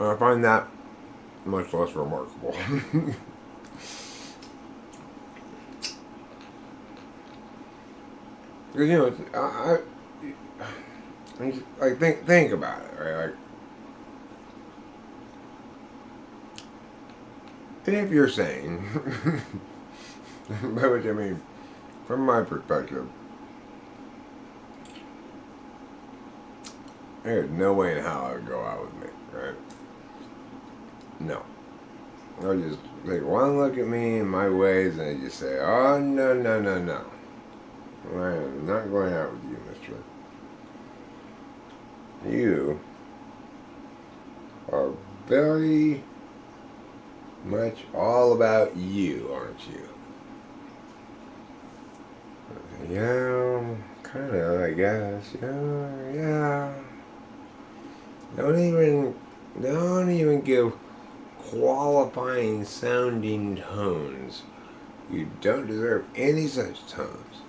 I find that much less remarkable. Because, you know, like think about it, right? Like, if you're sane, by which I mean, from my perspective, there's no way in hell I would go out with me, right? No. I'll just take one look at me and my ways, and they just say, "Oh, no, no, no, no. I am not going out with you, mister. You are very much all about you, aren't you?" Yeah, kind of, I guess. Yeah. Don't even give qualifying sounding tones. You don't deserve any such tones.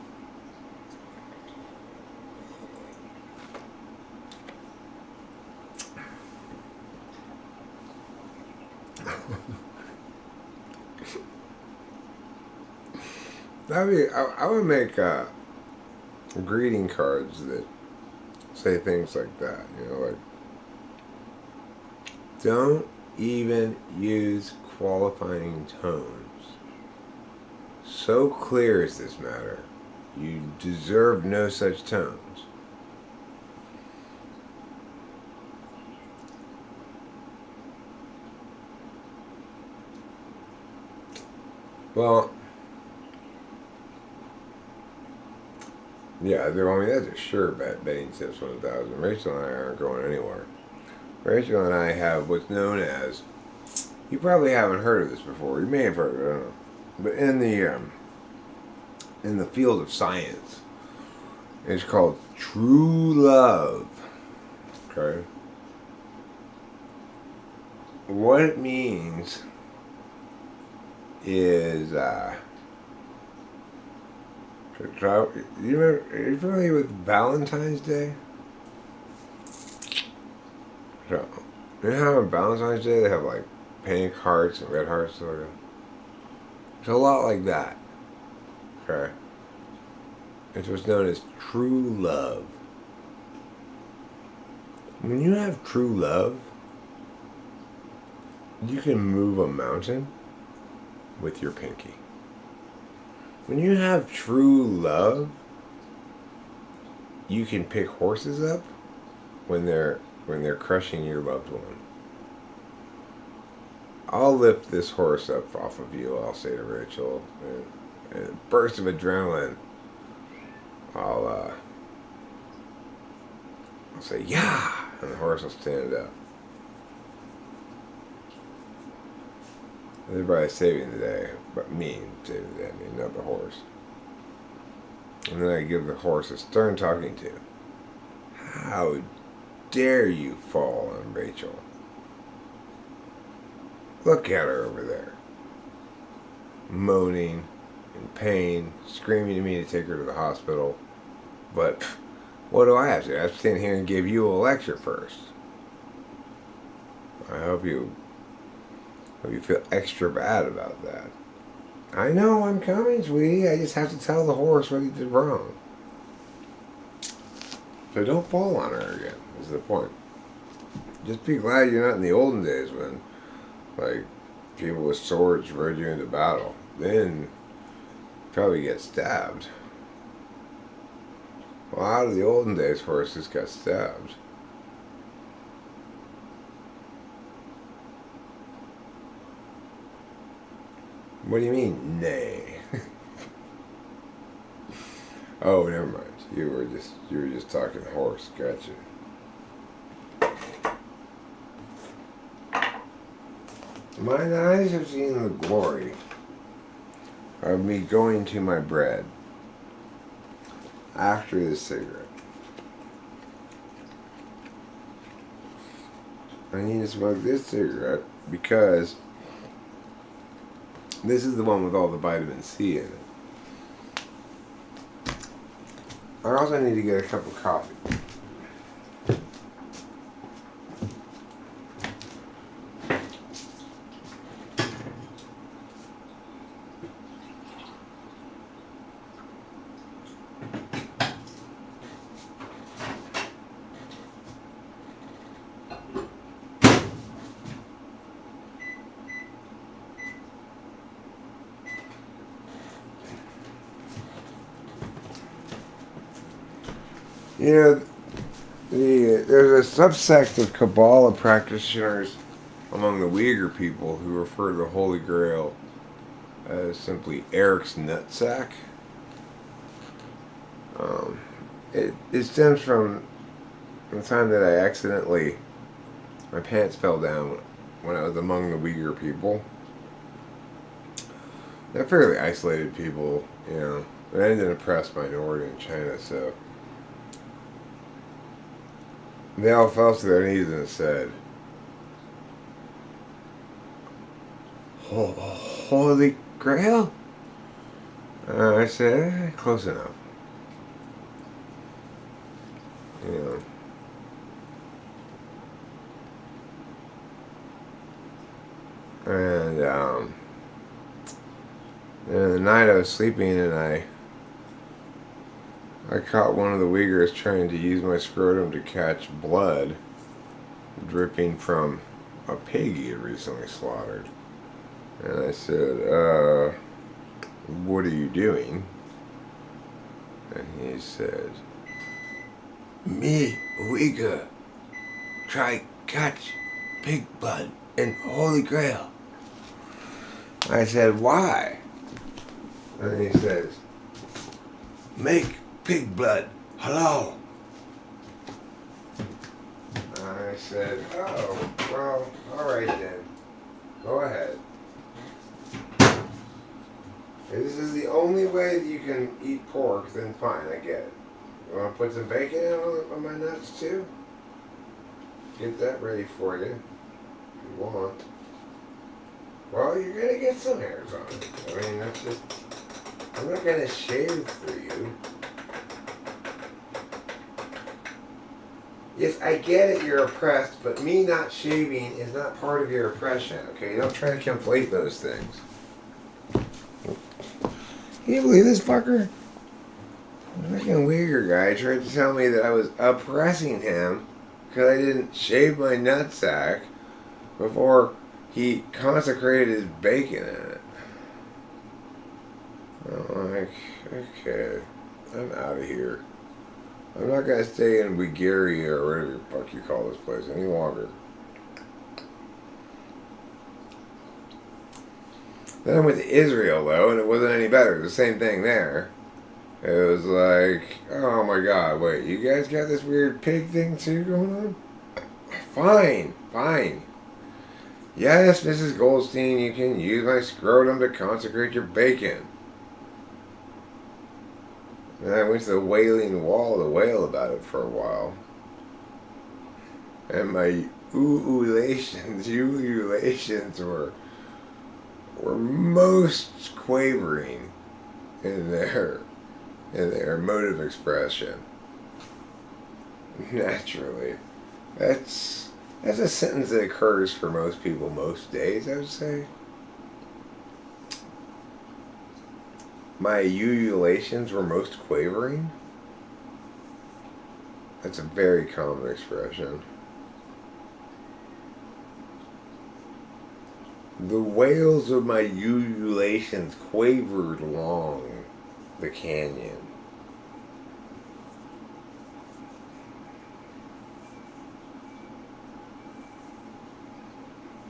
I would make greeting cards that say things like that. You know, like, don't even use qualifying tones. So clear is this matter. You deserve no such tones. Well, yeah, I mean, that's a sure bet, betting tips 1,000. Rachel and I aren't going anywhere. Rachel and I have what's known as, you probably haven't heard of this before. You may have heard of it, I don't know. But in the field of science, it's called true love. Okay? what it means is, are you familiar with Valentine's Day? So, you know how on Valentine's Day they have like pink hearts and red hearts? Sort of. It's a lot like that. Okay? It's what's known as true love. When you have true love, you can move a mountain with your pinky. When you have true love, you can pick horses up when they're crushing your loved one. I'll lift this horse up off of you, I'll say to Rachel. And a burst of adrenaline. I'll say, yeah! And the horse will stand up. Everybody's saving the day, but me saving the day, I mean, not the horse. And then I give the horse a stern talking to. How dare you fall on Rachel? Look at her over there. Moaning, in pain, screaming to me to take her to the hospital. But what do I have to do? I have to stand here and give you a lecture first. I hope you feel extra bad about that. I know I'm coming, sweetie. I just have to tell the horse what he did wrong. So don't fall on her again, is the point. Just be glad you're not in the olden days when, like, people with swords rode you into battle. Then you'd probably get stabbed. Well, out of the olden days, horses got stabbed. What do you mean, nay? Oh, never mind. You were just talking horse. Gotcha. Mine eyes have seen the glory of me going to my bread after this cigarette. I need to smoke this cigarette because this is the one with all the vitamin C in it. I also need to get a cup of coffee. You know, there's a subsect of Kabbalah practitioners among the Uyghur people who refer to the Holy Grail as simply Eric's nutsack. It stems from the time that my pants fell down when I was among the Uyghur people. They're fairly isolated people, you know. They're an oppressed minority in China, so they all fell to their knees and said, Holy Grail? I said, close enough. You know. And the night I was sleeping and I caught one of the Uyghurs trying to use my scrotum to catch blood dripping from a pig he had recently slaughtered. And I said, what are you doing? And he said, me, Uyghur, try catch pig blood in Holy Grail. I said, why? And he says, make pig blood halal. I said, oh, well, alright then. Go ahead. If this is the only way that you can eat pork, then fine, I get it. You want to put some bacon in on my nuts too? Get that ready for you. you want. Well, you're gonna get some hairs on it. I mean, that's just. I'm not gonna shave for you. Yes, I get it, you're oppressed, but me not shaving is not part of your oppression, okay? Don't try to conflate those things. Can you believe this fucker? The fucking weird guy tried to tell me that I was oppressing him because I didn't shave my nutsack before he consecrated his bacon in it. I'm like, okay, I'm out of here. I'm not gonna stay in Bulgaria or whatever the fuck you call this place any longer. Then I went to Israel though, and it wasn't any better. It was the same thing there. It was like, oh my god, wait, you guys got this weird pig thing too going on? Fine, fine. Yes, Mrs. Goldstein, you can use my scrotum to consecrate your bacon. And I went to the Wailing Wall to wail about it for a while. And my ululations were most quavering in their mode of expression. Naturally. That's a sentence that occurs for most people most days, I would say. My ululations were most quavering? That's a very common expression. The wails of my ululations quavered along the canyon.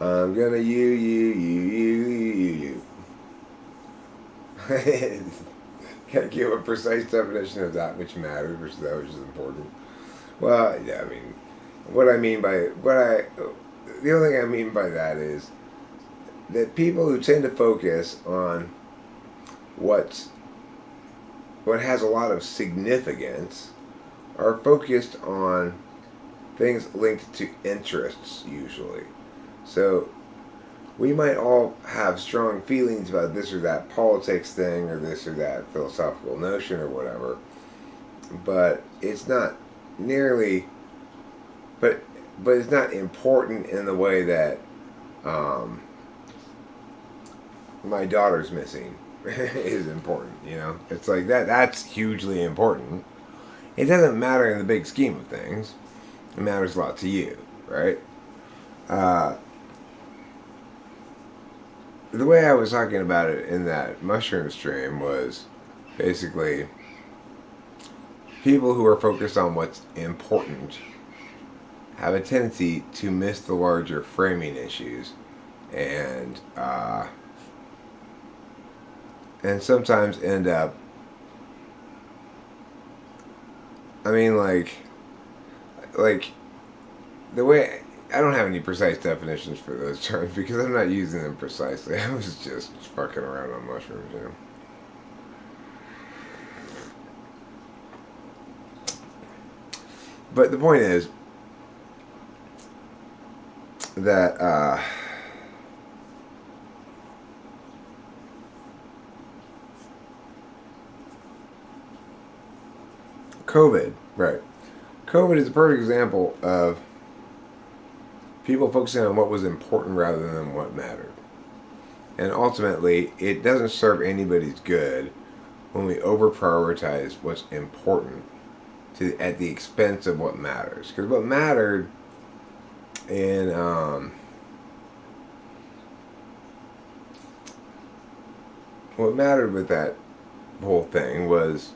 I'm gonna you. Gotta give a precise definition of that which matters versus that which is important. Well, yeah, I mean, the only thing I mean by that is that people who tend to focus on what has a lot of significance are focused on things linked to interests usually. So we might all have strong feelings about this or that politics thing or this or that philosophical notion or whatever, but it's not nearly, but it's not important in the way that my daughter's missing is important, you know? It's like that's hugely important. It doesn't matter in the big scheme of things. It matters a lot to you, right? The way I was talking about it in that mushroom stream was basically people who are focused on what's important have a tendency to miss the larger framing issues and sometimes end up, I mean, like the way, I don't have any precise definitions for those terms because I'm not using them precisely. I was just fucking around on mushrooms, you know. But the point is that COVID, right? COVID is a perfect example of people focusing on what was important rather than what mattered. And ultimately, it doesn't serve anybody's good when we over-prioritize what's important at the expense of what matters. Because what mattered in what mattered with that whole thing was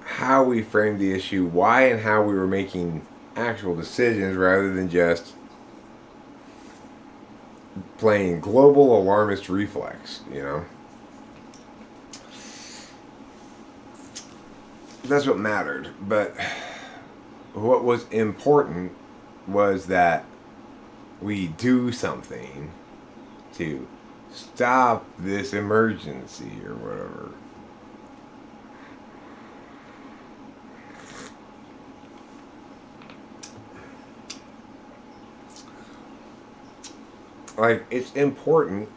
how we framed the issue, why and how we were making actual decisions rather than just playing global alarmist reflex, you know? That's what mattered. But what was important was that we do something to stop this emergency or whatever. like, it's important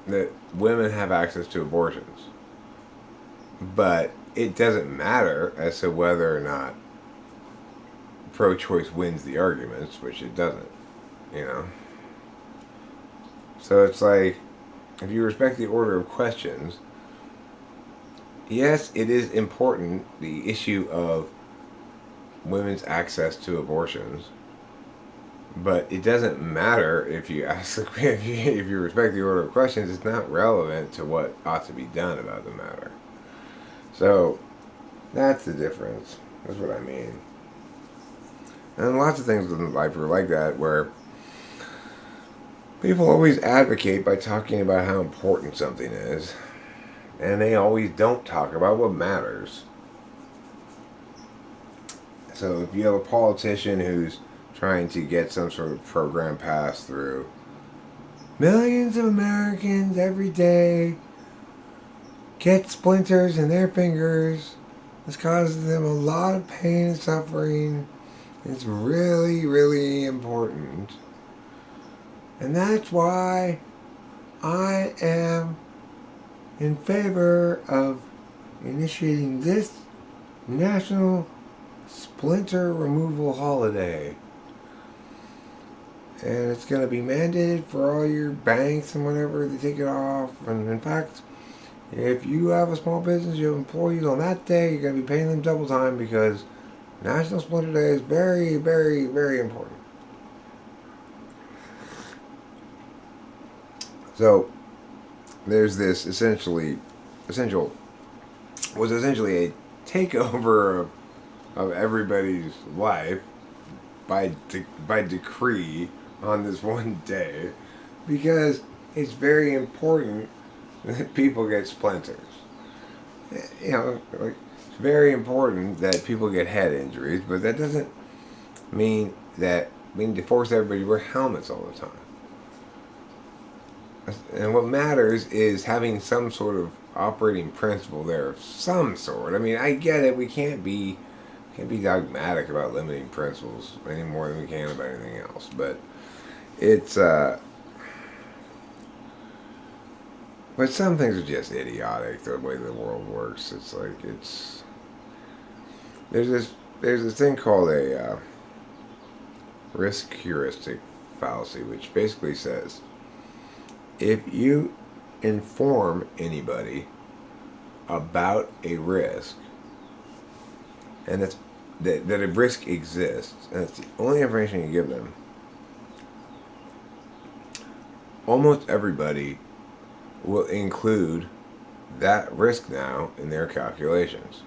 that women have access to abortions, but it doesn't matter as to whether or not pro-choice wins the arguments, which it doesn't, you know. So it's like, if you respect the order of questions, yes, it is important, the issue of women's access to abortions, but it doesn't matter if you ask if you respect the order of questions. It's not relevant to what ought to be done about the matter. So that's the difference. That's what I mean. And lots of things in life are like that, where people always advocate by talking about how important something is, and they always don't talk about what matters. So if you have a politician who's trying to get some sort of program passed through, millions of Americans every day get splinters in their fingers. This causes them a lot of pain and suffering. It's really, really important. And that's why I am in favor of initiating this National Splinter Removal Holiday. And it's going to be mandated for all your banks and whatever to take it off. And in fact, if you have a small business, you have employees on that day, you're going to be paying them double time, because National Splinter Day is very, very, very important. So there's this essentially a takeover of everybody's life by decree on this one day, because it's very important that people get splinters. You know, like, it's very important that people get head injuries, but that doesn't mean that we need to force everybody to wear helmets all the time. And what matters is having some sort of operating principle there of some sort. I mean, I get it. We can't be dogmatic about limiting principles any more than we can about anything else. But it's but some things are just idiotic, the way the world works. It's like there's this thing called a risk heuristic fallacy, which basically says, if you inform anybody about a risk, and that a risk exists, and it's the only information you give them, almost everybody will include that risk now in their calculations,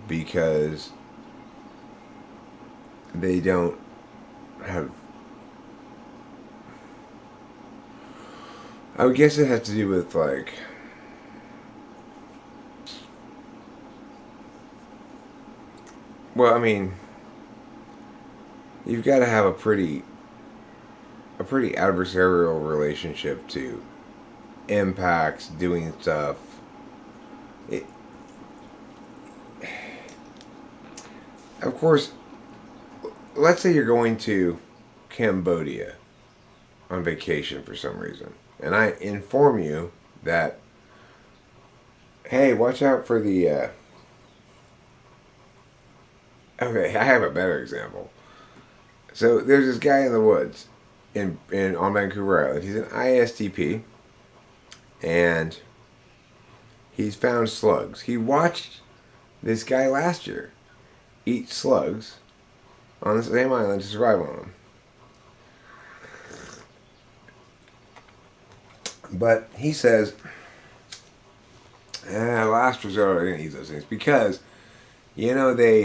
because they don't have, I would guess it has to do with, like, well, I mean, you've got to have a pretty adversarial relationship to impacts, doing stuff. Of course, let's say you're going to Cambodia on vacation for some reason, and I inform you that, hey, watch out for the. Okay, I have a better example. So there's this guy in the woods in on Vancouver Island. He's an ISTP, and he's found slugs. He watched this guy last year eat slugs on the same island to survive on them. But he says, last resort, I'm going to eat those things, because, you know, they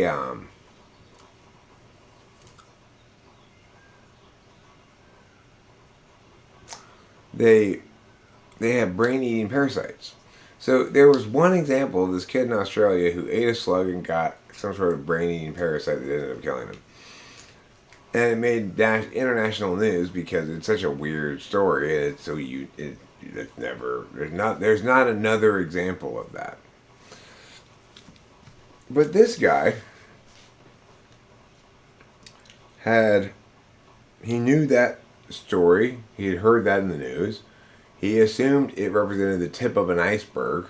have brain-eating parasites. So there was one example of this kid in Australia who ate a slug and got some sort of brain-eating parasite that ended up killing him. And it made international news because it's such a weird story, and there's not another example of that. But this guy he knew that story. He had heard that in the news. He assumed it represented the tip of an iceberg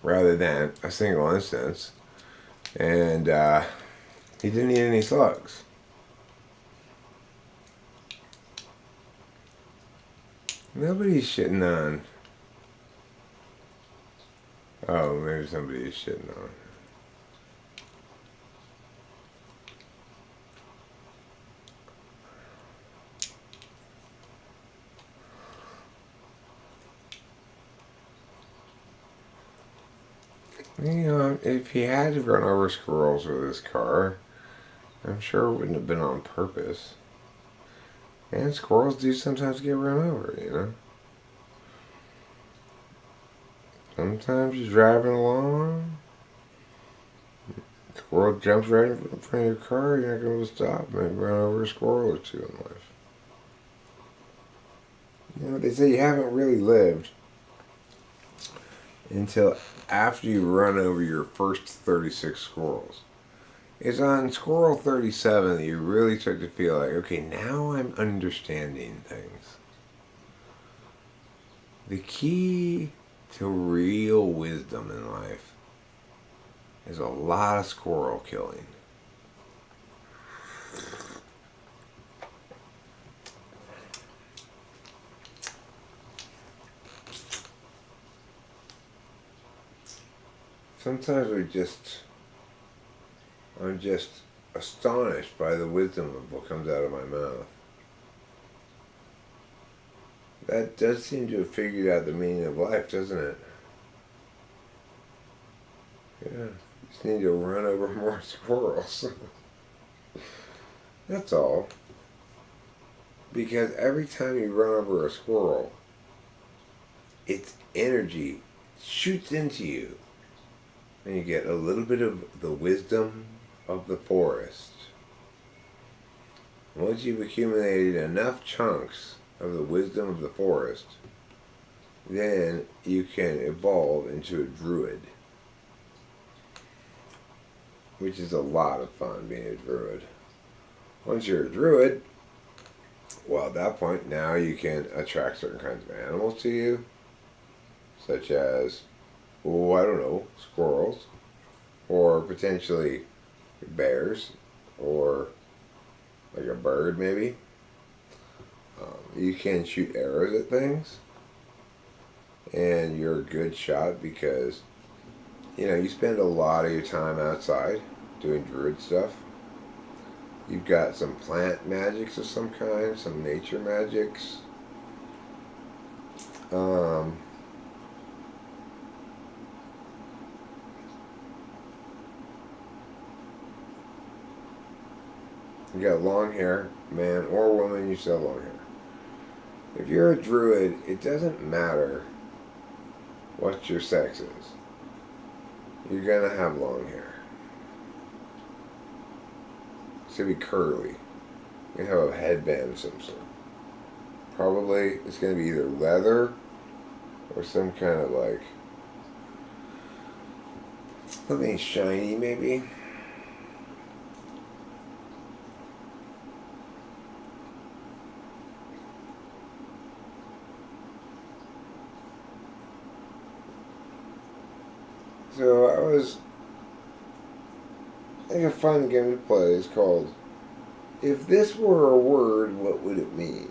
rather than a single instance. And he didn't eat any slugs. Nobody's shitting on. Oh, maybe somebody is shitting on. You know, if he had to run over squirrels with his car, I'm sure it wouldn't have been on purpose. And squirrels do sometimes get run over, you know? Sometimes you're driving along, squirrel jumps right in front of your car, you're not going to stop and run over a squirrel or two in life. You know, they say you haven't really lived until after you run over your first 36 squirrels. It's on squirrel 37 that you really start to feel like, okay, now I'm understanding things. The key to real wisdom in life is a lot of squirrel killing. Sometimes I'm just astonished by the wisdom of what comes out of my mouth. That does seem to have figured out the meaning of life, doesn't it? Yeah, you just need to run over more squirrels. That's all. Because every time you run over a squirrel, its energy shoots into you. And you get a little bit of the wisdom of the forest. Once you've accumulated enough chunks of the wisdom of the forest, then you can evolve into a druid. Which is a lot of fun, being a druid. Once you're a druid, well, at that point, now you can attract certain kinds of animals to you, such as, oh, I don't know, squirrels, or potentially bears, or like a bird maybe. You can shoot arrows at things, and you're a good shot because, you know, you spend a lot of your time outside doing druid stuff. You've got some plant magics of some kind, some nature magics. You got long hair, man or woman, you still have long hair. If you're a druid, it doesn't matter what your sex is. You're gonna have long hair. It's gonna be curly. You're gonna have a headband of some sort. Probably it's gonna be either leather or some kind of like something shiny maybe. So I was thinking a fun game to play is called If This Were a Word, What Would It Mean?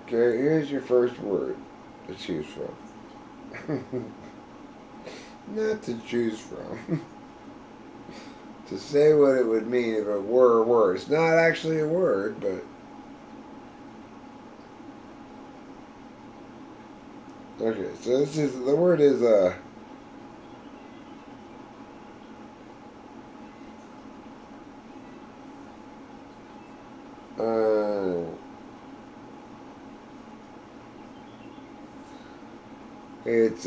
Okay, here's your first word to choose from. Not to choose from. To say what it would mean if it were a word. It's not actually a word, but okay, so this is the word is it's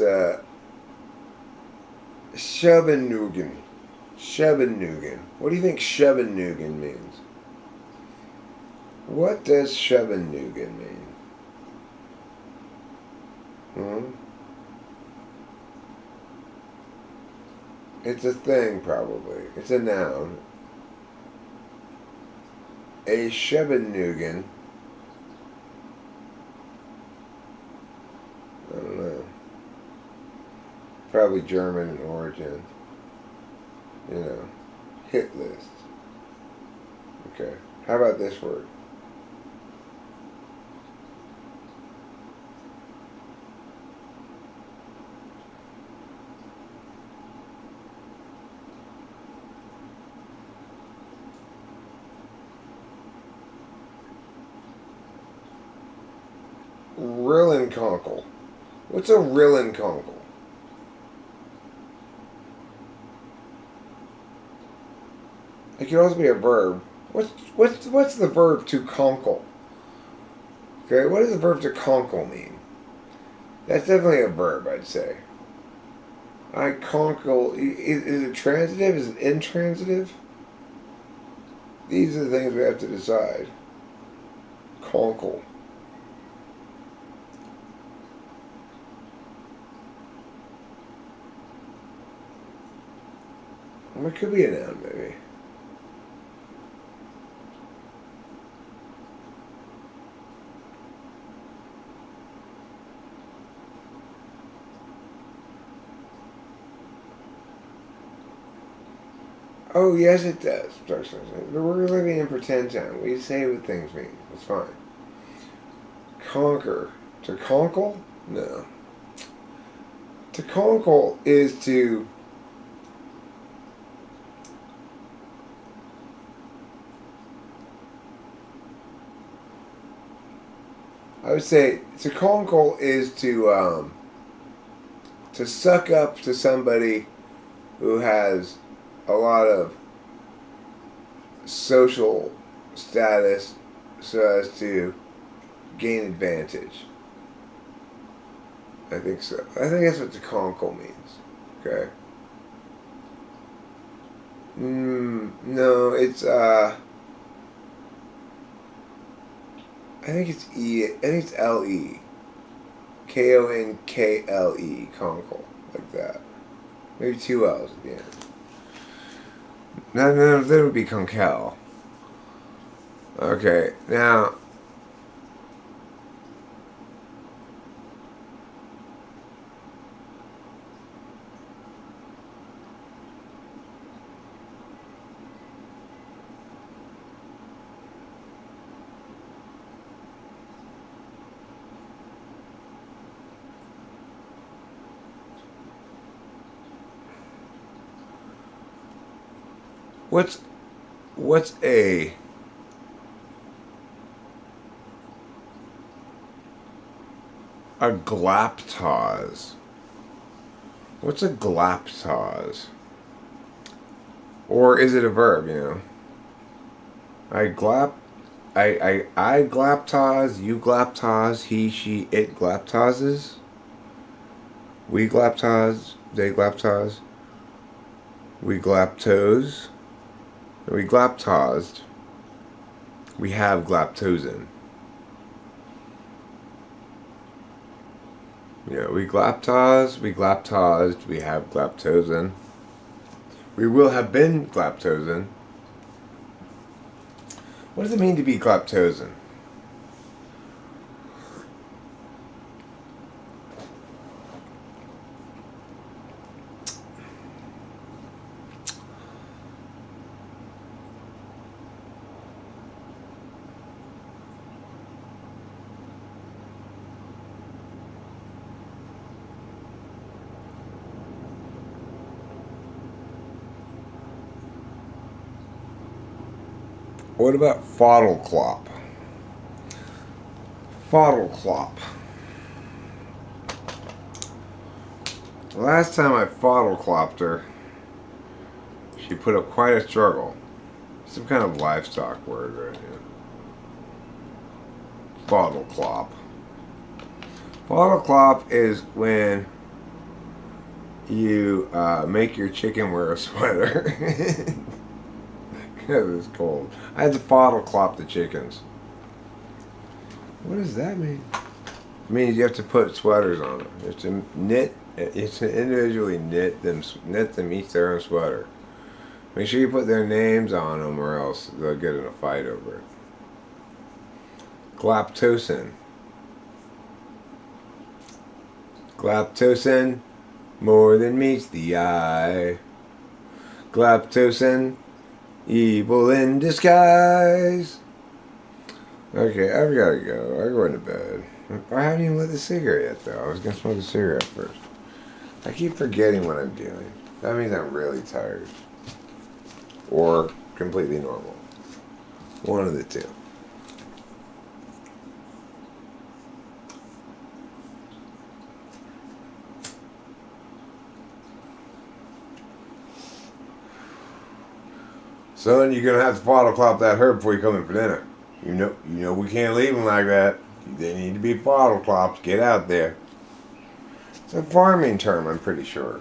Shebenugan. Shebenugan. What do you think Shebenugan means? What does Shebenugan mean? It's a thing, probably. It's a noun. A Shebenugan probably German in origin. You know, hit list. Okay, how about this word? Rillenconkle. What's a rillenconkle? It can also be a verb. What's the verb to conkle? Okay, what does the verb to conkle mean? That's definitely a verb, I'd say. I conkle. Is it transitive? Is it intransitive? These are the things we have to decide. Conkle. Well, it could be a noun, maybe. Oh, yes, it does. But we're living in pretend time. We say what things mean. It's fine. Conquer. To conkle? No. To conkle is to... I would say to conkle is to suck up to somebody who has a lot of social status so as to gain advantage. I think so. I think that's what to conkle means. Okay. No, it's I think it's E. I think it's L-E. Konkle. Conkle. Like that. Maybe two L's at the end. No, that would be conkel. Okay, now... What's a glaptose? What's a glaptose? Or is it a verb, you know? I glaptose, you glaptose, he, she, it glaptoses. We glaptose, they glaptose. We glaptose. We glaptosed. We have glaptosin. Yeah, we glaptosed, we have glaptosin. We will have been glaptosin. What does it mean to be glaptosin? What about foddleclop? Foddleclop. The last time I foddleclopped her, she put up quite a struggle. Some kind of livestock word right here. Foddleclop. Foddleclop is when you make your chicken wear a sweater. Because it's cold. I had to foddleclop the chickens. What does that mean? It means you have to put sweaters on them. You have to knit. It's to individually knit them each their own sweater. Make sure you put their names on them, or else they'll get in a fight over it. Glaptosin. Glaptosin more than meets the eye. Glaptosin, evil in disguise. Okay, I've got to go. I'm going to bed. I haven't even lit the cigarette yet, though. I was going to smoke a cigarette first. I keep forgetting what I'm doing. That means I'm really tired. Or completely normal. One of the two. Son, you're gonna have to throttle clop that herd before you come in for dinner. You know we can't leave them like that. They need to be throttle clopped. Get out there. It's a farming term, I'm pretty sure.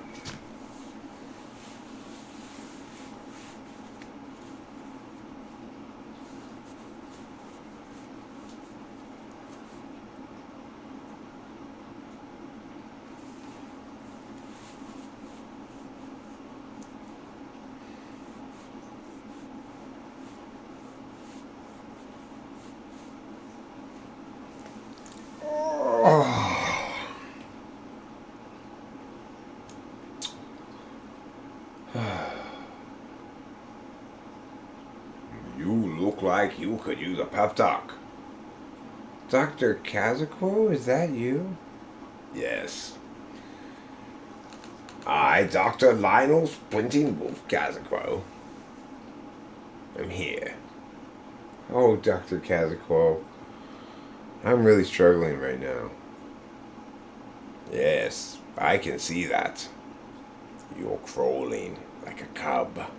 You look like you could use a pep talk. Dr. Kazaquo, is that you? Yes. I, Dr. Lionel Sprinting Wolf Kazaquo, am here. Oh, Dr. Kazaquo, I'm really struggling right now. Yes, I can see that. You're crawling like a cub.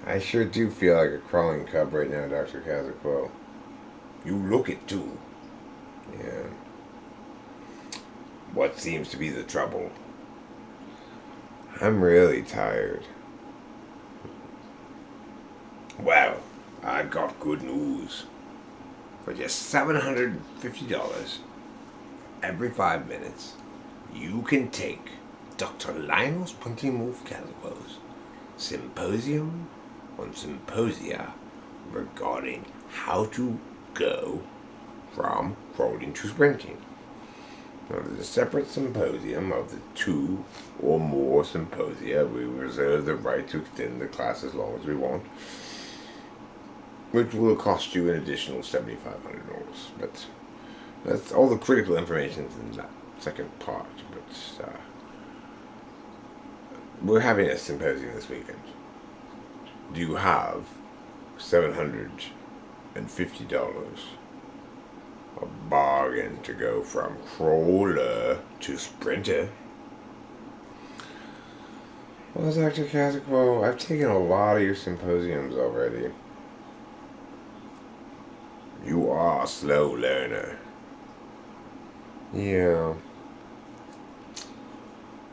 I sure do feel like a crawling cub right now, Dr. Kazaquo. You look it too. Yeah. What seems to be the trouble? I'm really tired. Well, I've got good news. For just $750 every 5 minutes, you can take Dr. Lionel's Printing Wolf Kazaquo's Symposium on Symposia regarding how to go from crawling to sprinting. Now, there's a separate symposium of the 2 or more symposia. We reserve the right to extend the class as long as we want, which will cost you an additional $7,500. But that's all the critical information in that second part. But we're having a symposium this weekend. Do you have $750? A bargain to go from crawler to sprinter. Well, Dr. Kazaquo, I've taken a lot of your symposiums already. You are a slow learner. Yeah.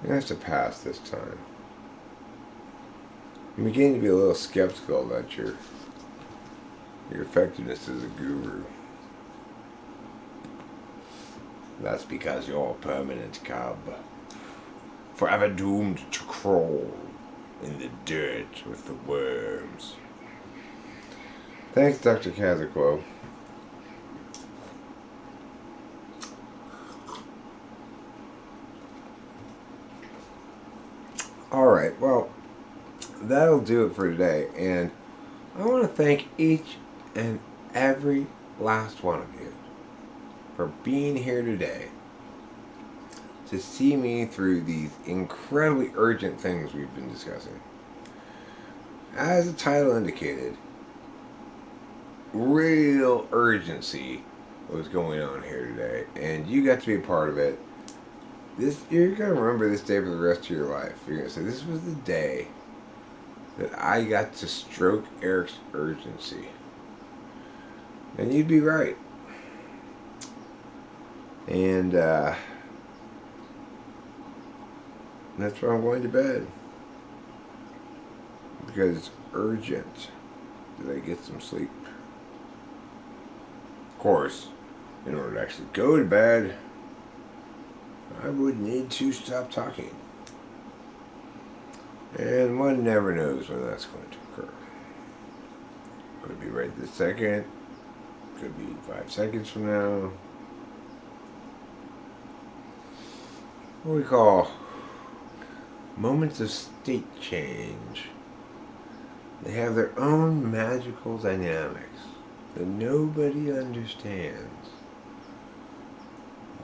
You have to pass this time. I'm beginning to be a little skeptical about your effectiveness as a guru. That's because you're a permanent cub. Forever doomed to crawl in the dirt with the worms. Thanks, Dr. Kazaquo. Alright, well, that'll do it for today. And I want to thank each and every last one of you for being here today to see me through these incredibly urgent things we've been discussing. As the title indicated, real urgency was going on here today, and you got to be a part of it. You're going to remember this day for the rest of your life. You're going to say, this was the day that I got to stroke Eric's urgency. And you'd be right. And that's why I'm going to bed. Because it's urgent that I get some sleep. Of course, in order to actually go to bed, I would need to stop talking. And one never knows when that's going to occur. Could be right this second. Could be 5 seconds from now. What do we call moments of state change. They have their own magical dynamics that nobody understands.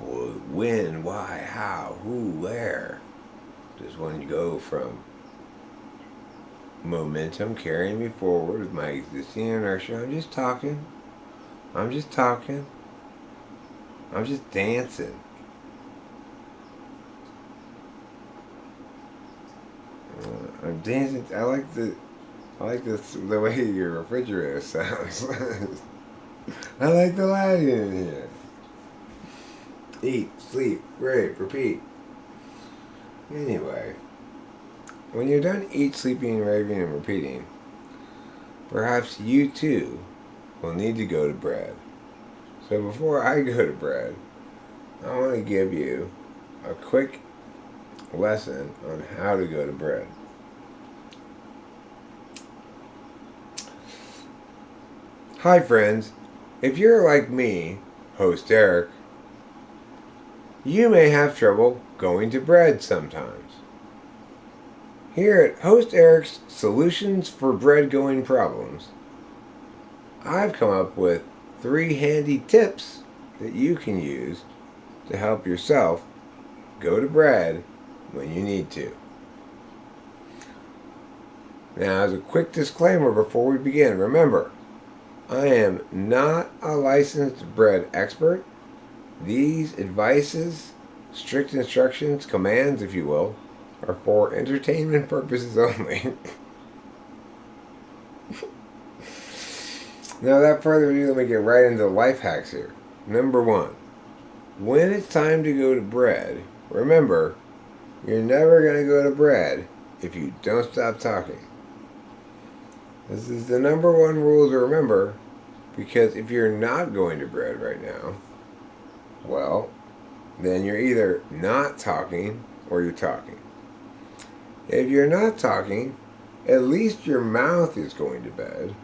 When, why, how, who, where. Does one go from momentum carrying me forward with my existing inertia? I'm just talking. I'm just talking. I'm just dancing. I'm dancing. I like the way your refrigerator sounds. I like the lighting in here. Eat, sleep, rave, repeat. Anyway, when you're done eat, sleeping, raving, and repeating, perhaps you too will need to go to bed. So before I go to bed, I want to give you a quick lesson on how to go to bed. Hi friends, if you're like me, host Eric, you may have trouble going to bed sometimes. Here at Host Eric's Solutions for Bread Going Problems, I've come up with 3 handy tips that you can use to help yourself go to bed when you need to. Now, as a quick disclaimer before we begin, remember, I am not a licensed bread expert. These advices, strict instructions, commands, if you will, are for entertainment purposes only. Now, without further ado, let me get right into the life hacks here. Number 1, when it's time to go to bed, remember, you're never going to go to bed if you don't stop talking. This is the number 1 rule to remember, because if you're not going to bed right now, well, then you're either not talking or you're talking. If you're not talking, at least your mouth is going to bed.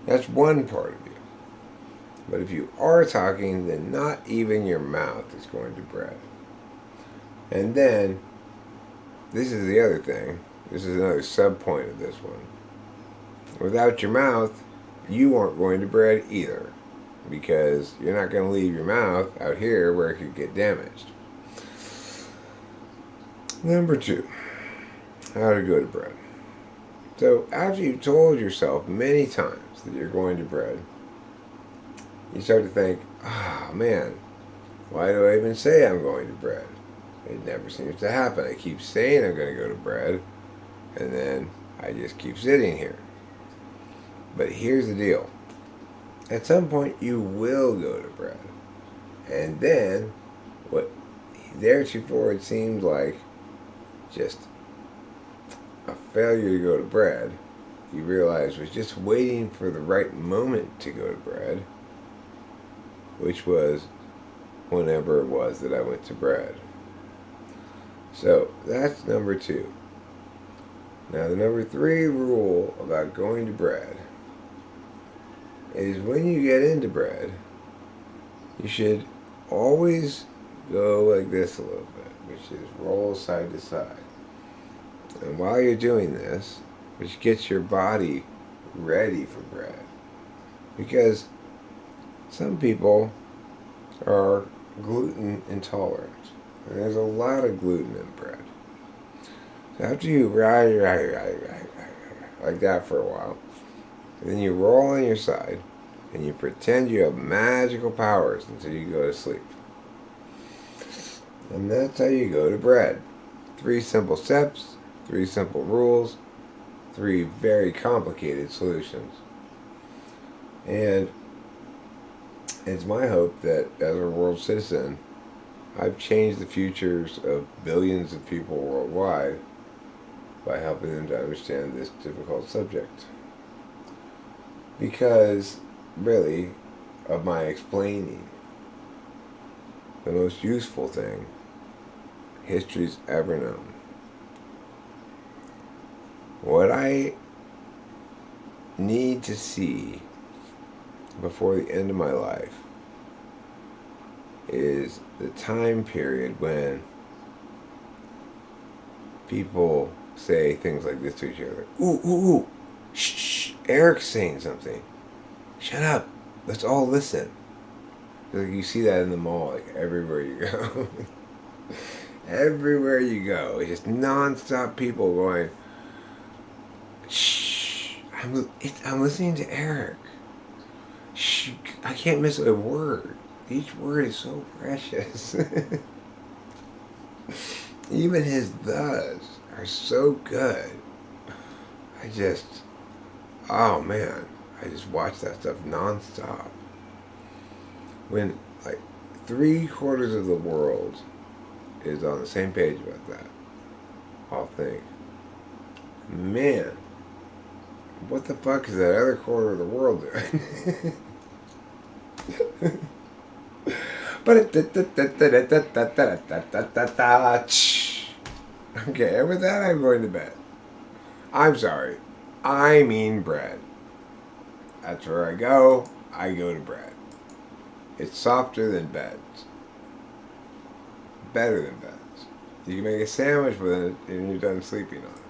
That's one part of you. But if you are talking, then not even your mouth is going to bed. And then, this is the other thing. This is another sub-point of this one. Without your mouth, you aren't going to bed either, because you're not going to leave your mouth out here where it could get damaged. Number 2, how to go to bed. So after you've told yourself many times that you're going to bed, you start to think, man, why do I even say I'm going to bed? It never seems to happen. I keep saying I'm going to go to bed, and then I just keep sitting here. But here's the deal. At some point, you will go to bed. And then, what theretofore it seemed like just a failure to go to bed, you realize was just waiting for the right moment to go to bed, which was whenever it was that I went to bed. So, that's number 2. Now, the number 3 rule about going to bed is when you get into bed, you should always go like this a little bit, which is roll side to side. And while you're doing this, which gets your body ready for bed, because some people are gluten intolerant, and there's a lot of gluten in bread. So after you ride like that for a while, and then you roll on your side, and you pretend you have magical powers until you go to sleep. And that's how you go to bed. 3 simple steps, 3 simple rules, 3 very complicated solutions. And it's my hope that as a world citizen, I've changed the futures of billions of people worldwide by helping them to understand this difficult subject. Because, really, of my explaining, the most useful thing history's ever known. What I need to see before the end of my life is the time period when people say things like this to each other. Ooh, ooh, ooh. Shh, shh. Eric's saying something. Shut up. Let's all listen. Like you see that in the mall, like everywhere you go. Everywhere you go, it's just non-stop people going, shh, I'm listening to Eric. Shh, I can't miss a word. Each word is so precious. Even his thes are so good. I just, oh man, I just watch that stuff non-stop. When like 3/4 of the world is on the same page about that, I'll think, man, what the fuck is that other quarter of the world doing? But okay, and with that, I'm going to bed. I'm sorry. I mean bread. That's where I go. I go to bread. It's softer than beds. Better than beds. You can make a sandwich with it and you're done sleeping on it.